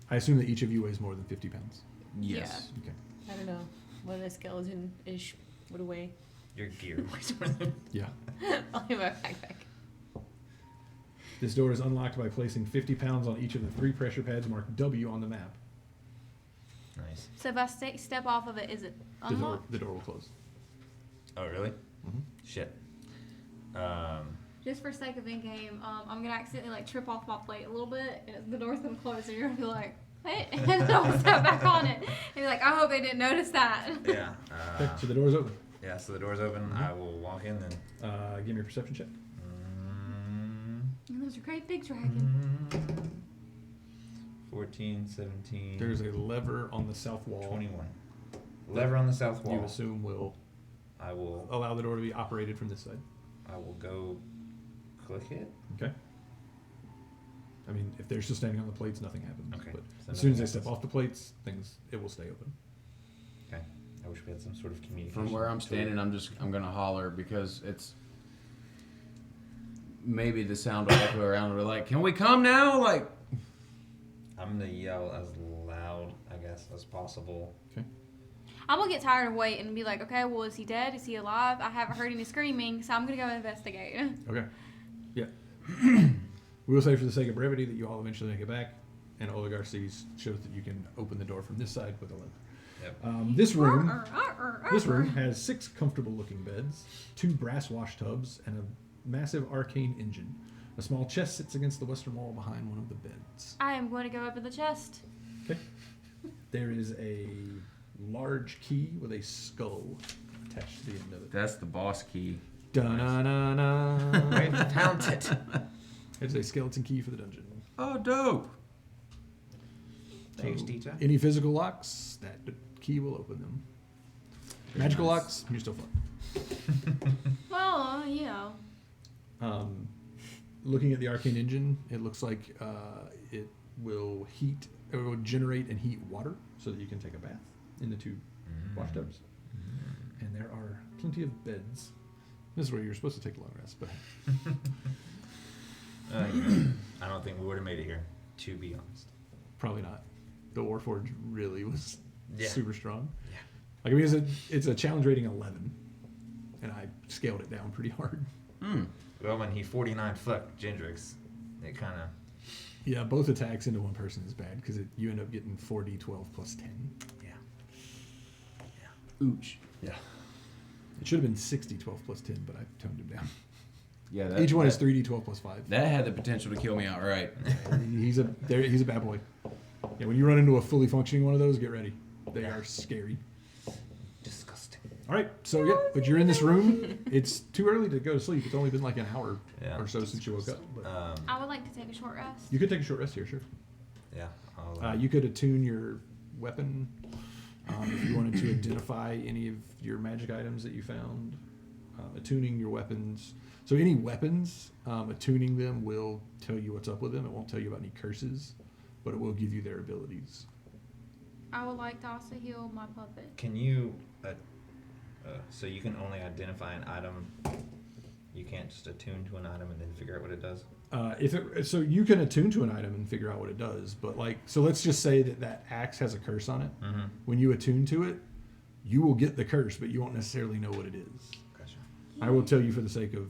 I assume that each of you weighs more than 50 pounds. Yes. Okay. I don't know what a skeleton ish would weigh. Your gear weighs more than... Yeah. Only my backpack. This door is unlocked by placing 50 pounds on each of the 3 pressure pads marked W on the map. Nice. So if I step off of it, is it unlocked? The door will close. Oh, really? Mm-hmm. Shit. Just for sake of in-game, I'm going to accidentally like trip off my plate a little bit, and the door's going to close, and you're going to be like, what? And then I'll step back on it. And be like, I hope they didn't notice that. Yeah. Okay, so the door's open. Yeah, so the door's open. Mm-hmm. I will walk in then. Give me a perception check. And there's a great big dragon. 14, 17. There's a lever on the south wall. 21. Lever on the south wall. You assume I will allow the door to be operated from this side. I will go click it. Okay. I mean, if they're still standing on the plates, nothing happens. Okay. But So as soon as nothing they step happens. off the plates, it will stay open. Okay. I wish we had some sort of communication. From where I'm standing, I'm gonna holler because it's maybe the sound will echo around and we're like, can we come now? Like, I'm gonna yell as loud, I guess, as possible. Okay. I'm going to get tired of waiting and be like, okay, well, is he dead? Is he alive? I haven't heard any screaming, so I'm going to go investigate. Okay. Yeah. We will say for the sake of brevity that you all eventually make it back, and Oligar shows that you can open the door from this side with a lever. Yep. This room has 6 comfortable-looking beds, 2 brass wash tubs, and a massive arcane engine. A small chest sits against the western wall behind one of the beds. I am going to go open the chest. Okay. There is a large key with a skull attached to the end of it. that's the boss key. Da-na-na-na. I found it. It's a skeleton key for the dungeon. Oh, dope. Thanks, teacher. Any physical locks, that key will open them. Magical locks, you're still fucked. Well, yeah. Looking at the arcane engine, it looks like it will generate and heat water so that you can take a bath in the 2 wash tubs. And there are plenty of beds. This is where you're supposed to take a long rest, but I don't think we would have made it here, to be honest. probably not. The Warforged really was Yeah. super strong. Yeah. Like, I mean, it's a challenge rating 11, and I scaled it down pretty hard. Well, when he 49 fucked Gendrix, it kind of... Yeah, both attacks into one person is bad because you end up getting 4d12 plus 10. Yeah. Ooch. Yeah. It should have been 6d12 plus 10, but I toned him down. Yeah. Each one is 3d12 plus 5. That had the potential to kill me outright. He's a bad boy. Yeah, when you run into a fully functioning one of those, get ready. They are scary. Disgusting. All right, so yeah, but you're in this room. It's too early to go to sleep. It's only been like an hour Yeah. or so since you woke up. But I would like to take a short rest. you could take a short rest here, sure. Yeah. I'll, You could attune your weapon If you wanted to identify any of your magic items that you found, attuning your weapons. So any weapons, attuning them will tell you what's up with them. It won't tell you about any curses, but it will give you their abilities. I would like to also heal my puppet. Can you, so you can only identify an item, you can't just attune to an item and then figure out what it does? So you can attune to an item and figure out what it does, but so let's just say that axe has a curse on it. Mm-hmm. When you attune to it, you will get the curse, but you won't necessarily know what it is. Gotcha. I will tell you for the sake of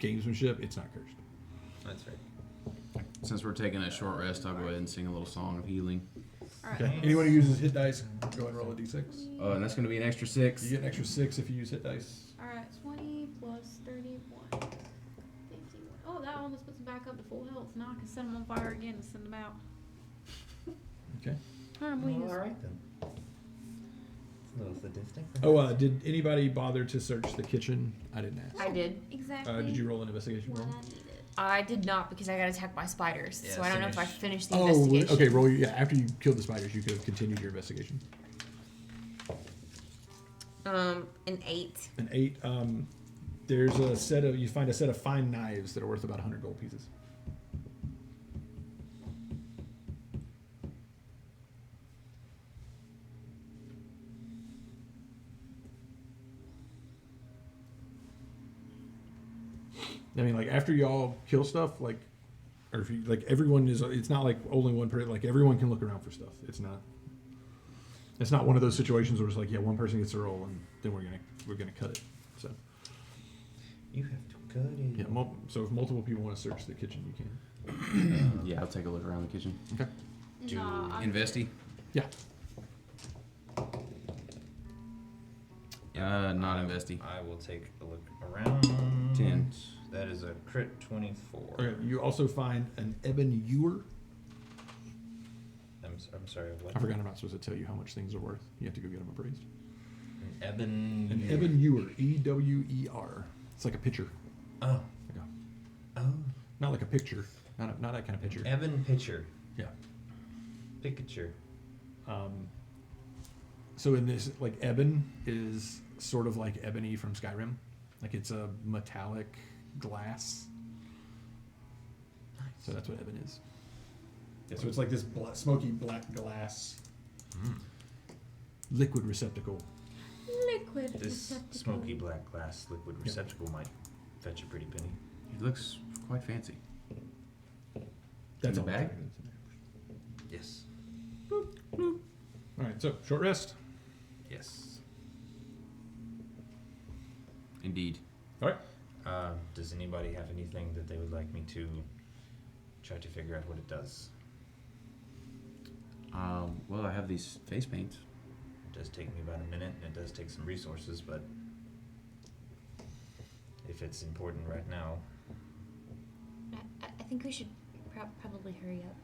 gamesmanship, it's not cursed. That's right. Since we're taking a short rest, I'll go ahead and sing a little song of healing. Alright. Okay. Anyone who uses hit dice, go ahead and roll a d6. And that's going to be an extra 6. You get an extra 6 if you use hit dice. Alright, 20 plus 31. 51. Oh, that almost puts them back up to full health. Now I can set them on fire again and send them out. Okay. I'm Well, weakness. all right then. It's a little sadistic. Oh, did anybody bother to search the kitchen? I didn't ask. I did. Exactly. Did you roll an investigation what roll? I needed. I did not because I got attacked by spiders. Yeah, so I don't know if I finish. finished the Oh, investigation. okay. Roll. Yeah, after you killed the spiders, you could have continued your investigation. An 8. An 8. There's a set of you find a set of fine knives that are worth about 100 gold pieces. I mean, like after y'all kill stuff, or if you everyone is, it's not like only one person. Like everyone can look around for stuff. It's not one of those situations where it's like, yeah, one person gets a roll and then we're gonna cut it. So You have to cut it. yeah, so if multiple people want to search the kitchen, you can. Yeah, I'll take a look around the kitchen. Okay. Nah, I'm Investy? Yeah. Not investy. I will take a look around. 10. That is a crit 24. Okay. You also find an ebon ewer. I'm sorry, what? I forgot I'm not supposed to tell you how much things are worth. You have to go get them appraised. An ebon. An ebon ewer. E-W-E-R. It's like a pitcher. Oh. Like Oh. not like a picture. Not that kind of pitcher. Ebon pitcher. Yeah. Pikachu. So in this, ebon is sort of like ebony from Skyrim. Like it's a metallic glass. Nice. So that's what ebon is. Yeah, so it's like this smoky black glass liquid receptacle. liquid. This receptacle. smoky black glass liquid receptacle might fetch a pretty penny. It looks quite fancy. That's the all bag? Yes. All right, so short rest. Yes. Indeed. All right. Does anybody have anything that they would like me to try to figure out what it does? Well, I have these face paints. It does take me about a minute, and it does take some resources, but if it's important right now, I think we should probably hurry up.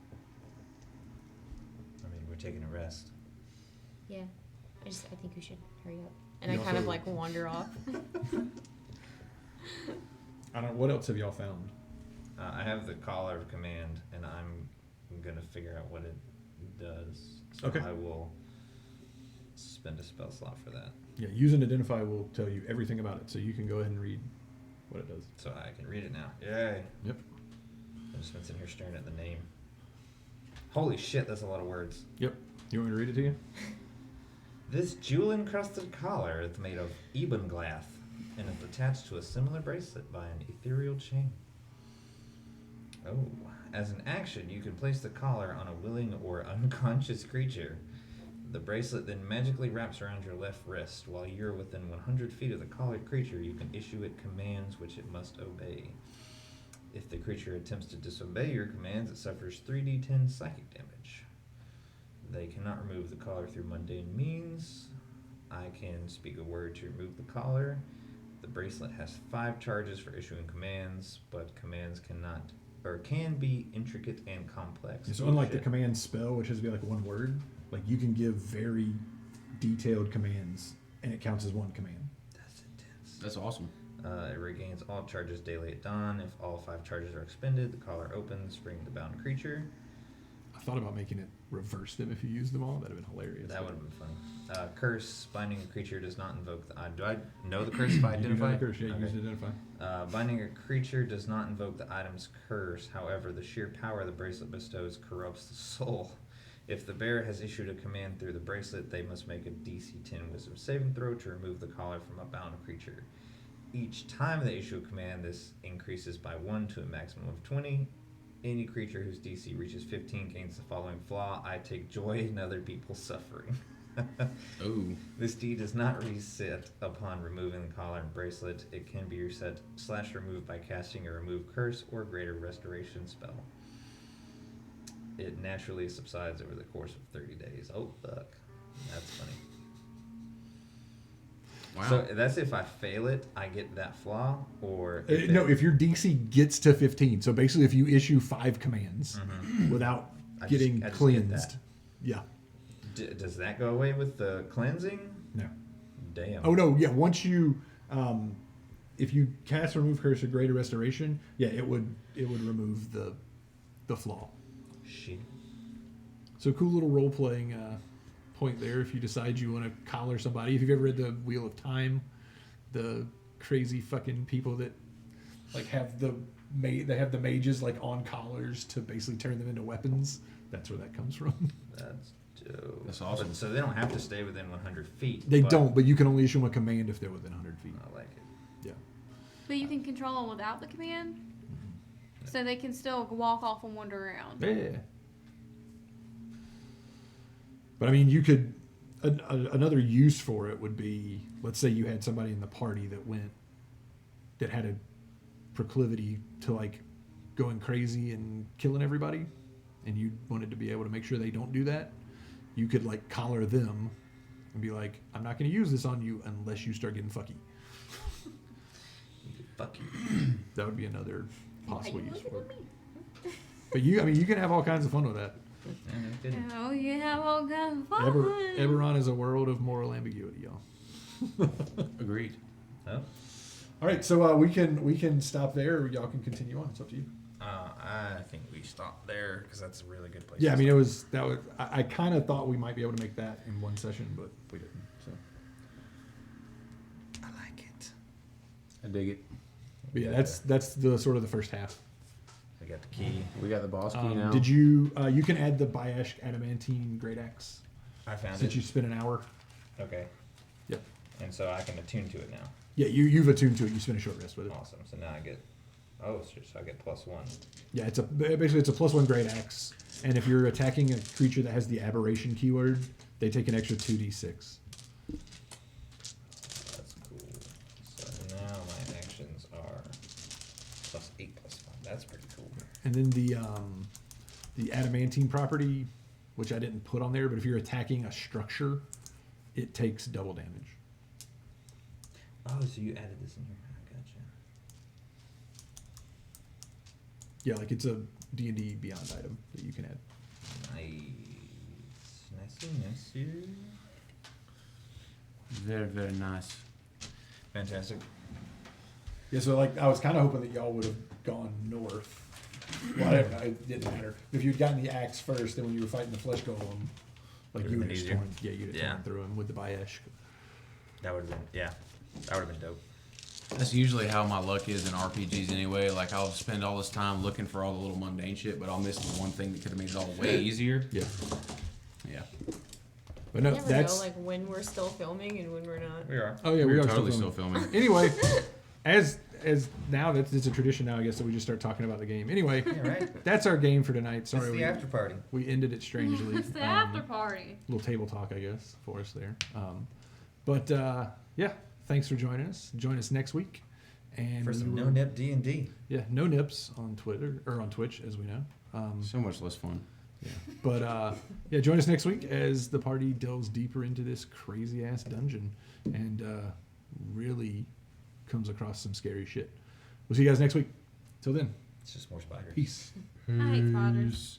I mean, we're taking a rest. Yeah. I think we should hurry up. And You I kind of also- wander off. I don't. What else have y'all found? I have the collar of command, and I'm gonna figure out what it does. So Okay. I will spend a spell slot for that, Yeah, use and identify will tell you everything about it, so you can go ahead and read what it does. so I can read it now. Yay! Yep. I just been sitting here staring at the name. Holy shit, that's a lot of words. Yep. You want me to read it to you? This jewel-encrusted collar is made of ebon glass and is attached to a similar bracelet by an ethereal chain. Oh, as an action, you can place the collar on a willing or unconscious creature. The bracelet then magically wraps around your left wrist. While you're within 100 feet of the collared creature, you can issue it commands which it must obey. If the creature attempts to disobey your commands, it suffers 3d10 psychic damage. They cannot remove the collar through mundane means. I can speak a word to remove the collar. The bracelet has 5 charges for issuing commands, but commands can be intricate and complex. So unlike the command spell, which has to be like one word, you can give very detailed commands, and it counts as one command. That's intense. That's awesome. It regains all charges daily at dawn. If all 5 charges are expended, the collar opens, freeing the bound creature. thought about making it reverse them if you used them all. That'd have been hilarious. That would have been funny. Curse, binding a creature does not invoke the item. Do I know the curse if I identify? You know the curse, yeah, Okay. you used identify. Binding a creature does not invoke the item's curse. However, the sheer power the bracelet bestows corrupts the soul. If the bearer has issued a command through the bracelet, they must make a DC 10 Wisdom saving throw to remove the collar from a bound creature. Each time they issue a command, this increases by 1 to a maximum of 20. Any creature whose DC reaches 15 gains the following flaw: I take joy in other people's suffering. Ooh. This deed does not reset upon removing the collar and bracelet. It can be reset / removed by casting a remove curse or greater restoration spell. It naturally subsides over the course of 30 days. Oh, fuck. That's funny. Wow. So that's if I fail it, I get that flaw, or... No, if your DC gets to 15. So basically, if you issue 5 commands without I getting just get cleansed. that. Yeah. Does that go away with the cleansing? No. Damn. Oh, no. Yeah. Once you... if you cast remove curse or greater restoration, yeah, it would remove the flaw. Shit. So cool little role playing point there. If you decide you want to collar somebody, if you've ever read the Wheel of Time, the crazy fucking people that like have the mages like on collars to basically turn them into weapons. That's where that comes from. That's dope. That's awesome. So they don't have to stay within 100 feet. They don't, but you can only issue them a command if they're within 100 feet. I like it. Yeah. But you can control them without the command, so they can still walk off and wander around. Yeah. But I mean, you could. Another use for it would be, let's say you had somebody in the party that had a proclivity to like going crazy and killing everybody, and you wanted to be able to make sure they don't do that. You could like collar them and be like, I'm not going to use this on you unless you start getting fucky. Fuck you. That would be another possible Why you use looking for at it. me? But you can have all kinds of fun with that. Yeah, no kidding. Oh, you have all kinds of fun. Eberron is a world of moral ambiguity, y'all. Agreed. Oh. All right, so we can stop there, or y'all can continue on. It's up to you. I think we stop there because that's a really good place. Yeah, I to mean, stop. I kind of thought we might be able to make that in one session, but we didn't. So, I like it. I dig it. but yeah, that's the sort of the first half. We got the key. We got the boss key now. Did you you can add the Bayesh adamantine great axe I found since it. you spent an hour. Okay. Yep. And so I can attune to it now. Yeah, you've attuned to it. You spent a short rest with it. Awesome. So now I get. Oh, so I get +1. Yeah, basically it's a +1 great axe, and if you're attacking a creature that has the aberration keyword, they take an extra 2d6. That's cool. So now my actions are +8 +5. That's pretty cool. And then the adamantine property, which I didn't put on there, but if you're attacking a structure, it takes double damage. Oh, so you added this in here. I gotcha. Yeah, like it's a D&D Beyond item that you can add. Nice. Very, very nice. Fantastic. Yeah, so like I was kind of hoping that y'all would have gone north. Well, it didn't matter. If you'd gotten the axe first, then when you were fighting the flesh golem, like Would've you would been have easier. torn, you'd have torn through him with the Bayesh. That would have been, yeah. That would have been dope. That's usually how my luck is in RPGs anyway. Like, I'll spend all this time looking for all the little mundane shit, but I'll miss the one thing that could have made it all way easier. Yeah. Yeah. But no, You never that's. know, like when we're still filming and when we're not. We are. Oh yeah, we We're are totally still still filming. filming. Anyway, as now that's it's a tradition now, I guess, that we just start talking about the game. Anyway, Yeah, right? that's our game for tonight. It's Sorry, the after party. we ended it strangely. It's the after party. Little table talk, I guess, for us there. But yeah, thanks for joining us. Join us next week. And For we some will- no-nip D&D. Yeah, no nips on Twitter or on Twitch, as we know. So much less fun. Yeah. But yeah, join us next week as the party delves deeper into this crazy ass dungeon and really comes across some scary shit. We'll see you guys next week. Till then, It's just more spiders. peace. I hate spiders.